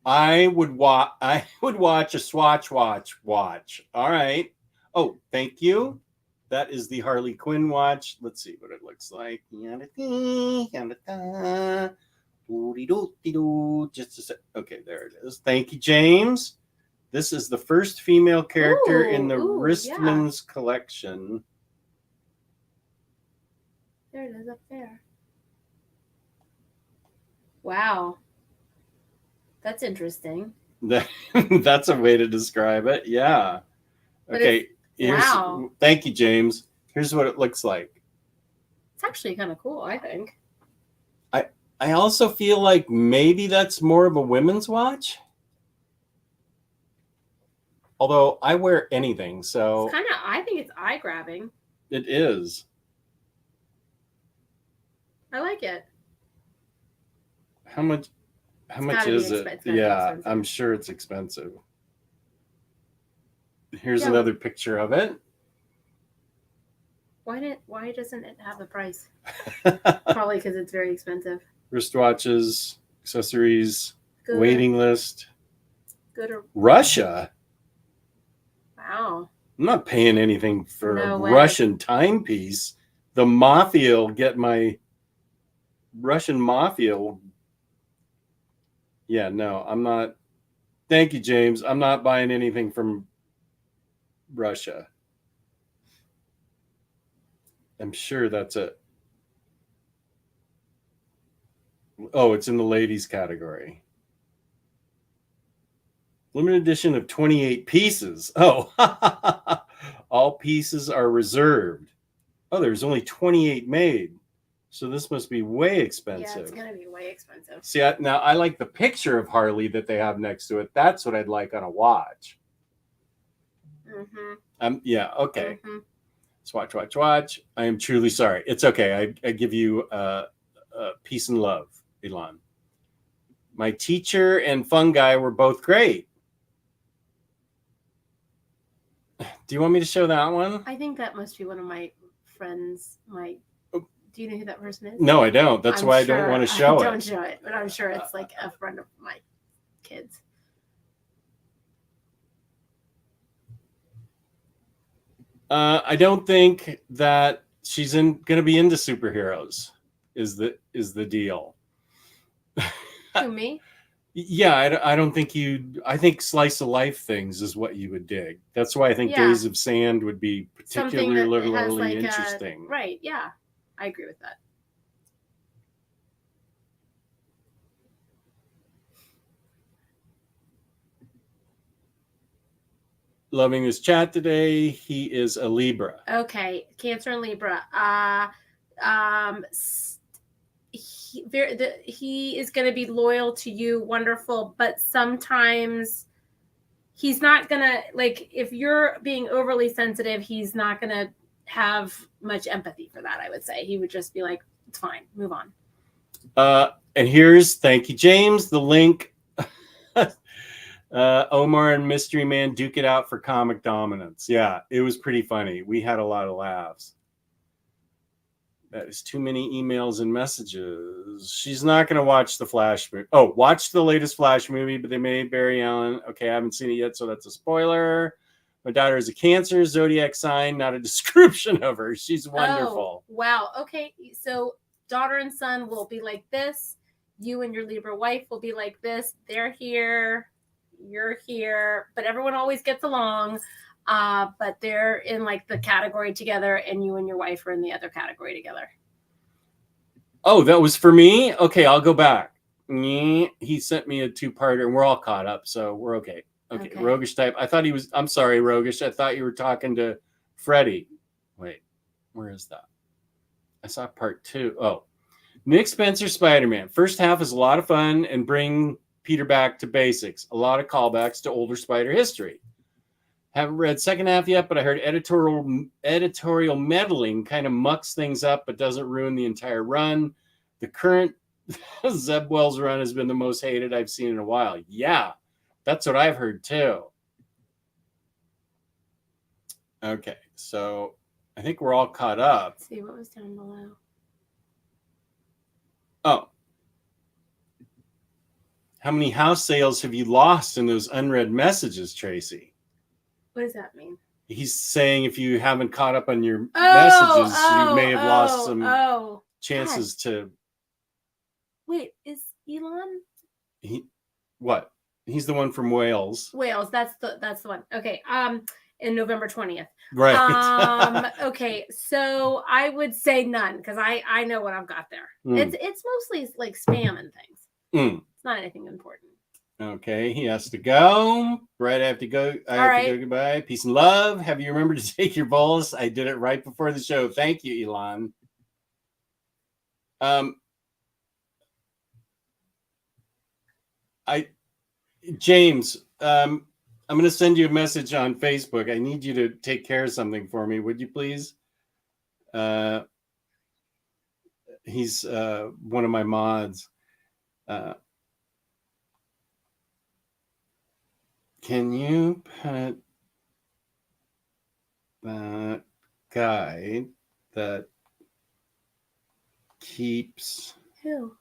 I would watch a Swatch watch. All right. Oh, thank you. That is the Harley Quinn watch. Let's see what it looks like. Just a sec. Okay, there it is. Thank you, James. This is the first female character in the Wristman's collection. There it is up there. Wow. That's interesting. That's a way to describe it. Yeah. Okay. Wow. Thank you, James. Here's what it looks like. It's actually kind of cool, I think. I also feel like maybe that's more of a women's watch. Although I wear anything, so It's kind of, I think it's eye grabbing. it is. I like it. How much gotta is be it? it's gotta be Yeah, expensive. I'm sure it's expensive. Here's Yeah. another picture of it. Why doesn't it have the price? Probably because it's very expensive. Wristwatches, accessories, Good. waiting list. Good or Russia. wow. I'm not paying anything for No a way. Russian timepiece. The mafia will get my Russian mafia. Yeah, no, I'm not. Thank you, James. I'm not buying anything from Russia. I'm sure that's it. Oh, it's in the ladies category. Limited edition of 28 pieces. Oh, all pieces are reserved. Oh, there's only 28 made. So this must be way expensive. Yeah, it's gonna be way expensive. See, now I like the picture of Harley that they have next to it. That's what I'd like on a watch. Mm-hmm. Yeah, okay. Mm-hmm. Watch. I am truly sorry. It's okay. I give you peace and love, Elon. My teacher and fun guy were both great. Do you want me to show that one? I think that must be one of my friends. Do you know who that person is? No, I don't. That's why I don't want to show it. Don't show it, but I'm sure it's like a friend of my kids. I don't think that she's going to be into superheroes. Is the deal? Who, me? Yeah, I don't think I think slice of life things is what you would dig. That's why I think Days of Sand would be particularly interesting. Right, yeah. I agree with that. Loving this chat today. He is a Libra. Okay, Cancer and Libra. He is going to be loyal to you, wonderful, but sometimes he's not going to, like, if you're being overly sensitive, he's not going to have much empathy for that, I would say. He would just be like, it's fine, move on. And here's, thank you, James, the link. Omar and Mystery Man duke it out for comic dominance. Yeah, it was pretty funny. We had a lot of laughs. That is too many emails and messages. She's not going to watch the Flash movie. Oh, watch the latest Flash movie, but they made Barry Allen. Okay, I haven't seen it yet, so that's a spoiler. My daughter is a Cancer, zodiac sign, not a description of her. She's wonderful. Oh, wow. Okay, so daughter and son will be like this. You and your Libra wife will be like this. They're here. You're here. But everyone always gets along. But they're in like the category together, and you and your wife are in the other category together. Oh, that was for me? Okay, I'll go back. He sent me a 2-parter, and we're all caught up, so we're okay. Okay, Roguish type. I thought he was, I'm sorry, Roguish. I thought you were talking to Freddie. Wait, where is that? I saw part 2. Oh, Nick Spencer, Spider-Man. First half is a lot of fun and bring Peter back to basics. A lot of callbacks to older Spider history. Haven't read second half yet, but I heard editorial meddling kind of mucks things up, but doesn't ruin the entire run. The current Zeb Wells run has been the most hated I've seen in a while. Yeah, that's what I've heard too. Okay, so I think we're all caught up. Let's see what was down below. Oh. How many house sales have you lost in those unread messages, Tracy? What does that mean? He's saying if you haven't caught up on your messages, you may have lost some chances to. Wait, is Elon? What? He's the one from Wales. Wales, that's the one. Okay. In November 20th. Right. Okay, so I would say none because I know what I've got there. It's mostly like spam and things. It's not anything important. Okay, he has to go. Right, I have to go. I have to go. Goodbye. Peace and love. Have you remembered to take your bolus? I did it right before the show. Thank you, Elon. James, I'm going to send you a message on Facebook. I need you to take care of something for me. Would you please? He's one of my mods. Can you put that guy that keeps... Who?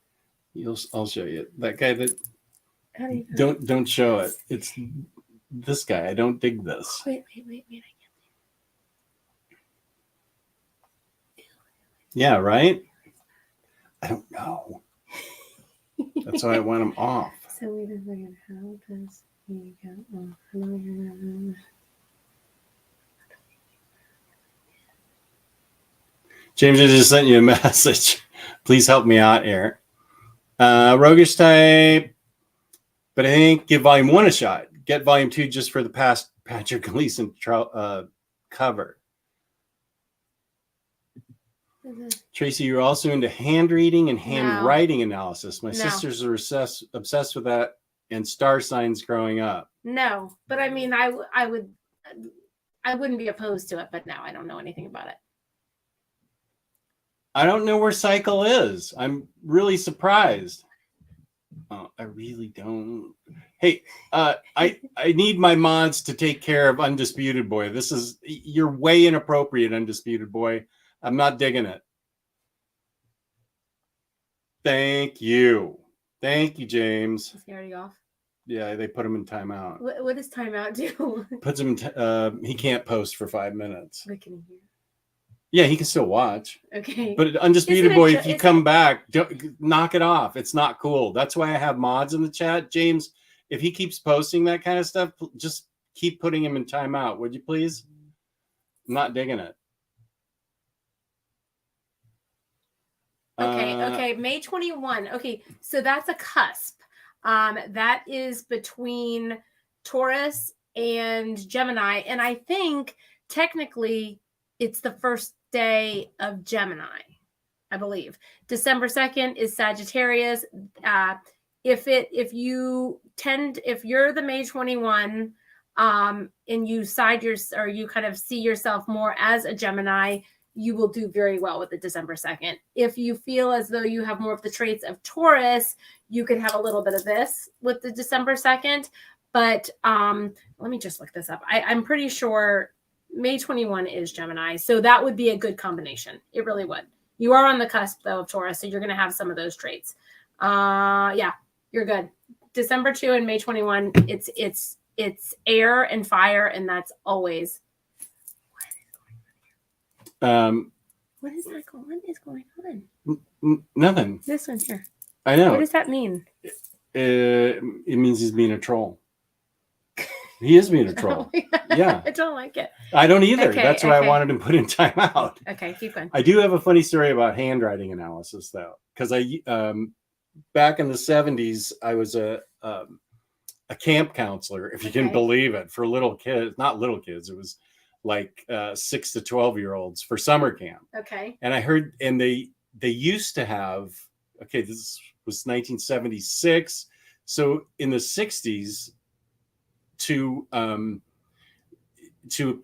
I'll show you. That guy that... How do you don't show it. It's this guy. I don't dig this. Wait. Yeah, right? I don't know. That's why I want him off. So wait a second. How does he go off? James, I just sent you a message. Please help me out here. Roguish type. But I think give volume 1 a shot. Get volume 2 just for the past Patrick Gleason cover. Tracy, you're also into hand reading and handwriting analysis. My sisters are obsessed with that and star signs growing up. No, but I mean, I wouldn't be opposed to it, but no, I don't know anything about it. I don't know where Cycle is. I'm really surprised. Oh, I really don't. Hey, I need my mods to take care of Undisputed Boy. You're way inappropriate, Undisputed Boy. I'm not digging it. Thank you, James. Is he already off? Yeah, they put him in timeout. What does timeout do? Puts him in. He can't post for 5 minutes. What can he hear? Yeah, he can still watch. Okay. But Undisputed Boy, if you come back, knock it off. It's not cool. That's why I have mods in the chat. James, if he keeps posting that kind of stuff, just keep putting him in timeout, would you please? I'm not digging it. Okay. May 21. Okay, so that's a cusp. That is between Taurus and Gemini. And I think technically it's the first day of Gemini, I believe. December 2nd is Sagittarius. If you're the May 21, and you you kind of see yourself more as a Gemini, you will do very well with the December 2nd. If you feel as though you have more of the traits of Taurus, you could have a little bit of this with the December 2nd. But let me just look this up. I'm pretty sure May 21 is Gemini. So that would be a good combination. It really would. You are on the cusp, though, of Taurus, so you're going to have some of those traits. Yeah, you're good. December 2 and May 21, it's air and fire, and that's always... What is going on? Nothing. This one here. I know. What does that mean? It means he's being a troll. He is being a troll. Yeah. I don't like it. I don't either. Okay, that's why I wanted him put in timeout. Okay, keep going. I do have a funny story about handwriting analysis, though, because back in the 70s, I was a camp counselor, if you can believe it, for little kids. Not little kids. It was like 6 to 12-year-olds for summer camp. Okay. And I heard, and they used to have okay, this was 1976. So in the 60s, to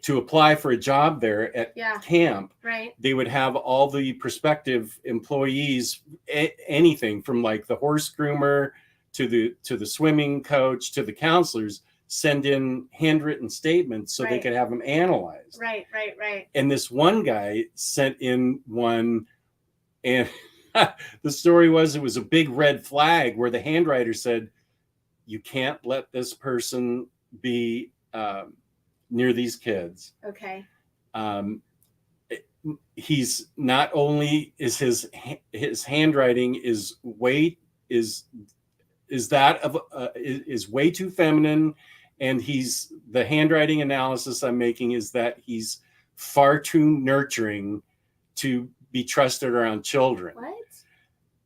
apply for a job there at camp, right, they would have all the prospective employees, anything from like the horse groomer to the swimming coach to the counselors, send in handwritten statements so they could have them analyzed. Right. And this one guy sent in one, and the story was, it was a big red flag where the handwriter said, you can't let this person be near these kids. Okay. He's not only is his handwriting is way too feminine, and the handwriting analysis I'm making is that he's far too nurturing to be trusted around children. What?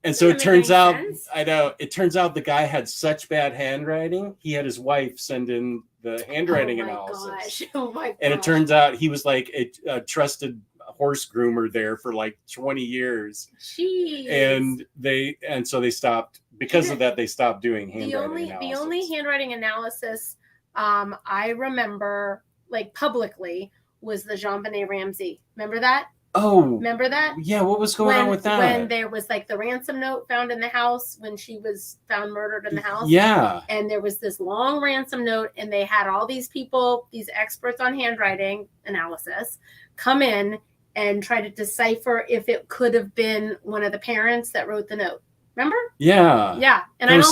And so it turns out, sense. I know, it turns out the guy had such bad handwriting, he had his wife send in the handwriting analysis. Oh my gosh. And it turns out he was like a trusted horse groomer there for like 20 years. Jeez. And so they stopped, because of that, they stopped doing handwriting analysis. The only handwriting analysis I remember, like publicly, was the JonBenet Ramsey. Remember that? Oh, remember that? Yeah, what was going on with that? When there was like the ransom note found in the house when she was found murdered in the house. Yeah. And there was this long ransom note, and they had all these people, these experts on handwriting analysis, come in and try to decipher if it could have been one of the parents that wrote the note. Remember? Yeah. Yeah. And I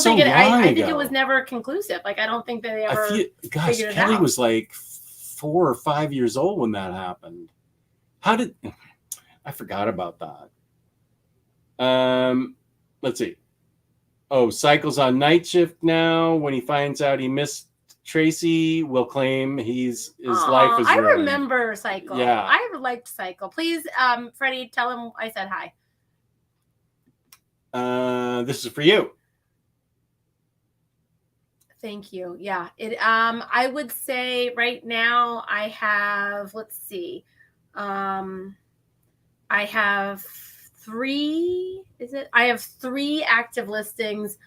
think it was never conclusive. Like, I don't think they ever gosh, figured it Kelly out. was like 4 or 5 years old when that happened. I forgot about that. Let's see. Oh, Cycle's on night shift now. When he finds out he missed Tracy, will claim his life is ruined. I remember Cycle. Yeah. I liked Cycle. Please, Freddie, tell him I said hi. This is for you. Thank you. Yeah. I would say right now I have, let's see. I have 3 active listings.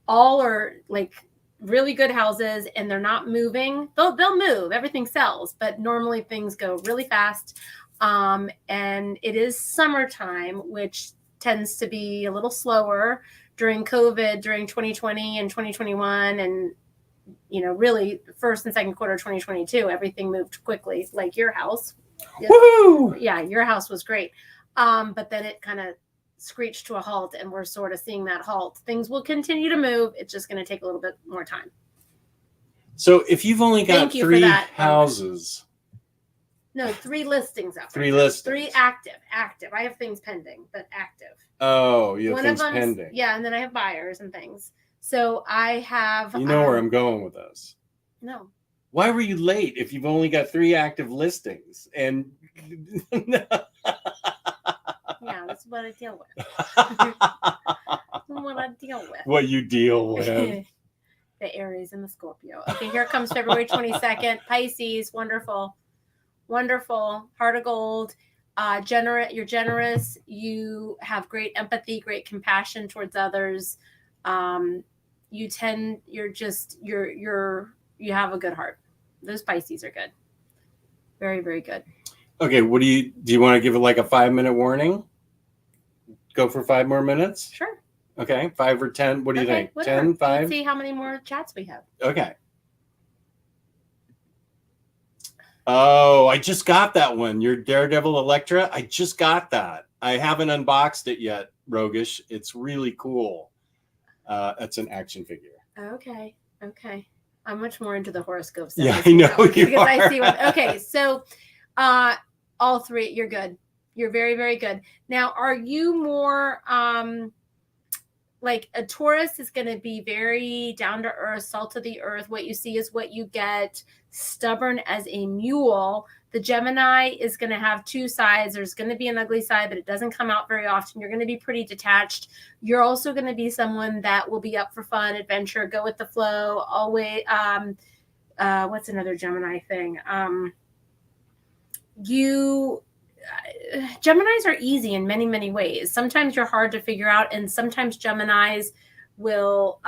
All are like really good houses, and they're not moving. They'll move. Everything sells, but normally things go really fast. And it is summertime, which tends to be a little slower during COVID, during 2020 and 2021. And, really first and second quarter of 2022, everything moved quickly, like your house. Woohoo! Yeah, your house was great. But then it kind of screeched to a halt, and we're sort of seeing that halt. Things will continue to move. It's just going to take a little bit more time. So if you've only got 3 houses. No, 3 listings up. 3 listings. 3 active. I have things pending, but active. Oh, you have things pending. Yeah, and then I have buyers and things. So I have. You know where I'm going with this. No. Why were you late if you've only got 3 active listings? And yeah, that's what I deal with. What you deal with. The Aries and the Scorpio. Okay, here comes February 22nd. Pisces, wonderful. Heart of gold. You're generous. You have great empathy, great compassion towards others. You have a good heart. Those Pisces are good. Very, very good. Okay, do you want to give it like a 5-minute warning? Go for 5 more minutes? Sure. Okay, 5 or 10. What do you think? Whatever. 10, 5? Let's see how many more chats we have. Okay. Oh, I just got that one. Your Daredevil Electra. I just got that. I haven't unboxed it yet, Rogish. It's really cool. That's an action figure. Okay. I'm much more into the horoscopes. Yeah, I know you are. I see okay, so all 3, you're good. You're very, very good. Now, are you more like a Taurus is going to be very down to earth, salt of the earth. What you see is what you get. Stubborn as a mule. The Gemini is going to have 2 sides. There's going to be an ugly side, but it doesn't come out very often. You're going to be pretty detached. You're also going to be someone that will be up for fun, adventure, go with the flow. Always. What's another Gemini thing? You Geminis are easy in many, many ways. Sometimes you're hard to figure out, and sometimes Geminis will.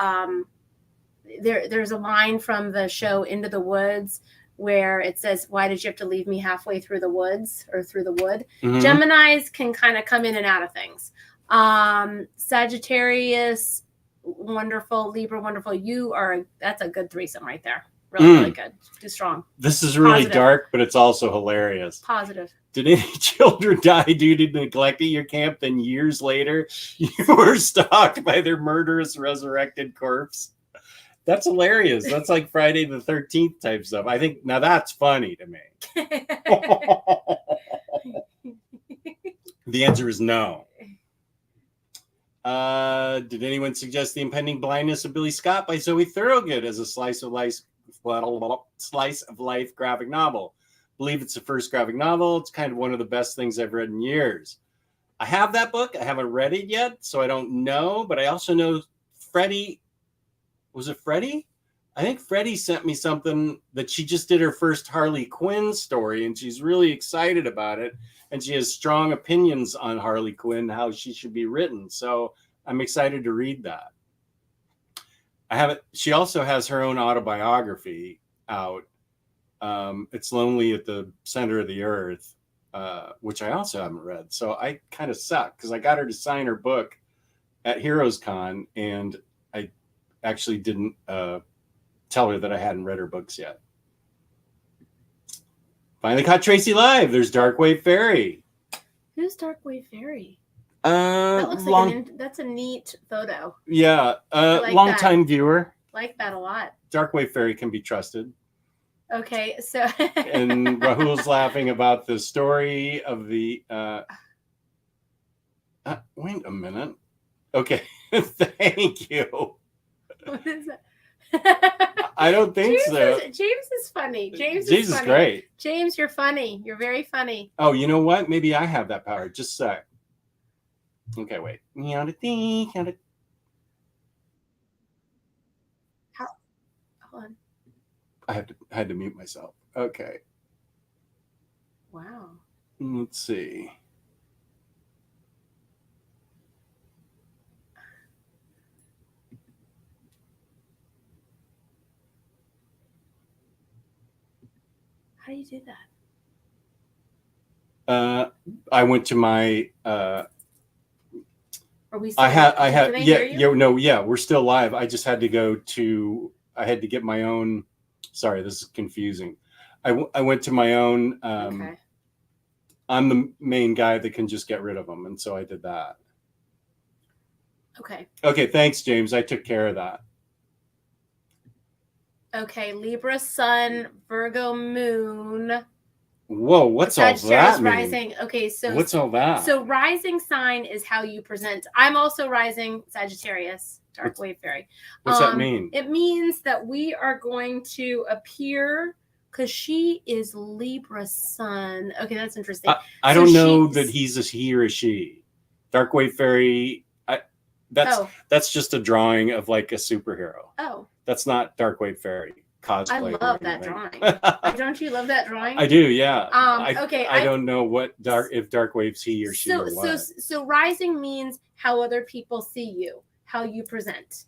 There's a line from the show Into the Woods where it says, "Why did you have to leave me halfway through the woods or through the wood?" Mhm. Geminis can kind of come in and out of things. Sagittarius, wonderful. Libra, wonderful. That's a good threesome right there. Really good. Too strong. This is really Positive. dark, but it's also hilarious. Positive. Did any children die due to neglect at your camp? Then years later, you were stalked by their murderous resurrected corpse. That's hilarious. That's like Friday the 13th type stuff. I think now that's funny to me. The answer is no. Did anyone suggest The Impending Blindness of Billy Scott by Zoe Thorogood as a slice of life graphic novel? I believe it's the first graphic novel. It's kind of one of the best things I've read in years. I have that book. I haven't read it yet, so I don't know. But I also know Freddie. Was it Freddie? I think Freddie sent me something that she just did her first Harley Quinn story, and she's really excited about it. And she has strong opinions on Harley Quinn, how she should be written. So I'm excited to read that. I haven't. She also has her own autobiography out. It's Lonely at the Center of the Earth, which I also haven't read. So I kind of suck because I got her to sign her book at Heroes Con, and I actually didn't tell her that I hadn't read her books yet. Finally caught Tracy live. There's Darkwave Fairy. Who's Darkwave Fairy? That looks like that's a neat photo. Yeah, like long time viewer. Like that a lot. Darkwave Fairy can be trusted. Okay, so and Rahul's laughing about the story of the. Wait a minute. Okay, thank you. What is that? I don't think so. James is funny. James is funny. Great. James, you're funny. You're very funny. Oh, you know what? Maybe I have that power. Just a sec. Okay, wait. Hold on. I had to mute myself. Okay. Wow. Let's see. How do you do that? I went to my. Are we? Still I had. We're still live. I just had to go to. I had to get my own. Sorry, this is confusing. I went to my own. Okay. I'm the main guy that can just get rid of them, and so I did that. Okay. Okay, thanks, James. I took care of that. Okay, Libra Sun, Virgo Moon. Whoa, what's all that mean? Rising. Okay, so what's all that? So rising sign is how you present. I'm also rising Sagittarius, Darkwave Fairy. What's that mean? It means that we are going to appear because she is Libra Sun. Okay, that's interesting. I don't know that he's a he or a she. Darkwave Fairy. That's just a drawing of like a superhero. Oh. That's not Darkwave Fairy cosplay. I love that drawing. Don't you love that drawing? I do, yeah. Okay. I don't know if Darkwave's he or she or what. So rising means how other people see you, how you present.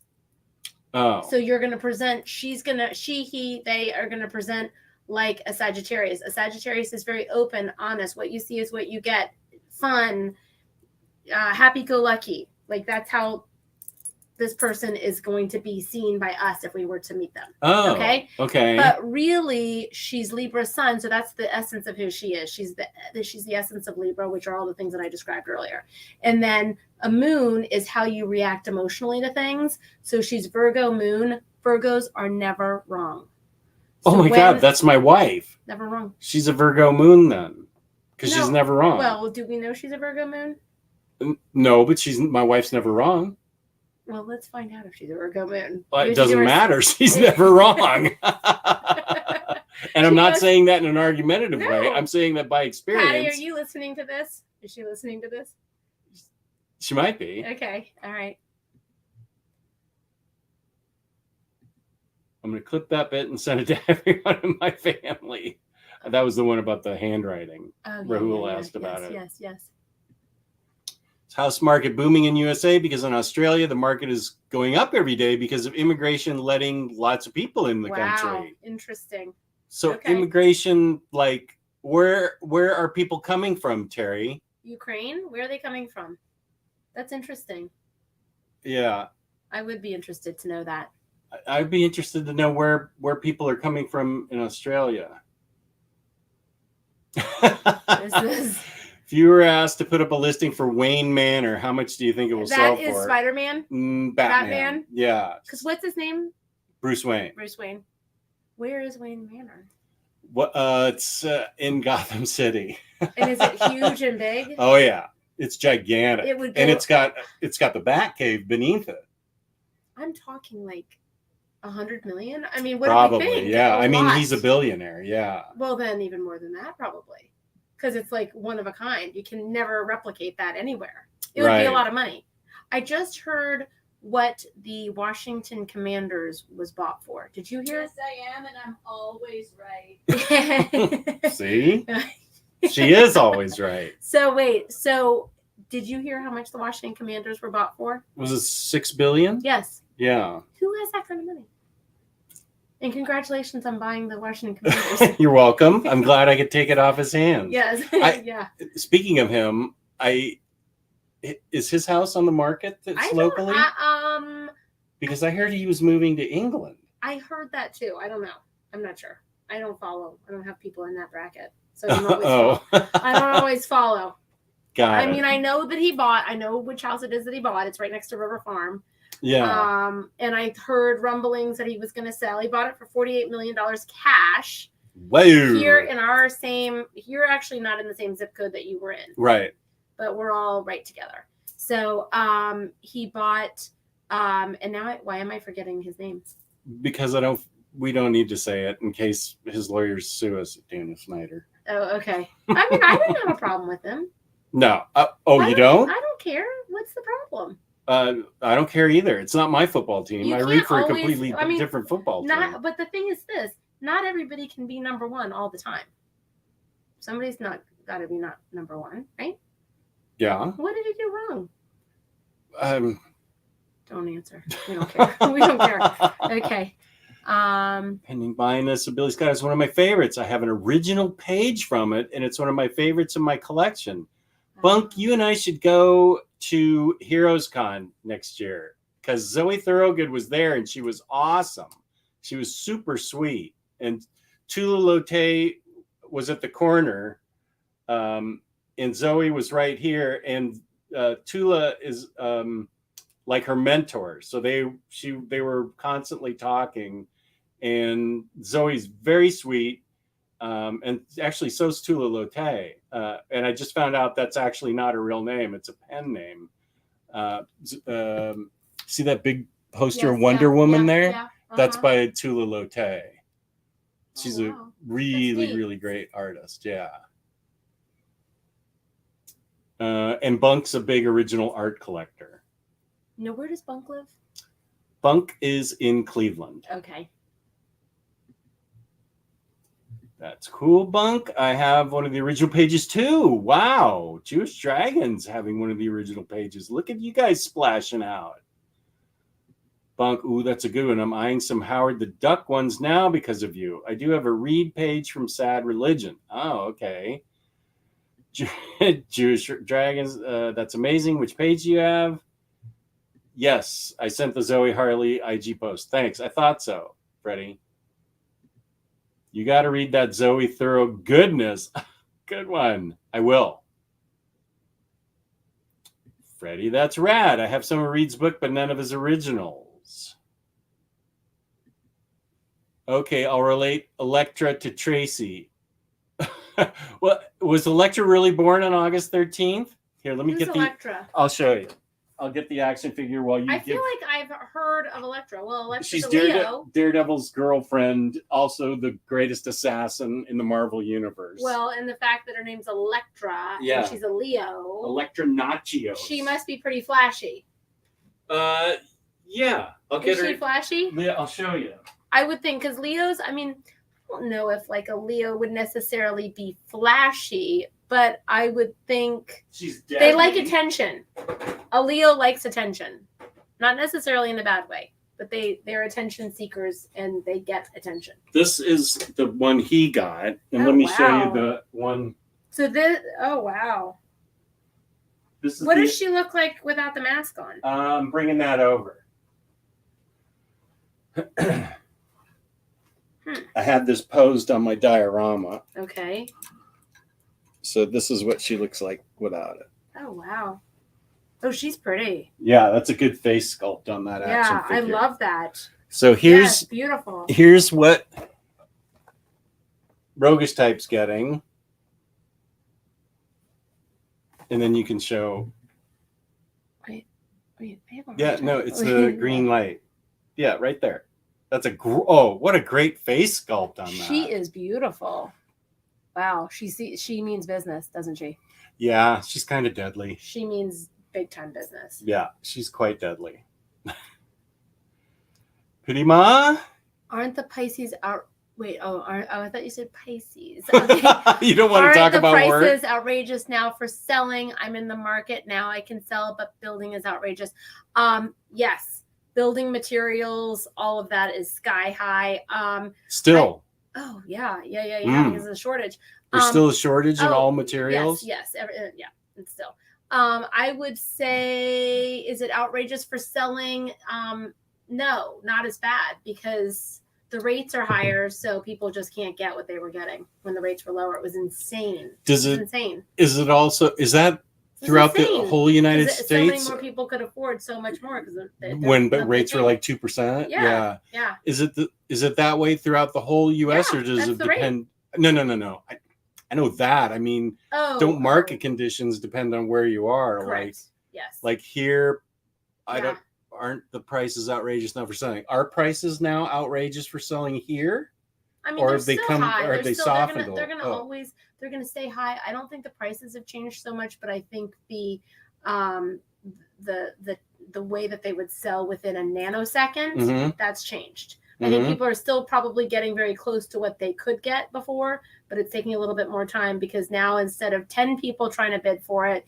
Oh. So you're gonna present. They are gonna present like a Sagittarius. A Sagittarius is very open, honest. What you see is what you get. Fun, happy-go-lucky. Like that's how this person is going to be seen by us if we were to meet them. Oh, okay. But really, she's Libra Sun, so that's the essence of who she is. She's the essence of Libra, which are all the things that I described earlier. And then a moon is how you react emotionally to things. So she's Virgo Moon. Virgos are never wrong. So oh my God, that's my wife. Never wrong. She's a Virgo Moon then, because she's never wrong. Well, do we know she's a Virgo Moon? No, but my wife's never wrong. Well, let's find out if she's a Virgo Moon. Well, it doesn't matter. She's never wrong. And I'm not saying that in an argumentative way. I'm saying that by experience. Patty, are you listening to this? Is she listening to this? She might be. Okay. All right. I'm going to clip that bit and send it to everyone in my family. That was the one about the handwriting. Oh, Rahul asked about it. Yes. House market booming in USA because in Australia the market is going up every day because of immigration letting lots of people in the country. Interesting. So Okay. immigration, like where are people coming from, Terry? Ukraine? Where are they coming from? That's interesting. Yeah. I would be interested to know that. I'd be interested to know where people are coming from in Australia. If you were asked to put up a listing for Wayne Manor, how much do you think it will sell for? That is Spider-Man? Batman. Yeah. Because what's his name? Bruce Wayne. Bruce Wayne. Where is Wayne Manor? What? It's in Gotham City. And is it huge and big? Oh yeah, it's gigantic. It would go, and it's got the Batcave beneath it. I'm talking like 100 million. I mean, what Probably, do we think? yeah. I mean, lot. he's a billionaire. Yeah. Well, then even more than that, probably, because it's like one of a kind. You can never replicate that anywhere. It would be a lot of money. I just heard what the Washington Commanders was bought for. Did you hear? Yes, I am, and I'm always right. See, she is always right. So wait, did you hear how much the Washington Commanders were bought for? Was it $6 billion? Yes. Yeah. Who has that kind of money? And congratulations on buying the Washington Commanders. You're welcome. I'm glad I could take it off his hands. Yes. Yeah. Speaking of him, is his house on the market that's locally? Because I heard he was moving to England. I heard that too. I don't know. I'm not sure. I don't follow. I don't have people in that bracket. So I don't always follow. Got it. I mean, I know that he bought. I know which house it is that he bought. It's right next to River Farm. Yeah. And I heard rumblings that he was going to sell. He bought it for $48 million cash. Whoa. You're actually not in the same zip code that you were in. Right. But we're all right together. So he bought, and now why am I forgetting his name? Because we don't need to say it in case his lawyers sue us at Daniel Snyder. Oh, okay. I mean, I didn't have a problem with him. No. You don't? I don't care. What's the problem? I don't care either. It's not my football team. I root for a completely different football team. But the thing is this, not everybody can be number one all the time. Somebody's not got to be not number one, right? Yeah. What did he do wrong? Don't answer. We don't care. We don't care. Okay. Pending buying this, Billy Scott is one of my favorites. I have an original page from it, and it's one of my favorites in my collection. Bunk, you and I should go to Heroes Con next year because Zoe Thorogood was there, and she was awesome. She was super sweet. And Tula Lotte was at the corner, and Zoe was right here. And Tula is like her mentor, so they were constantly talking. And Zoe's very sweet, and actually so's Tula Lotte. And I just found out that's actually not her real name; it's a pen name. See that big poster of Wonder Woman there? Yeah. That's by Tula Lotte. She's a really great artist. Yeah. And Bunk's a big original art collector. No, where does Bunk live? Bunk is in Cleveland. Okay. That's cool, Bunk. I have one of the original pages too. Wow. Jewish Dragons having one of the original pages. Look at you guys splashing out. Bunk, ooh, that's a good one. I'm eyeing some Howard the Duck ones now because of you. I do have a read page from Sad Religion. Oh, okay. Jewish Dragons, that's amazing. Which page do you have? Yes, I sent the Zoe Harley IG post. Thanks. I thought so, Freddie. You got to read that Zoe Thorogoodness. Good one. I will. Freddie, that's rad. I have some of Reed's book, but none of his originals. Okay, I'll relate Electra to Tracy. Well, was Electra really born on August 13th? Here, let me Who's get Electra? I'll show you. I'll get the action figure while you I feel like I've heard of Electra. Well, Electra's she's a Leo. Daredevil's girlfriend, also the greatest assassin in the Marvel universe. Well, and the fact that her name's Electra, Yeah. and she's a Leo. Electra Nachios. She must be pretty flashy. Yeah. I'll get Is her. she flashy? Yeah, I'll show you. I would think, because Leos, I mean, don't know if like a Leo would necessarily be flashy, but I would think She's they like attention. A Leo likes attention, not necessarily in a bad way, but they're attention seekers and they get attention. This is the one he got, and Oh, let me show you wow. the one. So this, oh wow. This is What does she look like without the mask on? I'm bringing that over. I had this posed on my diorama. Okay. So this is what she looks like without it. Oh wow. Oh, she's pretty. Yeah, that's a good face sculpt on that action Yeah, I figure. love that. So Yes, beautiful. here's what Roguish Type's getting. And then you can show. Wait, I have a Yeah, hard no, time. it's the green light. Yeah, right there. That's what a great face sculpt on that. She is beautiful. Wow, she means business, doesn't she? Yeah, she's kind of deadly. She means big time business. Yeah, she's quite deadly. Pity Ma? Aren't the Pisces out? Wait, I thought you said Pisces. You don't want to talk about Aren't the work? prices outrageous now for selling? I'm in the market now. I can sell, but building is outrageous. Yes, building materials, all of that is sky high. Still. Oh yeah. Mm. Because of the shortage. There's still a shortage in oh, all materials? Yes. Yeah, it's still. I would say, is it outrageous for selling? No, not as bad because the rates are higher, so people just can't get what they were getting when the rates were lower. It was insane. Insane. Is it also, is that throughout the whole United States? So many more people could afford so much more because when rates were like 2%? Yeah. Is it that way throughout the whole US or does it depend? No. I know that. I mean, don't market conditions depend on where you are? Correct. Yes. Like here, aren't the prices outrageous now for selling? Are prices now outrageous for selling here? I mean, or they're have they still come high. or have they softened? They're gonna always stay high. I don't think the prices have changed so much, but I think the way that they would sell within a nanosecond, that's changed. I think people are still probably getting very close to what they could get before, but it's taking a little bit more time because now instead of 10 people trying to bid for it,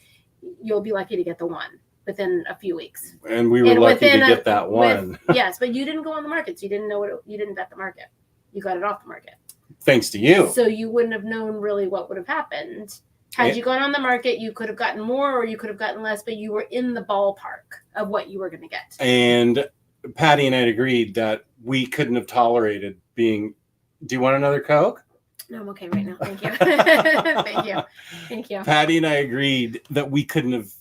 you'll be lucky to get the one within a few weeks. And we were lucky to get that one. Yes, but you didn't go on the market, so you didn't know you didn't bet the market. You got it off the market. Thanks to you. So you wouldn't have known really what would have happened. Had you gone on the market, you could have gotten more or you could have gotten less, but you were in the ballpark of what you were going to get. And Patty and I agreed that we couldn't have tolerated being. Do you want another Coke? No, I'm okay right now. Thank you. Thank you. Patty and I agreed that we couldn't have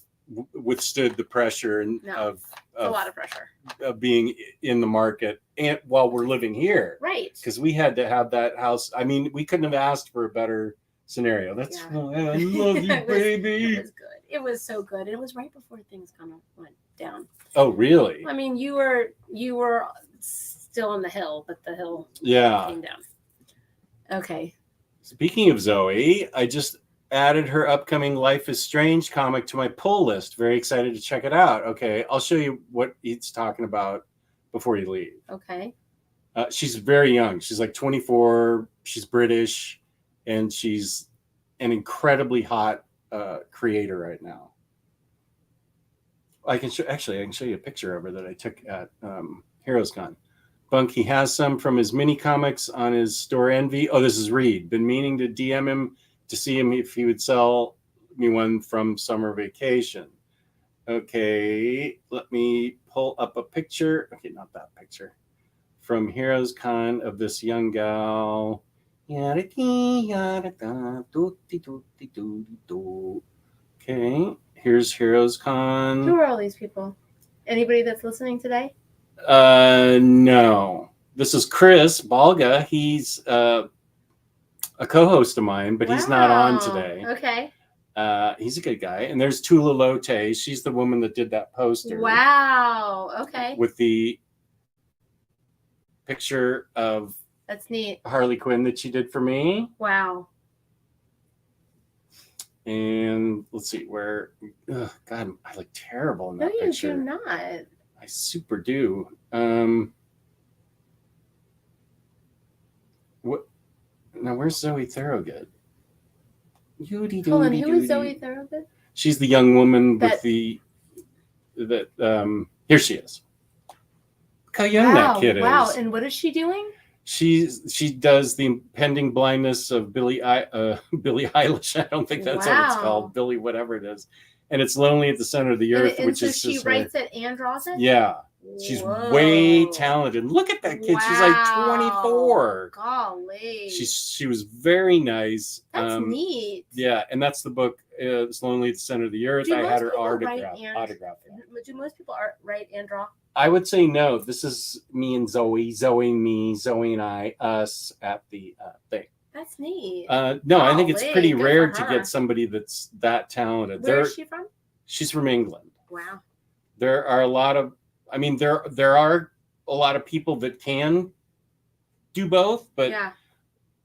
withstood the pressure of a lot of pressure of being in the market and while we're living here. Right. Because we had to have that house. I mean, we couldn't have asked for a better scenario. That's why I love you, baby. It was good. It was so good. And it was right before things kind of went down. Oh, really? I mean, you were still on the hill, but the hill came down. Okay. Speaking of Zoe, I just added her upcoming Life is Strange comic to my pull list. Very excited to check it out. Okay, I'll show you what he's talking about before you leave. Okay. She's very young. She's like 24. She's British, and she's an incredibly hot creator right now. I can show you a picture of her that I took at Heroes Con. Bunk, he has some from his mini comics on his store Envy. Oh, this is Reed. Been meaning to DM him to see him if he would sell me one from summer vacation. Okay, let me pull up a picture. Okay, not that picture. From Heroes Con of this young gal. Okay, here's Heroes Con. Who are all these people? Anybody that's listening today? No. This is Chris Balga. He's a co-host of mine, but he's not on today. Okay. He's a good guy. And there's Tula Lote. She's the woman that did that poster. Wow. Okay. With the picture of that's neat. Harley Quinn that she did for me. Wow. And let's see where. God, I look terrible in that picture. No, you do not. I super do. Now, where's Zoe Thorogood? Colin, who is Zoe Thorogood? She's the young woman with That- here she is. Look how young that kid Wow. is. And what is she doing? She does the impending blindness of Billie Eilish. I don't think that's what it's Wow. called. Billie, whatever it is. And it's Lonely at the Center of the Earth, And which so is she just writes it and draws it? Yeah. She's Whoa. way talented. Look at that kid. She's like Wow. 24. Golly. She was very nice. That's neat. Yeah, and that's the book. It's Lonely at the Center of the Earth. Do I most had her people autograph. Do most people write and draw? I would say no. This is me and Zoe, Zoe and me, Zoe and I, us at the thing. That's neat. No, I think it's Golly, pretty good rare for to her. get somebody that's that talented. Where is she from? She's from England. Wow. There are a lot of, I mean, there are a lot of people that can do both, but Yeah.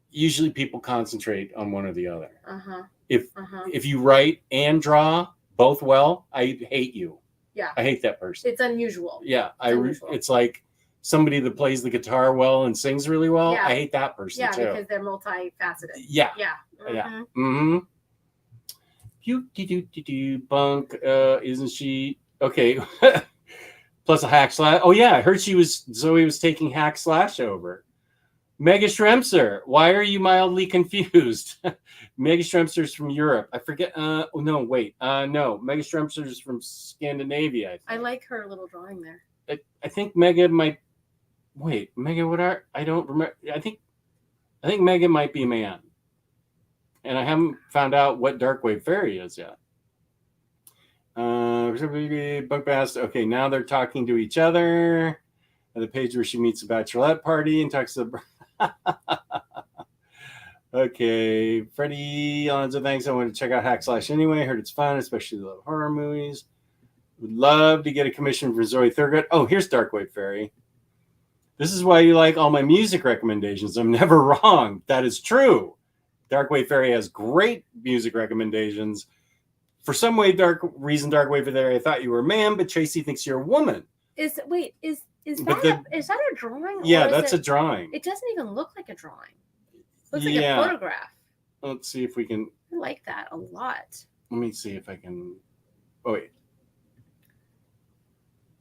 usually people concentrate on one or the other. Uh-huh. If you write and draw both well, I hate you. Yeah. I hate that person. It's unusual. Yeah, unusual. it's like somebody that plays the guitar well and sings really well. Yeah. I hate that person Yeah, too. because they're multifaceted. Yeah. Yeah. Yeah. Mm-hmm. Bunk, isn't she okay? Plus a hack slash. Oh yeah, I heard Zoe was taking hack slash over. Mega Schremser, why are you mildly confused? Mega Schremser's from Europe. I forget. No, wait. No, Mega Schremser's from Scandinavia. I like her little drawing there. I think Mega might. Wait, Mega. What are? I don't remember. I think Mega might be a man, and I haven't found out what Darkwave Fairy is yet. Bunk Bass. Okay, now they're talking to each other. At the page where she meets the bachelorette party and talks to the. Okay, Freddie Alonzo, thanks. I wanted to check out Hack Slash anyway. Heard it's fun, especially love horror movies. Would love to get a commission for Zoe Thurgood. Oh, here's Darkwave Fairy. This is why you like all my music recommendations. I'm never wrong. That is true. Darkwave Fairy has great music recommendations. For some reason, Darkwave Fairy, I thought you were a man, but Tracy thinks you're a woman. Is But that a drawing? Yeah, or is that's a drawing. It doesn't even look like a drawing. It looks Yeah. like a photograph. Let's see if we can. I like that a lot. Let me see if I can. Oh wait.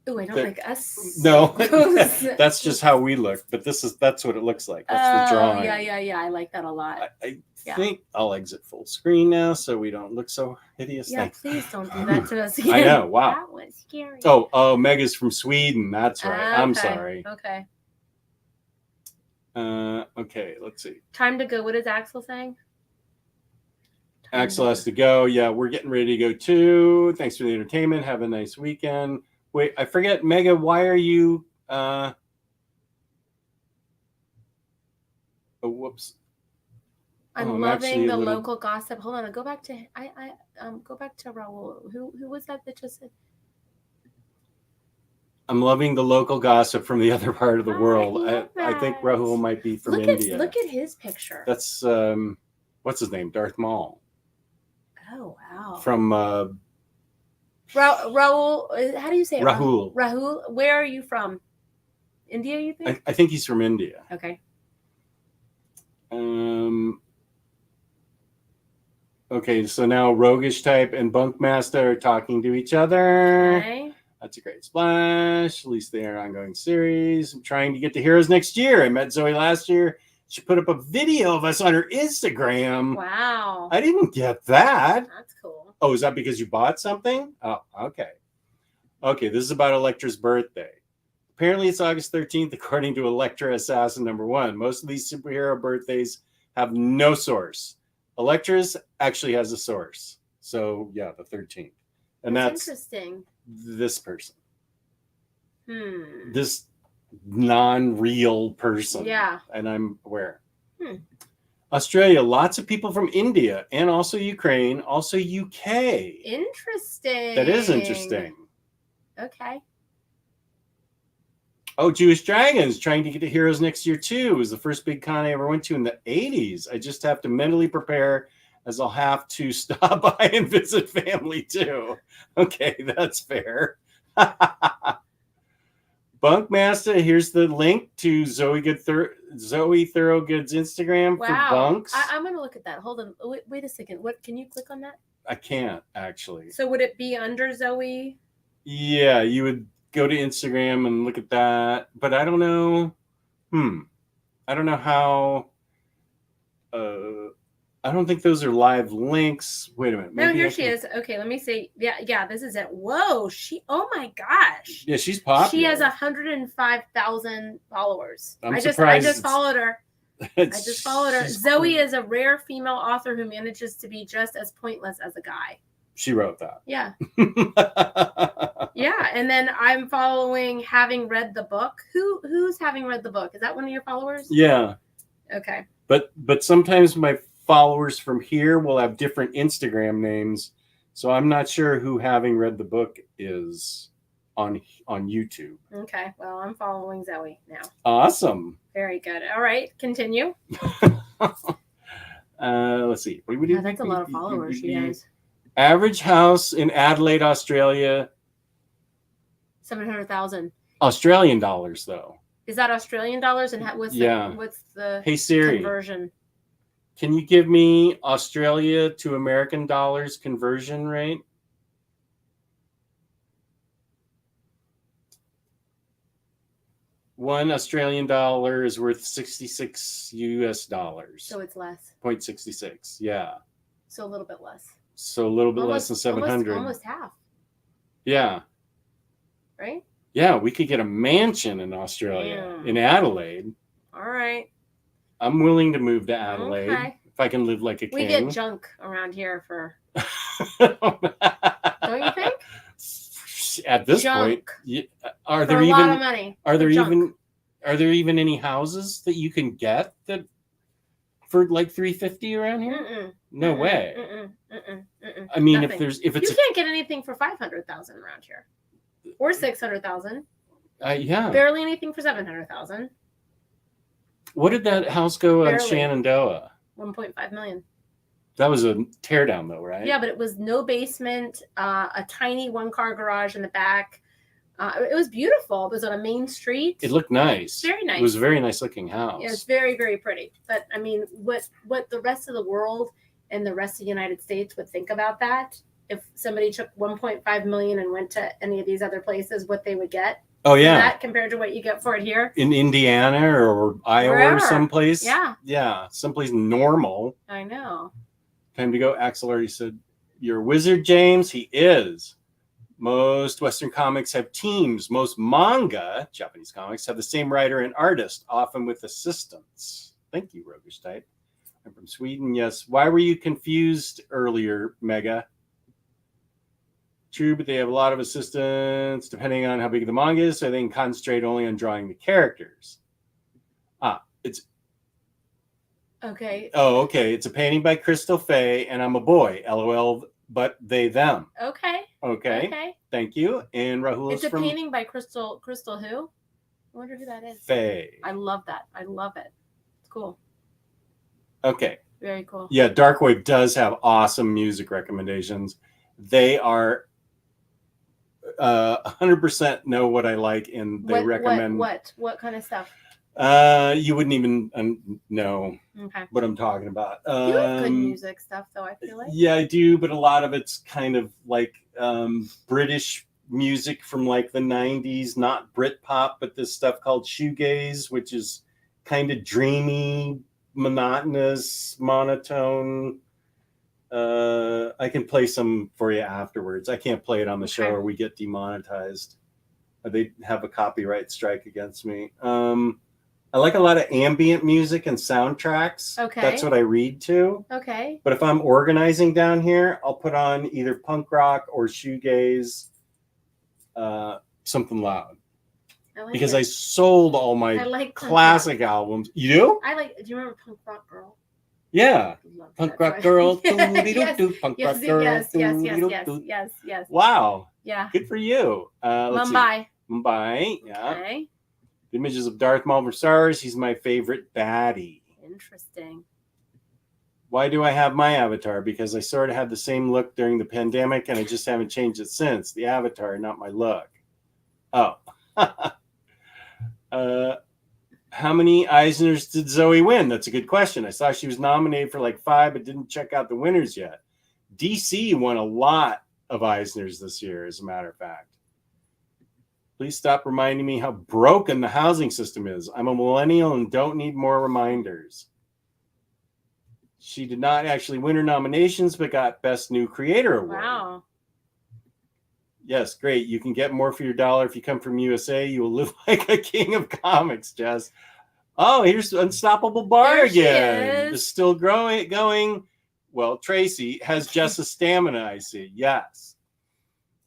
Oh, I don't There- like us. No, Close. that's just how we look. But that's what it looks like. That's the drawing. Yeah. I like that a lot. I Yeah. think I'll exit full screen now so we don't look so hideous. Yeah, Thanks. please don't do that to us I again. know. Wow. That was scary. Oh, Mega's from Sweden. That's right. I'm Okay, sorry. Okay. Okay, let's see. Time to go. What is Axel saying? Time Axel to has to go. Yeah, we're getting ready to go too. Thanks for the entertainment. Have a nice weekend. Wait, I forget, Mega, why are you oh, whoops. I'm I'm loving actually a the little- local gossip. Hold on, go back to go back to Raul. Who was that just said? I'm loving the local gossip from the other part of the I world. love I think that. Rahul might be from India. Look at his picture. That's what's his name? Darth Maul Oh wow. from Raul, how do you say it? Rahul. Rahul, where are you from? India, you think? I think he's from India. Okay. Okay, so now Roguish Type and Bunkmaster are talking to each other. Okay. That's a great splash. At least they are an ongoing series. I'm trying to get to Heroes next year. I met Zoe last year. She put up a video of us on her Instagram. Wow. I didn't get that. That's cool. Oh, is that because you bought something? Oh, okay. Okay, this is about Elektra's birthday. Apparently, it's August 13th, according to Elektra Assassin #1. Most of these superhero birthdays have no source. Elektra's actually has a source. So, yeah, the 13th. And that's interesting. this person. Hmm. This non-real person. Yeah. And I'm aware. Hmm. Australia, lots of people from India and also Ukraine, also UK. Interesting. That is interesting. Okay. Oh, Jewish Dragons trying to get to Heroes next year too. It was the first big con I ever went to in the 80s. I just have to mentally prepare as I'll have to stop by and visit family too. Okay, that's fair. Bunkmaster. Here's the link to Zoe Thoroughgood's Instagram for bunks. I'm gonna look at that. Hold on. Wait a second. What? Can you click on that? I can't actually. So would it be under Zoe? Yeah, you would go to Instagram and look at that, but I don't know. I don't know how. I don't think those are live links. Wait a minute. No, here she is. Okay, let me see. Yeah, this is it. Whoa, oh my gosh. Yeah, she's popular. She has 105,000 followers. I'm I surprised just followed her. I just followed her. She's Zoe cool. is a rare female author who manages to be just as pointless as a guy. She wrote that. Yeah. Yeah, and then I'm following Having Read the Book. Who's Having Read the Book? Is that one of your followers? Yeah. Okay. But sometimes my followers from here will have different Instagram names, so I'm not sure who Having Read the Book is on YouTube. Okay. Well, I'm following Zoe now. Awesome. Very good. All right, continue. Let's see. Yeah, that's a lot of followers she has. Average house in Adelaide, Australia. 700,000. Australian dollars, though. Is that Australian dollars? And what's the Hey Siri, conversion? can you give me Australia to American dollars conversion rate? One Australian dollar is worth 66 US dollars. So it's less. 0.66. Yeah. So a little bit less. So a little bit less than 700. Almost half, Yeah. right? Yeah, we could get a mansion in Australia, in Adelaide. All right. I'm willing to move to Adelaide if I can live like a king. We get junk around here for. Don't you think? At this Junk. point, are For there a even lot of money. are there Junk. even any houses that you can get that for like $350 around here? No way. I mean, Nothing. if it's you can't get anything for 500,000 around here, or 600,000. yeah. Barely anything for 700,000. What did that house go on Barely. Shenandoah? 1.5 million. That was a teardown, though, right? Yeah, but it was no basement, a tiny one-car garage in the back. It was beautiful. It was on a main street. It looked nice. Very nice. It was a very nice looking house. Yeah, it's very, very pretty. But I mean, what the rest of the world and the rest of the United States would think about that, if somebody took 1.5 million and went to any of these other places, what they would get. Oh yeah. That compared to what you get for it here. In Indiana or Iowa Wherever. or someplace. Yeah. Yeah. Someplace normal. I know. Time to go. Axel already said, "You're a wizard, James." He is. Most Western comics have teams. Most manga, Japanese comics, have the same writer and artist, often with assistants. Thank you, Roguish Type. I'm from Sweden. Yes. Why were you confused earlier, Mega? True, but they have a lot of assistants depending on how big the manga is, so they can concentrate only on drawing the characters. It's Okay. oh, okay. It's a painting by Crystal Faye, and I'm a boy. LOL. But they them. Okay. Okay. Thank you. And Rahul It's is a from painting by Crystal who? I wonder who that is. Faye. I love that. I love it. It's cool. Okay. Very cool. Yeah, Darkwave does have awesome music recommendations. They are 100% know what I like, and they recommend what kind of stuff? You wouldn't even know Okay. what I'm talking about. You have good music stuff, though, I feel like. Yeah, I do, but a lot of it's kind of like British music from like the 90s, not Britpop, but this stuff called shoegaze, which is kind of dreamy, monotonous, monotone. I can play some for you afterwards. I can't play it on the show or we get demonetized. They have a copyright strike against me. I like a lot of ambient music and soundtracks. Okay. That's what I read to. Okay. But if I'm organizing down here, I'll put on either punk rock or shoegaze, something loud. Because I sold all my classic albums. You do? Do you remember Punk Rock Girl? Yeah. Punk Rock Girl. Yes. Punk Rock Girl. Yes. Wow. Yeah. Good for you. Let's see. Mumbai. Yeah. Okay. Images of Darth Maul from Star Wars. He's my favorite baddie. Interesting. Why do I have my avatar? Because I sort of had the same look during the pandemic and I just haven't changed it since. The avatar, not my look. Oh. How many Eisners did Zoe win? That's a good question. I saw she was nominated for like 5, but didn't check out the winners yet. DC won a lot of Eisners this year, as a matter of fact. Please stop reminding me how broken the housing system is. I'm a millennial and don't need more reminders. She did not actually win her nominations, but got Best New Creator Award. Wow. Yes, great. You can get more for your dollar if you come from USA. You will live like a king of comics, Jess. Oh, here's Unstoppable Bar There she again. is. It's still going. Well, Tracy has Jess's stamina, I see. Yes.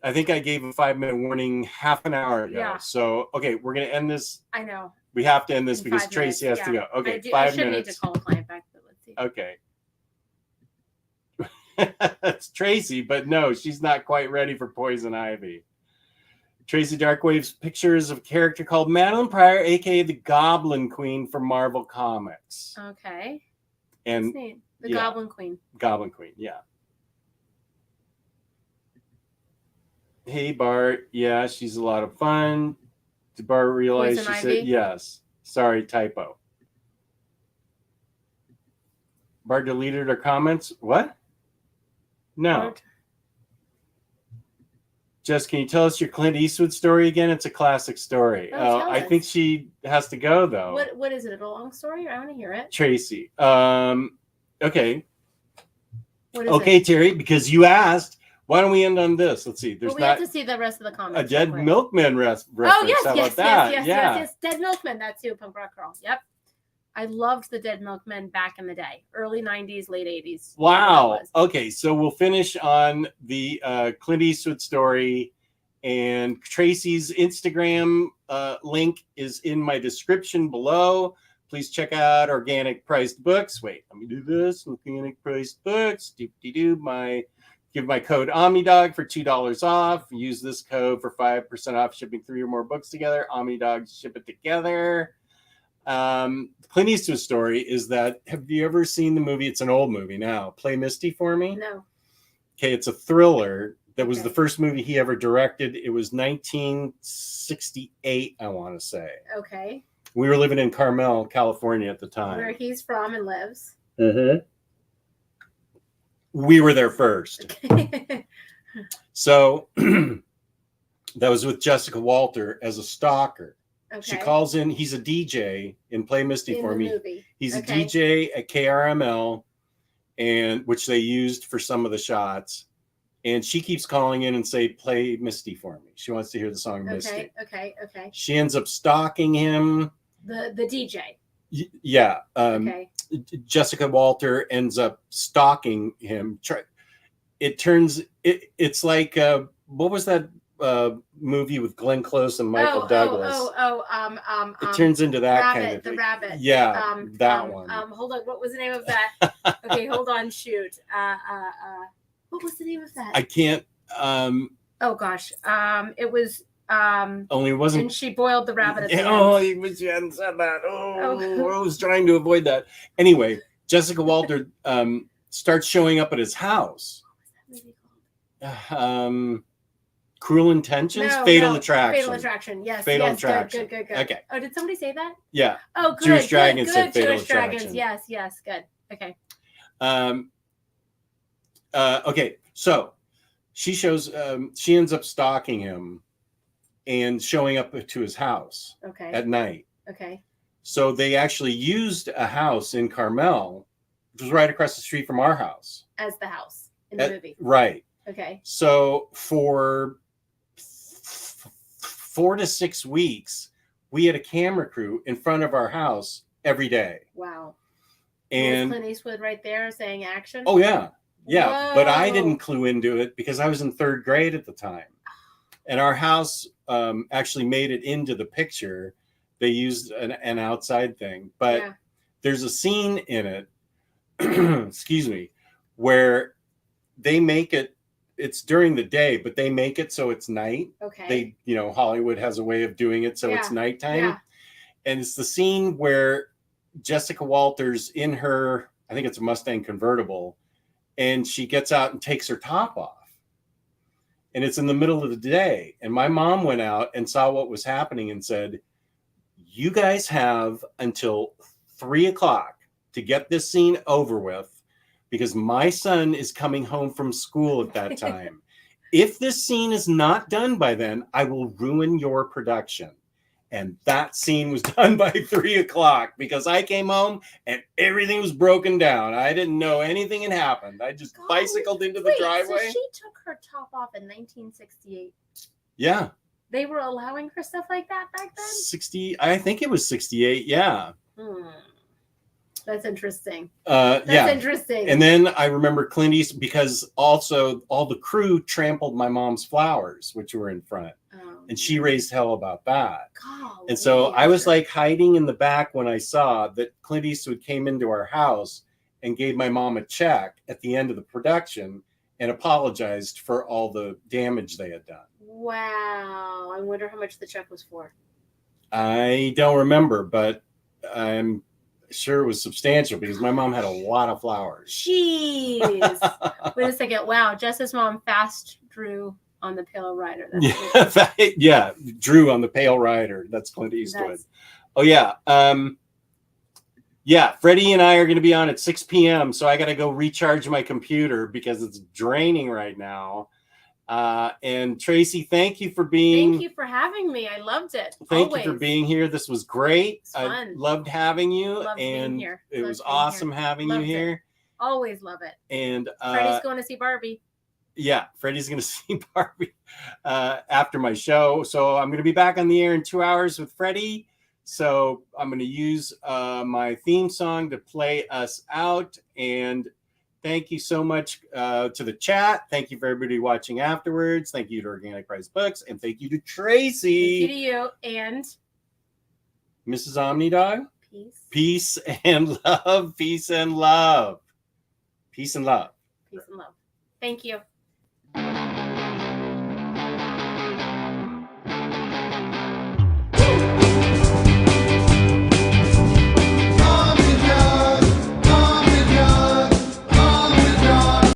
I think I gave a 5-minute warning half an hour ago. Yeah. So, okay, we're going to end this. I know. We have to end this In because 5 Tracy minutes, has to go. Okay, I 5 should minutes. need to call a client back, but let's see. Okay. That's Tracy, but no, she's not quite ready for Poison Ivy. Tracy Darkwave's pictures of a character called Madeline Pryor, aka the Goblin Queen from Marvel Comics. Okay. And That's neat. The yeah. Goblin Queen. Goblin Queen, yeah. Hey Bart, yeah, she's a lot of fun. Did Bart realize Poison she Ivy? said yes? Sorry, typo. Bart deleted her comments. What? No. Bart? Jess, can you tell us your Clint Eastwood story again? It's a classic story. Oh, tell I us. think she has to go though. What is it? A long story? I want to hear it. Tracy. Okay. What is Okay, it? Terry, because you asked, why don't we end on this? Let's see. There's Well, we not have to see the rest of the a comments. Dead real quick. Milkman reference. Oh, yes, How yes, about that? yes. Dead Milkman, that too, punk rock girl. Yep. I loved the Dead Milkman back in the day. Early 90s, late 80s. Wow. Okay, so we'll finish on the Clint Eastwood story. And Tracy's Instagram link is in my description below. Please check out Organic Priced Books. Wait, let me do this. Organic Priced Books. Give my code OmniDog for $2 off. Use this code for 5% off shipping 3 or more books together. OmniDog's ship it together. Clint Eastwood's story is that, have you ever seen the movie? It's an old movie now. Play Misty for me. No. Okay, it's a thriller. That was Okay. the first movie he ever directed. It was 1968, I want to say. Okay. We were living in Carmel, California at the time. Where he's from and lives. Mm-hmm. We were there first. Okay. So that was with Jessica Walter as a stalker. She calls in. He's a DJ in Play Misty in for the me. movie. He's Okay. a DJ at KRML, and which they used for some of the shots. And she keeps calling in and say, "Play Misty for me." She wants to hear the song Misty. Okay. She ends up stalking him. The DJ. Yeah. Okay. Jessica Walter ends up stalking him. It's like what was that movie with Glenn Close and Michael Douglas? It turns into that rabbit, kind of thing. the rabbit. Yeah, that one. Hold on. What was the name of that? Okay, hold on. Shoot. What was the name of that? I can't. Oh gosh. It was. Only it wasn't. And she boiled the rabbit at the end. Oh, you hadn't said that. Oh, I was trying to avoid that. Anyway, Jessica Walter starts showing up at his house. What was that movie called? Cruel Intentions, No, Fatal no, Attraction. Fatal Attraction. Yes. Fatal yes, Attraction. Good. Okay. Oh, did somebody say that? Yeah. Oh, good. Jewish Dragon good, said Fatal Jewish Dragons. Attraction. Yes. Good. Okay. Okay. So she ends up stalking him and showing up to his house Okay. at night. Okay. So they actually used a house in Carmel, which was right across the street from our house. As the house in the movie. Right. Okay. So for 4 to 6 weeks, we had a camera crew in front of our house every day. Wow. And was Clint Eastwood right there saying action? oh yeah. Yeah. But I Whoa. didn't clue into it because I was in 3rd grade at the time. And our house actually made it into the picture. They used an outside thing, but Yeah. there's a scene in it, excuse me, where they make it's during the day, but they make it so it's night. Okay. Hollywood has a way of doing it so it's nighttime. Yeah. And it's the scene where Jessica Walters in her, I think it's a Mustang convertible, and she gets out and takes her top off. And it's in the middle of the day. And my mom went out and saw what was happening and said, you guys have until 3:00 to get this scene over with, because my son is coming home from school at that time. If this scene is not done by then, I will ruin your production. And that scene was done by 3:00 because I came home and everything was broken down. I didn't know anything had happened. I just bicycled into the driveway. So she took her top off in 1968. Yeah. They were allowing her stuff like that back then? 60, I think it was 68. Yeah. That's interesting. That's interesting. And then I remember Clint Eastwood, because also all the crew trampled my mom's flowers, which were in front. And she raised hell about that. Golly, and so I was like hiding in the back when I saw that Clint Eastwood came into our house and gave my mom a check at the end of the production and apologized for all the damage they had done. Wow. I wonder how much the check was for. I don't remember, but I'm sure it was substantial because my mom had a lot of flowers. Jeez. Wait a second. Wow. Jess's mom fast drew on the Pale Rider. Yeah, drew on the Pale Rider. That's Clint Eastwood. Oh yeah. Yeah, Freddie and I are going to be on at 6 p.m. So I got to go recharge my computer because it's draining right now. And Tracy, thank you for having me. I loved it. Thank you for being here. This was great. I loved having you. Loved being here. It was awesome having you here. Always love it. And Freddie's going to see Barbie. Yeah, Freddie's going to see Barbie after my show. So I'm going to be back on the air in 2 hours with Freddie. So I'm going to use my theme song to play us out. And thank you so much to the chat. Thank you for everybody watching afterwards. Thank you to Organic Price Books. And thank you to Tracy. Thank you to you and Mrs. OmniDog. Peace. Peace and love. Peace and love. Peace and love. Peace and love. Thank you.